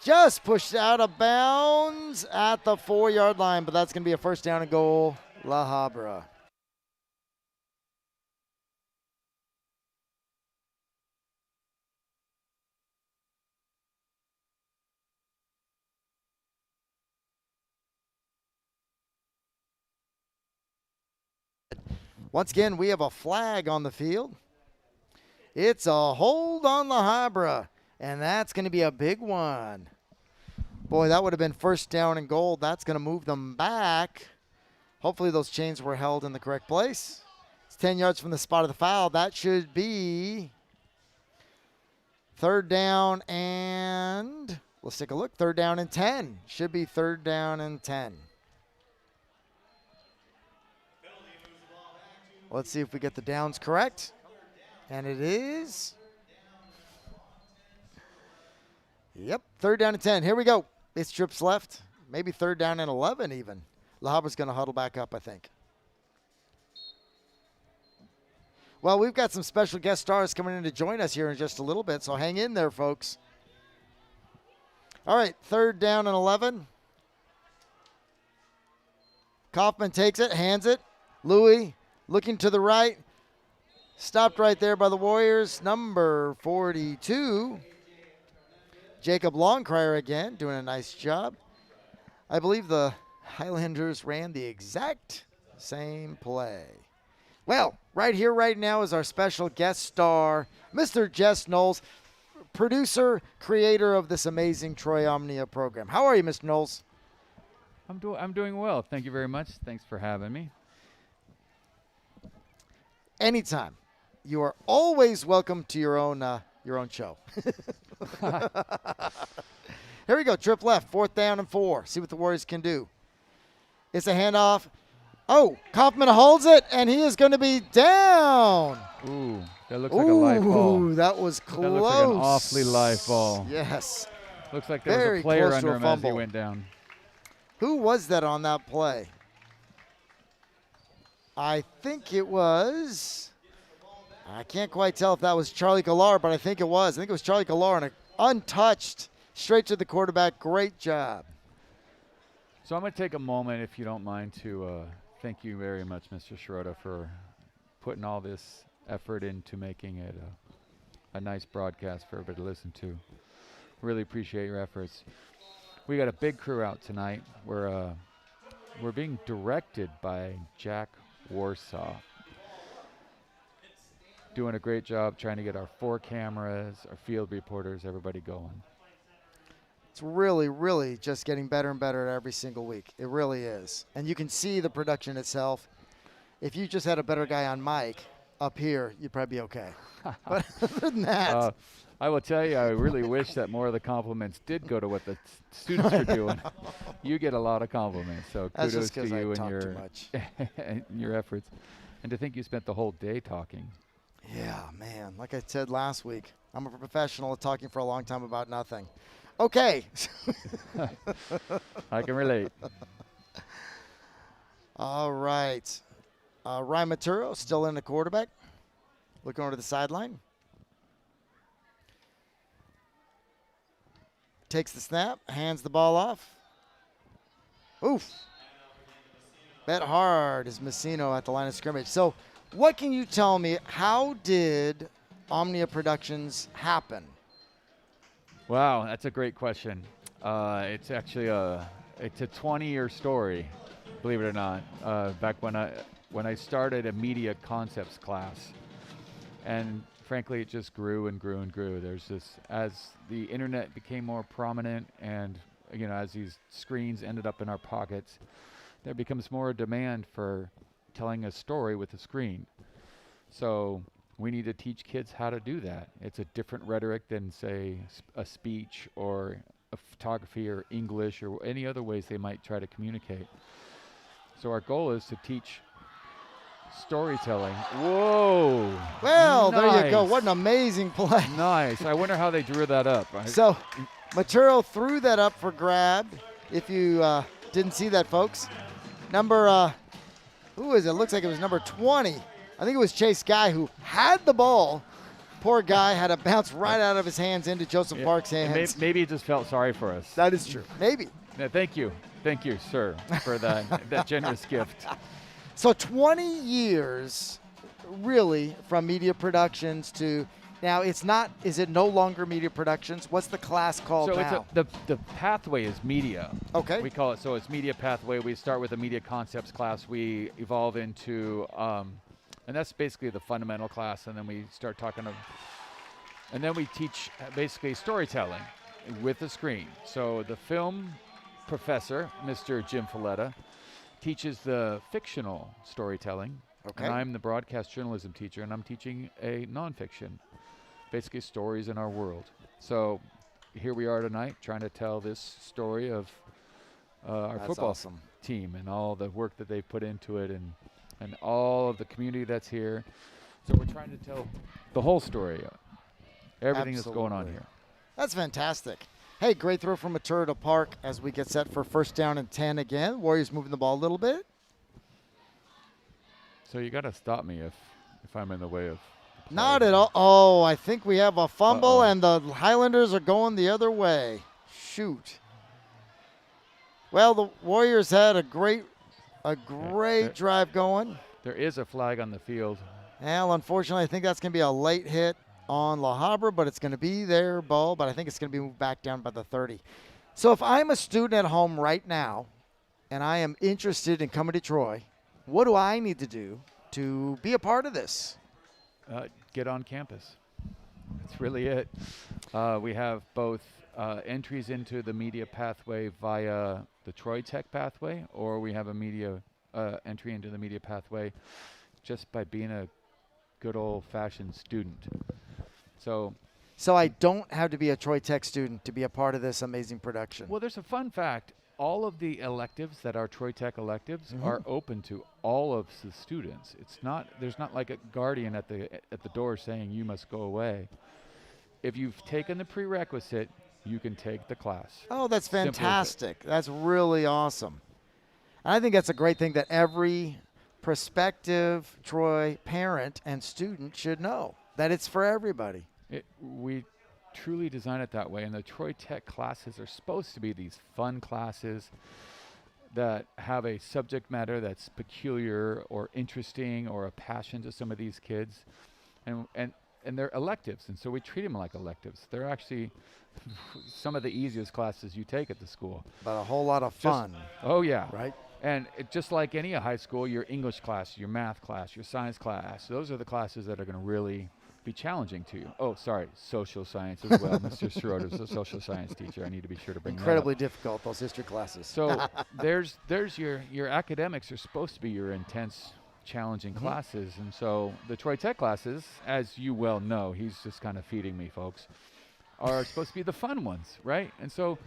[SPEAKER 3] Just pushed out of bounds at the 4-yard line, but that's going to be a 1st down and goal, La Habra. Once again, we have a flag on the field. It's a hold on La Habra, and that's going to be a big one. Boy, that would have been 1st down and goal. That's going to move them back. Hopefully those chains were held in the correct place. It's 10 yards from the spot of the foul. That should be 3rd down and, let's take a look, 3rd down and 10. Should be 3rd down and 10. Let's see if we get the downs correct. And it is. Yep, 3rd down and 10. Here we go. It's trips left. Maybe 3rd down and 11 even. La Habra's going to huddle back up, I think. Well, we've got some special guest stars coming in to join us here in just a little bit, so hang in there, folks. All right, 3rd down and 11. Kaufman takes it, hands it. Louis looking to the right. Stopped right there by the Warriors. Number 42. Jacob Longcrier again, doing a nice job. I believe the Highlanders ran the exact same play. Well, right here, right now is our special guest star, Mr. Jess Knowles, producer, creator of this amazing Troy Omnia program. How are you, Mr. Knowles?
[SPEAKER 12] I'm doing well. Thank you very much. Thanks for having me.
[SPEAKER 3] Anytime. You are always welcome to your own show. Here we go. Trip left. 4th down and 4. See what the Warriors can do. It's a handoff. Oh, Kaufman holds it, and he is going to be down.
[SPEAKER 12] Ooh, that looks like a live ball.
[SPEAKER 3] Ooh, that was close.
[SPEAKER 12] That looks like an awfully live ball.
[SPEAKER 3] Yes.
[SPEAKER 12] Looks like there was a player under him as he went down.
[SPEAKER 3] Who was that on that play? I think it was, I can't quite tell if that was Charlie Galar, but I think it was. I think it was Charlie Galar, and untouched, straight to the quarterback. Great job.
[SPEAKER 12] So I'm going to take a moment, if you don't mind, to thank you very much, Mr. Schroeder, for putting all this effort into making it a nice broadcast for everybody to listen to. Really appreciate your efforts. We got a big crew out tonight. We're being directed by Jack Warsaw. Doing a great job trying to get our 4 cameras, our field reporters, everybody going.
[SPEAKER 3] It's really, really just getting better and better every single week. It really is. And you can see the production itself. If you just had a better guy on mic up here, you'd probably be okay. But other than that.
[SPEAKER 12] I will tell you, I really wish that more of the compliments did go to what the students are doing. You get a lot of compliments, so
[SPEAKER 3] that's
[SPEAKER 12] kudos to you
[SPEAKER 3] and
[SPEAKER 12] your efforts. And to think you spent the whole day talking.
[SPEAKER 3] Yeah, man. Like I said last week, I'm a professional at talking for a long time about nothing. Okay.
[SPEAKER 12] I can relate.
[SPEAKER 3] All right. Ryan Maturo still in the quarterback. Looking over to the sideline. Takes the snap, hands the ball off. Oof. Bet hard is Messino at the line of scrimmage. So what can you tell me? How did Omnia Productions happen?
[SPEAKER 12] Wow, that's a great question. It's actually it's a 20-year story. believe it or not, back when I started a media concepts class, and frankly, it just grew and grew and grew. There's this, as the internet became more prominent, and as these screens ended up in our pockets, there becomes more demand for telling a story with a screen. So we need to teach kids how to do that. It's a different rhetoric than, say, a speech or a photography or English or any other ways they might try to communicate. So our goal is to teach storytelling. Whoa!
[SPEAKER 3] Well,
[SPEAKER 12] nice.
[SPEAKER 3] There you go. What an amazing play.
[SPEAKER 12] Nice. I wonder how they drew that up.
[SPEAKER 3] So, Maturo threw that up for grab. If you didn't see that, folks. Number, who is it? Looks like it was number 20. I think it was Chase Guy who had the ball. Poor guy had to bounce right out of his hands into Joseph Park's hands.
[SPEAKER 12] Maybe he just felt sorry for us.
[SPEAKER 3] That is true. Maybe.
[SPEAKER 12] Yeah, thank you, sir, for that generous gift.
[SPEAKER 3] So 20 years, really, from media productions to now. It's not. Is it no longer media productions? What's the class called now?
[SPEAKER 12] So the pathway is media.
[SPEAKER 3] Okay.
[SPEAKER 12] We call it. So it's media pathway. We start with a media concepts class. We evolve into. And that's basically the fundamental class, and then we start talking and then we teach basically storytelling with the screen. So the film professor, Mr. Jim Folletta, teaches the fictional storytelling.
[SPEAKER 3] Okay.
[SPEAKER 12] And I'm the broadcast journalism teacher, and I'm teaching a nonfiction, basically stories in our world. So here we are tonight trying to tell this story of our football team and all the work that they've put into it, and all of the community that's here. So we're trying to tell the whole story, everything that's going on here.
[SPEAKER 3] That's fantastic. Hey, great throw from Matura to Park as we get set for first down and 10 again. Warriors moving the ball a little bit.
[SPEAKER 12] So you got to stop me if I'm in the way of.
[SPEAKER 3] Not at all. Oh, I think we have a fumble, and the Highlanders are going the other way. Shoot. Well, the Warriors had a great drive going.
[SPEAKER 12] There is a flag on the field.
[SPEAKER 3] Well, unfortunately, I think that's going to be a late hit on La Habra, but it's going to be their ball, but I think it's going to be moved back down by the 30. So if I'm a student at home right now and I am interested in coming to Troy, what do I need to do to be a part of this?
[SPEAKER 12] Get on campus. That's really it. We have both entries into the media pathway via the Troy Tech pathway, or we have a media entry into the media pathway just by being a good old-fashioned student. So
[SPEAKER 3] I don't have to be a Troy Tech student to be a part of this amazing production.
[SPEAKER 12] Well, there's a fun fact. All of the electives that are Troy Tech electives are open to all of the students. There's not like a guardian at the door saying you must go away. If you've taken the prerequisite, you can take the class.
[SPEAKER 3] Oh, that's fantastic. That's really awesome. And I think that's a great thing that every prospective Troy parent and student should know, that it's for everybody.
[SPEAKER 12] We truly design it that way, and the Troy Tech classes are supposed to be these fun classes that have a subject matter that's peculiar or interesting or a passion to some of these kids, and they're electives, and so we treat them like electives. They're actually some of the easiest classes you take at the school.
[SPEAKER 3] But a whole lot of fun.
[SPEAKER 12] Oh yeah.
[SPEAKER 3] Right.
[SPEAKER 12] And just like any high school, your English class, your math class, your science class, those are the classes that are going to really be challenging to you. Oh, sorry, social science as well. Mr. Schroeder's a social science teacher. I need to be sure to bring
[SPEAKER 3] incredibly
[SPEAKER 12] that up.
[SPEAKER 3] difficult, those history classes.
[SPEAKER 12] So there's your academics are supposed to be your intense, challenging classes. And so the Troy Tech classes, as you well know, he's just kind of feeding me, folks, are supposed to be the fun ones, right? And so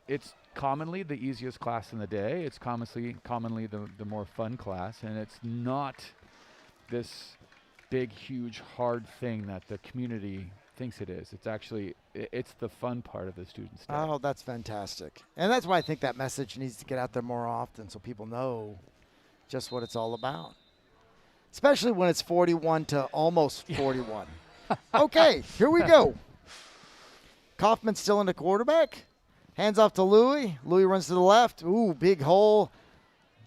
[SPEAKER 12] it's commonly the easiest class in the day. It's commonly the more fun class, and it's not this big, huge, hard thing that the community thinks it is. It's actually, it's the fun part of the student's day.
[SPEAKER 3] Oh, that's fantastic. And that's why I think that message needs to get out there more often so people know just what it's all about. Especially when it's 41 to almost 41. Okay, here we go. Kaufman's still in the quarterback. Hands off to Louis. Louis runs to the left. Ooh, big hole.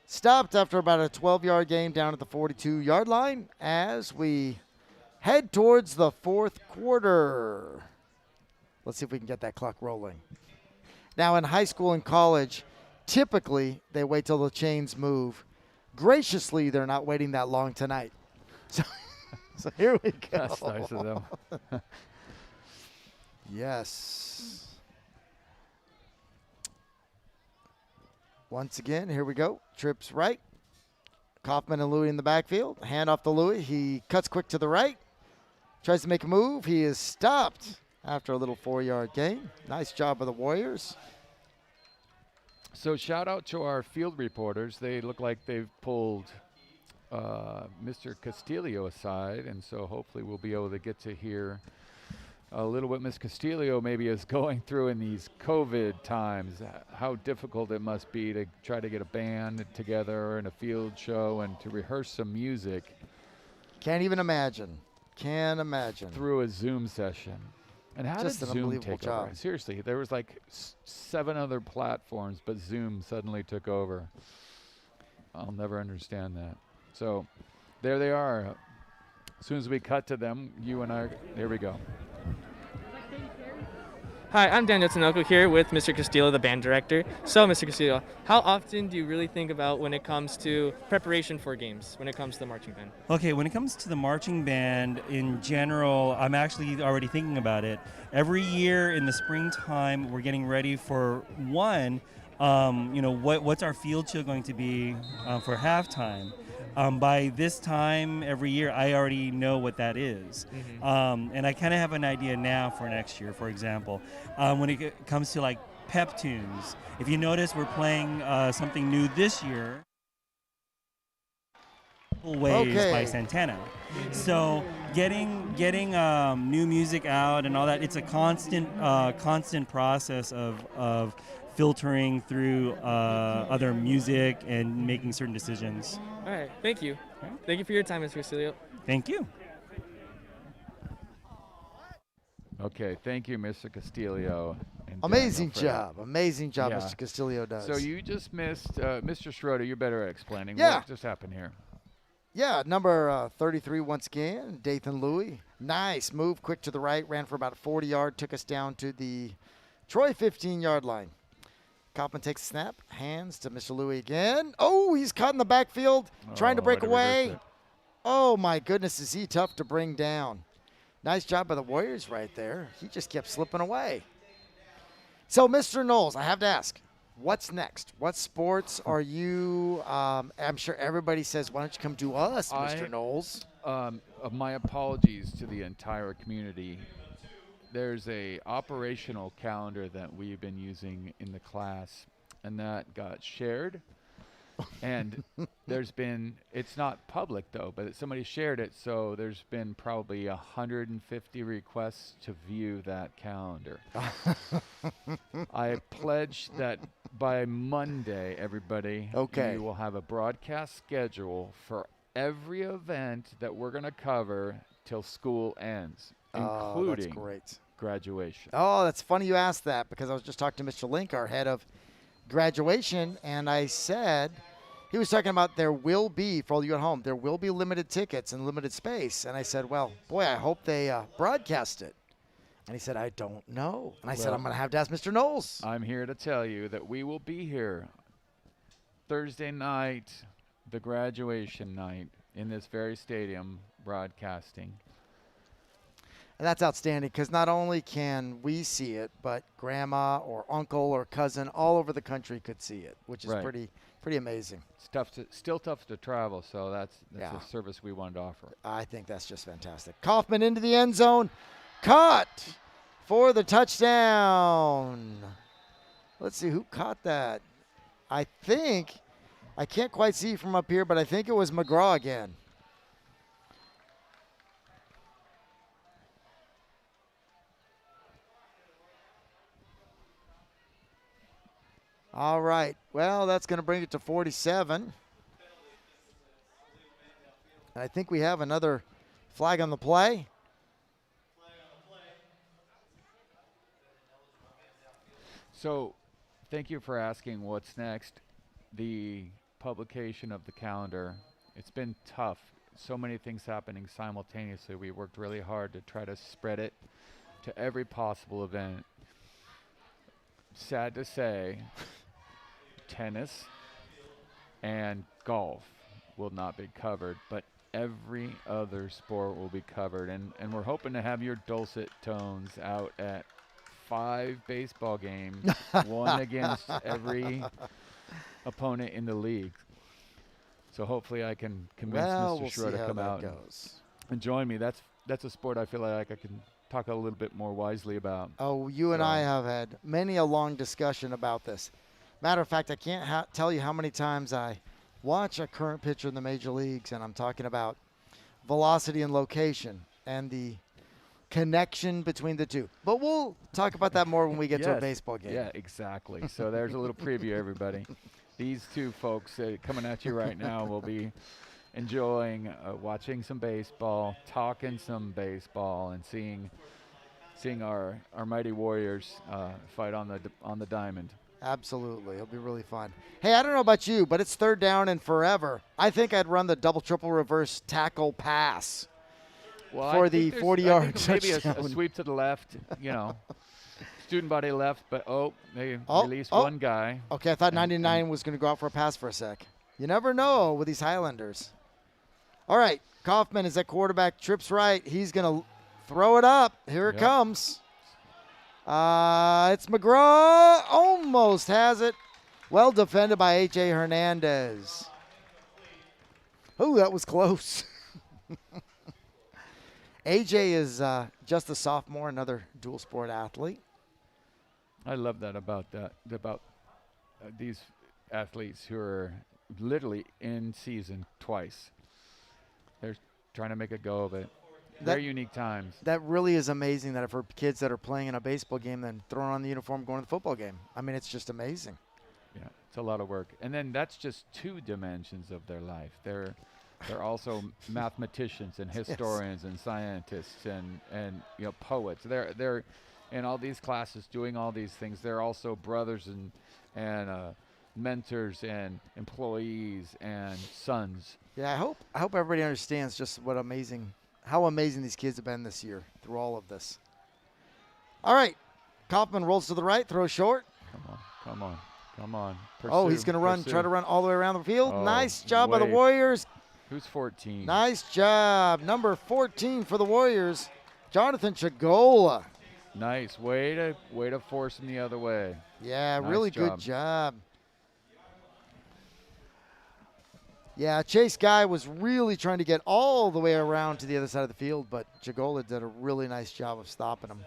[SPEAKER 3] Stopped after about a 12-yard gain down at the 42-yard line as we head towards the fourth quarter. Let's see if we can get that clock rolling. Now, in high school and college, Typically, they wait till the chains move. Graciously, they're not waiting that long tonight. So here we go.
[SPEAKER 12] That's nice of them.
[SPEAKER 3] Yes. Once again, here we go. Trips right. Kaufman and Louis in the backfield. Hand off to Louis. He cuts quick to the right. Tries to make a move. He is stopped after a little 4-yard gain. Nice job of the Warriors.
[SPEAKER 12] So shout out to our field reporters. They look like they've pulled Mr. Castillo aside, and so hopefully we'll be able to get to hear a little what Ms. Castillo maybe is going through in these COVID times, how difficult it must be to try to get a band together and a field show and to rehearse some music.
[SPEAKER 3] Can't even imagine. Can't imagine.
[SPEAKER 12] Through a Zoom session. And how
[SPEAKER 3] Just
[SPEAKER 12] did
[SPEAKER 3] an
[SPEAKER 12] Zoom
[SPEAKER 3] unbelievable
[SPEAKER 12] take over?
[SPEAKER 3] job.
[SPEAKER 12] Seriously, there was like 7 other platforms, but Zoom suddenly took over. I'll never understand that. So there they are. As soon as we cut to them, you and I, there we go.
[SPEAKER 2] Hi, I'm Daniel Tinoco here with Mr. Castillo, the band director. So, Mr. Castillo, how often do you really think about when it comes to preparation for games, when it comes to the marching band?
[SPEAKER 13] Okay, when it comes to the marching band in general, I'm actually already thinking about it. Every year in the springtime, we're getting ready for one, what's our field show going to be for halftime? By this time every year, I already know what that is.
[SPEAKER 2] Mm-hmm.
[SPEAKER 13] And I kind of have an idea now for next year, for example. When it comes to like pep tunes, if you notice, we're playing something new this year. Ways by Santana. So getting new music out and all that, it's a constant process of filtering through other music and making certain decisions.
[SPEAKER 2] All right, thank you. Thank you for your time, Mr. Castillo.
[SPEAKER 13] Thank you.
[SPEAKER 12] Okay, thank you, Mr. Castillo. and
[SPEAKER 3] Amazing
[SPEAKER 12] Daniel
[SPEAKER 3] job. Amazing job
[SPEAKER 12] Yeah.
[SPEAKER 3] Mr. Castillo does.
[SPEAKER 12] So you just missed, Mr. Schroeder, you're better at explaining.
[SPEAKER 3] Yeah.
[SPEAKER 12] What just happened here?
[SPEAKER 3] Yeah, number 33 once again, Dathan Louis. Nice move, quick to the right, ran for about 40 yards, took us down to the Troy 15-yard line. Kaufman takes a snap, hands to Mr. Louis again. Oh, he's caught in the backfield, trying to break
[SPEAKER 12] way to reverse
[SPEAKER 3] away.
[SPEAKER 12] it.
[SPEAKER 3] Oh, my goodness, is he tough to bring down. Nice job by the Warriors right there. He just kept slipping away. So, Mr. Knowles, I have to ask, what's next? What sports are you, I'm sure everybody says, why don't you come to us, Mr. Knowles?
[SPEAKER 12] My apologies to the entire community. There's a operational calendar that we've been using in the class, and that got shared. And it's not public though, but somebody shared it, so there's been probably 150 requests to view that calendar. I pledge that by Monday, everybody,
[SPEAKER 3] Okay.
[SPEAKER 12] you will have a broadcast schedule for every event that we're going to cover till school ends, including
[SPEAKER 3] that's great.
[SPEAKER 12] graduation.
[SPEAKER 3] Oh, that's funny you asked that, because I was just talking to Mr. Link, our head of graduation, and I said, he was talking about there will be, for all you at home, there will be limited tickets and limited space. And I said, well, boy, I hope they broadcast it. And he said, I don't know. And I said, I'm going to have to ask Mr. Knowles.
[SPEAKER 12] I'm here to tell you that we will be here Thursday night, the graduation night, in this very stadium broadcasting.
[SPEAKER 3] And that's outstanding, because not only can we see it, but grandma or uncle or cousin all over the country could see it, which is
[SPEAKER 12] Right.
[SPEAKER 3] pretty amazing.
[SPEAKER 12] It's still tough to travel, so that's
[SPEAKER 3] Yeah.
[SPEAKER 12] a service we wanted to offer.
[SPEAKER 3] I think that's just fantastic. Kaufman into the end zone. Caught for the touchdown. Let's see who caught that. I can't quite see from up here, but I think it was McGraw again. All right. Well, that's going to bring it to 47. And I think we have another flag on the play.
[SPEAKER 12] So, thank you for asking what's next. The publication of the calendar, it's been tough. So many things happening simultaneously. We worked really hard to try to spread it to every possible event. Sad to say, tennis and golf will not be covered, but every other sport will be covered. And we're hoping to have your dulcet tones out at 5 baseball games, one against every opponent in the league. So hopefully I can convince Mr. Schroeder to come out and join me. That's a sport I feel like I can talk a little bit more wisely about.
[SPEAKER 3] Oh, you and I have had many a long discussion about this. Matter of fact, I can't tell you how many times I watch a current pitcher in the major leagues, and I'm talking about velocity and location and the connection between the two. But we'll talk about that more when we get to a baseball game.
[SPEAKER 12] Yeah, exactly. So there's a little preview, everybody. These two folks coming at you right now will be enjoying watching some baseball, talking some baseball, and seeing our mighty Warriors fight on the diamond.
[SPEAKER 3] Absolutely. It'll be really fun. Hey, I don't know about you, but it's 3rd down and forever. I think I'd run the double, triple reverse tackle pass for the 40-yard touchdown.
[SPEAKER 12] Maybe a sweep to the left, student body left, but they released one guy.
[SPEAKER 3] Okay, I thought 99 was going to go out for a pass for a sec. You never know with these Highlanders. All right, Kaufman is at quarterback, trips right. He's going to throw it up. Here it comes. It's McGraw. Almost has it. Well defended by A.J. Hernandez. Oh, that was close. A.J. is just a sophomore, another dual sport athlete.
[SPEAKER 12] I love that about these athletes who are literally in season twice. They're trying to make a go of it. Very unique times.
[SPEAKER 3] That really is amazing that for kids that are playing in a baseball game, then throwing on the uniform, going to the football game. I mean, it's just amazing.
[SPEAKER 12] Yeah, it's a lot of work. And then that's just 2 dimensions of their life. They're also mathematicians and historians and scientists and poets. They're in all these classes doing all these things. They're also brothers and mentors and employees and sons.
[SPEAKER 3] Yeah, I hope everybody understands just how amazing these kids have been this year through all of this. All right, Kaufman rolls to the right, throws short.
[SPEAKER 12] Come on.
[SPEAKER 3] Pursue, he's going to try to run all the way around the field. Nice job by the Warriors.
[SPEAKER 12] Who's 14?
[SPEAKER 3] Nice job. Number 14 for the Warriors, Jonathan Chagola.
[SPEAKER 12] Nice. Way to force him the other way.
[SPEAKER 3] Yeah, nice really good job. Yeah, Chase Guy was really trying to get all the way around to the other side of the field, but Chagola did a really nice job of stopping him.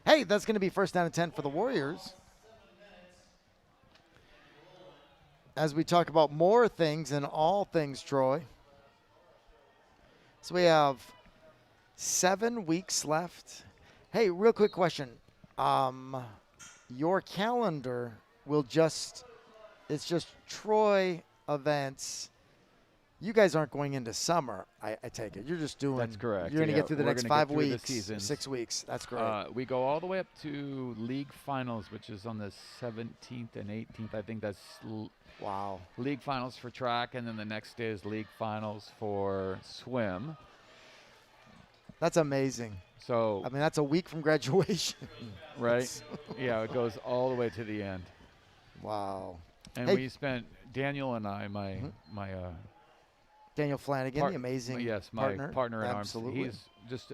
[SPEAKER 3] Hey, that's going to be 1st down and 10 for the Warriors. As we talk about more things and all things Troy. So we have 7 weeks left. Hey, real quick question. Your calendar will it's just Troy events. You guys aren't going into summer, I take it. You're just doing.
[SPEAKER 12] That's correct.
[SPEAKER 3] You're going to get through the next 5 weeks, 6 weeks. That's great.
[SPEAKER 12] We go all the way up to league finals, which is on the 17th and 18th. I think that's
[SPEAKER 3] wow.
[SPEAKER 12] League finals for track, and then the next day is league finals for swim.
[SPEAKER 3] That's amazing.
[SPEAKER 12] So
[SPEAKER 3] I mean, that's a week from graduation.
[SPEAKER 12] Right? Yeah, it goes all the way to the end.
[SPEAKER 3] Wow.
[SPEAKER 12] And we spent, Daniel and I, my
[SPEAKER 3] Daniel Flanagan, the amazing
[SPEAKER 12] partner in
[SPEAKER 3] Absolutely.
[SPEAKER 12] arms. He's just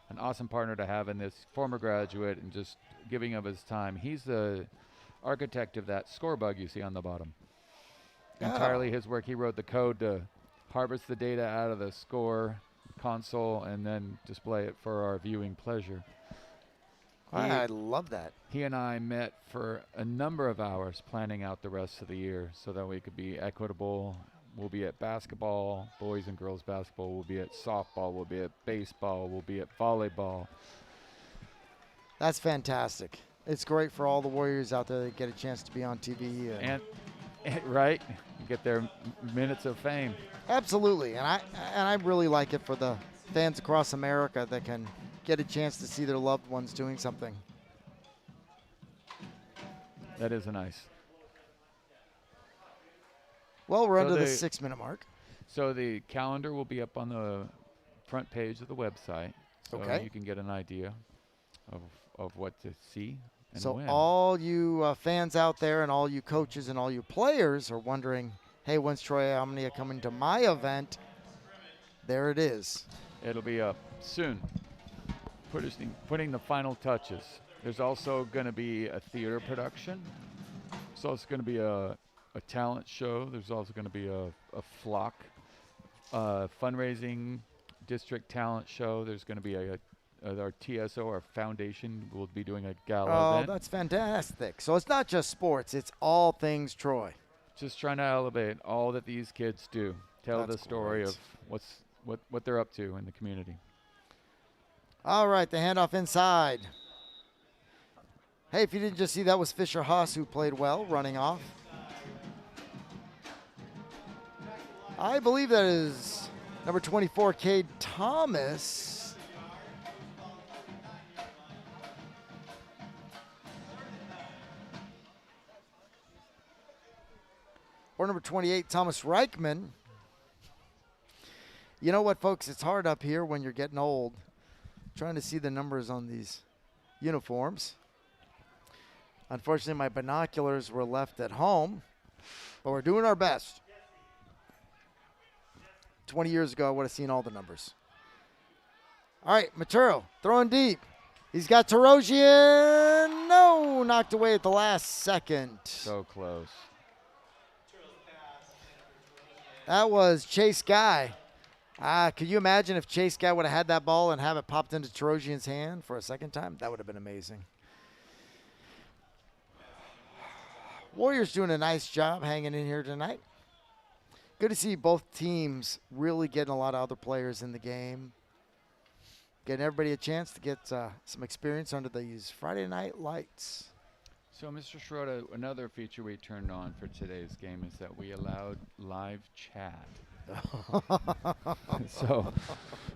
[SPEAKER 12] an awesome partner to have in this, former graduate and just giving of his time. He's the architect of that score bug you see on the bottom. Entirely his work. He wrote the code to harvest the data out of the score console and then display it for our viewing pleasure.
[SPEAKER 3] I love that.
[SPEAKER 12] He and I met for a number of hours planning out the rest of the year so that we could be equitable. We'll be at basketball, boys and girls basketball. We'll be at softball. We'll be at baseball. We'll be at volleyball.
[SPEAKER 3] That's fantastic. It's great for all the Warriors out there that get a chance to be on TV.
[SPEAKER 12] And right, get their minutes of fame.
[SPEAKER 3] Absolutely, and I really like it for the fans across America that can get a chance to see their loved ones doing something.
[SPEAKER 12] That is nice.
[SPEAKER 3] Well, we're under the 6-minute mark.
[SPEAKER 12] So the calendar will be up on the front page of the website. So you can get an idea of what to see and
[SPEAKER 3] So
[SPEAKER 12] win.
[SPEAKER 3] all you fans out there and all you coaches and all you players are wondering, hey, when's Troy Omnia coming to my event? There it is.
[SPEAKER 12] It'll be up soon. Putting the final touches. There's also going to be a theater production. There's also going to be a talent show. There's also going to be a flock fundraising district talent show. There's going to be our TSO, our foundation, will be doing a gala event.
[SPEAKER 3] Oh, that's fantastic. So it's not just sports. It's all things Troy.
[SPEAKER 12] Just trying to elevate all that these kids do. Tell
[SPEAKER 3] That's
[SPEAKER 12] the story
[SPEAKER 3] great.
[SPEAKER 12] of what they're up to in the community.
[SPEAKER 3] All right, the handoff inside. Hey, if you didn't just see, that was Fisher Haas who played well, running off. I believe that is number 24, Cade Thomas. Or number 28, Thomas Reichman. You know what, folks? It's hard up here when you're getting old, trying to see the numbers on these uniforms. Unfortunately, my binoculars were left at home, but we're doing our best. 20 years ago, I would have seen all the numbers. All right, Maturo throwing deep. He's got Tarosian. No, knocked away at the last second.
[SPEAKER 12] So close.
[SPEAKER 3] That was Chase Guy. Could you imagine if Chase Guy would have had that ball and have it popped into Tarosian's hand for a second time? That would have been amazing. Warriors doing a nice job hanging in here tonight. Good to see both teams really getting a lot of other players in the game. Getting everybody a chance to get some experience under these Friday night lights.
[SPEAKER 12] So, Mr. Schroeder, another feature we turned on for today's game is that we allowed live chat. So,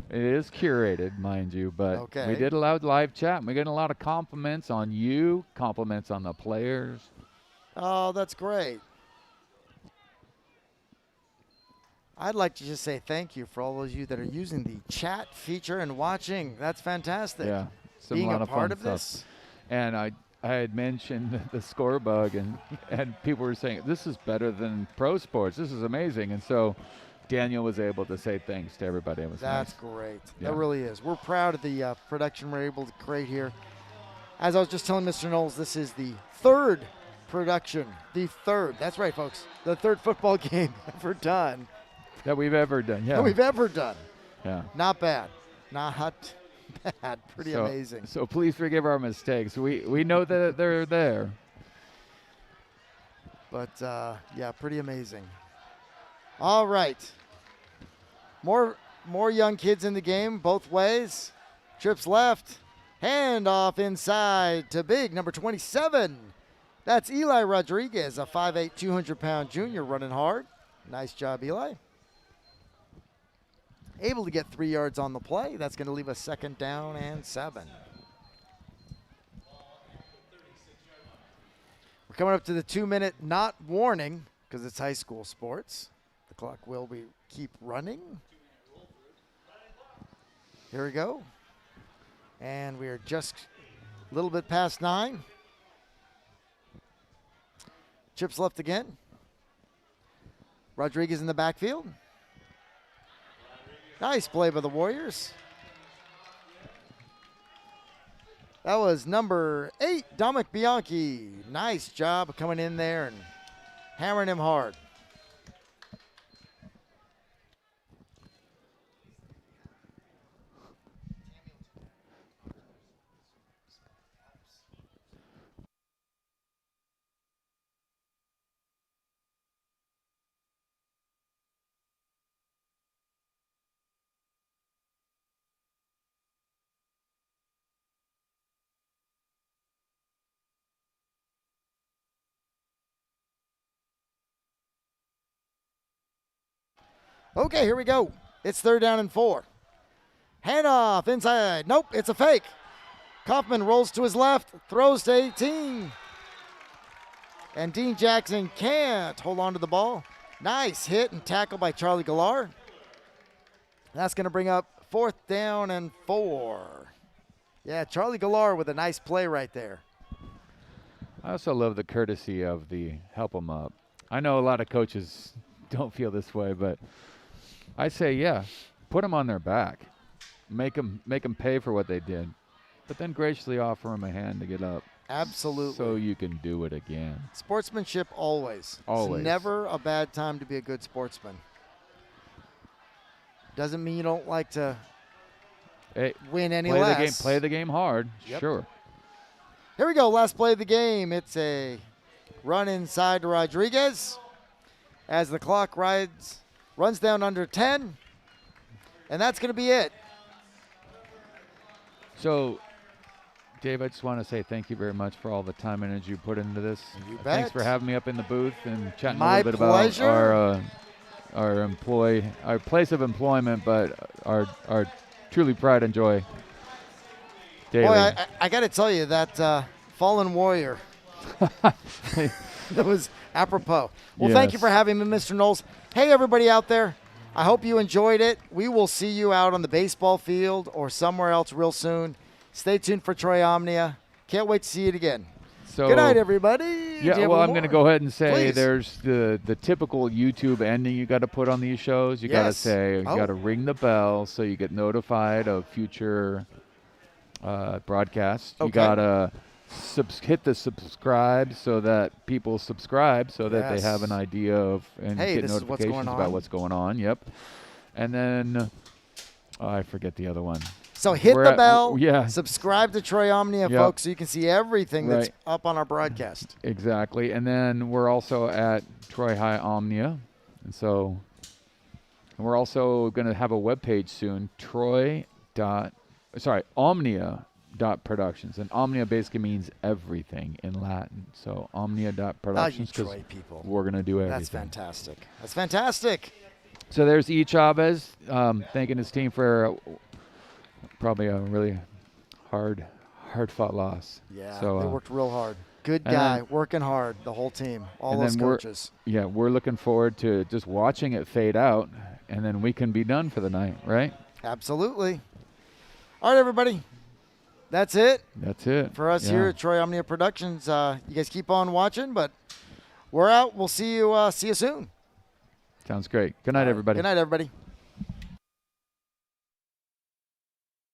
[SPEAKER 12] it is curated, mind you, but we did allow live chat. And we're getting a lot of compliments on you, compliments on the players.
[SPEAKER 3] Oh, that's great. I'd like to just say thank you for all those of you that are using the chat feature and watching. That's fantastic.
[SPEAKER 12] Yeah,
[SPEAKER 3] being
[SPEAKER 12] a lot
[SPEAKER 3] a
[SPEAKER 12] of
[SPEAKER 3] part
[SPEAKER 12] fun
[SPEAKER 3] of
[SPEAKER 12] stuff.
[SPEAKER 3] this.
[SPEAKER 12] And I had mentioned the score bug, and people were saying, this is better than pro sports. This is amazing. And so Daniel was able to say thanks to everybody. It was
[SPEAKER 3] That's
[SPEAKER 12] nice.
[SPEAKER 3] great.
[SPEAKER 12] Yeah.
[SPEAKER 3] That really is. We're proud of the production we're able to create here. As I was just telling Mr. Knowles, this is the third production. The third. That's right, folks. The third football game ever done.
[SPEAKER 12] That we've ever done, yeah.
[SPEAKER 3] That we've ever done.
[SPEAKER 12] Yeah.
[SPEAKER 3] Not bad. Not bad. Pretty amazing.
[SPEAKER 12] So please forgive our mistakes. We know that they're there.
[SPEAKER 3] But, yeah, pretty amazing. All right. More young kids in the game both ways. Trips left. Handoff inside to big, number 27. That's Eli Rodriguez, a 5'8", 200-pound junior running hard. Nice job, Eli. Able to get 3 yards on the play. That's going to leave us 2nd down and 7. We're coming up to the 2-minute not warning because it's high school sports. The clock will keep running. Here we go. And we are just a little bit past 9. Chips left again. Rodriguez in the backfield. Nice play by the Warriors. That was number 8, Dominic Bianchi. Nice job coming in there and hammering him hard. Okay, here we go. It's 3rd down and 4. Handoff inside. Nope, it's a fake. Kaufman rolls to his left, throws to 18. And Dean Jackson can't hold on to the ball. Nice hit and tackle by Charlie Gallar. That's going to bring up 4th down and 4. Yeah, Charlie Gallar with a nice play right there.
[SPEAKER 12] I also love the courtesy of the help them up. I know a lot of coaches don't feel this way, but I say, yeah, put them on their back. Make them pay for what they did, but then graciously offer them a hand to get up.
[SPEAKER 3] Absolutely.
[SPEAKER 12] So you can do it again.
[SPEAKER 3] Sportsmanship always.
[SPEAKER 12] Always.
[SPEAKER 3] It's never a bad time to be a good sportsman. Doesn't mean you don't like to win any less.
[SPEAKER 12] Play the game hard.
[SPEAKER 3] Yep.
[SPEAKER 12] Sure.
[SPEAKER 3] Here we go. Last play of the game. It's a run inside to Rodriguez as the clock runs down under 10. And that's going to be it.
[SPEAKER 12] So, Dave, I just want to say thank you very much for all the time and energy you put into this.
[SPEAKER 3] You bet.
[SPEAKER 12] Thanks for having me up in the booth and chatting
[SPEAKER 3] My
[SPEAKER 12] a little bit
[SPEAKER 3] pleasure.
[SPEAKER 12] about our place of employment, but our truly pride and joy. Daily.
[SPEAKER 3] Boy, I got to tell you, that fallen warrior, that was apropos. Well, thank you for having me, Mr. Knowles. Hey, everybody out there. I hope you enjoyed it. We will see you out on the baseball field or somewhere else real soon. Stay tuned for Troy Omnia. Can't wait to see it again.
[SPEAKER 12] So,
[SPEAKER 3] good night, everybody.
[SPEAKER 12] Yeah, well, I'm going to go ahead and say
[SPEAKER 3] Please.
[SPEAKER 12] there's the typical YouTube ending you got to put on these shows. You got to say, you got to ring the bell so you get notified of future broadcasts.
[SPEAKER 3] Okay.
[SPEAKER 12] You got to hit the subscribe so that people subscribe so that they have an idea of and get notifications about what's going on. Yep. And then I forget the other one.
[SPEAKER 3] So hit the bell, subscribe to Troy Omnia,
[SPEAKER 12] Yep.
[SPEAKER 3] folks, so you can see everything that's up on our broadcast.
[SPEAKER 12] Exactly. And then we're also at Troy High Omnia. And so we're also going to have a webpage soon, Omnia.productions. And Omnia basically means everything in Latin. So Omnia.productions, because we're going to do everything.
[SPEAKER 3] That's fantastic. That's fantastic.
[SPEAKER 12] So there's E. Chavez thanking his team for probably a really hard-fought loss.
[SPEAKER 3] Yeah,
[SPEAKER 12] so,
[SPEAKER 3] they worked real hard. Good guy, working hard, the whole team, all those coaches.
[SPEAKER 12] We're looking forward to just watching it fade out, and then we can be done for the night, right?
[SPEAKER 3] Absolutely. All right, everybody. That's it.
[SPEAKER 12] That's it.
[SPEAKER 3] For us here at Troy Omnia Productions. You guys keep on watching, but we're out. We'll see you soon.
[SPEAKER 12] Sounds great. Good night, everybody.
[SPEAKER 3] Good night, everybody.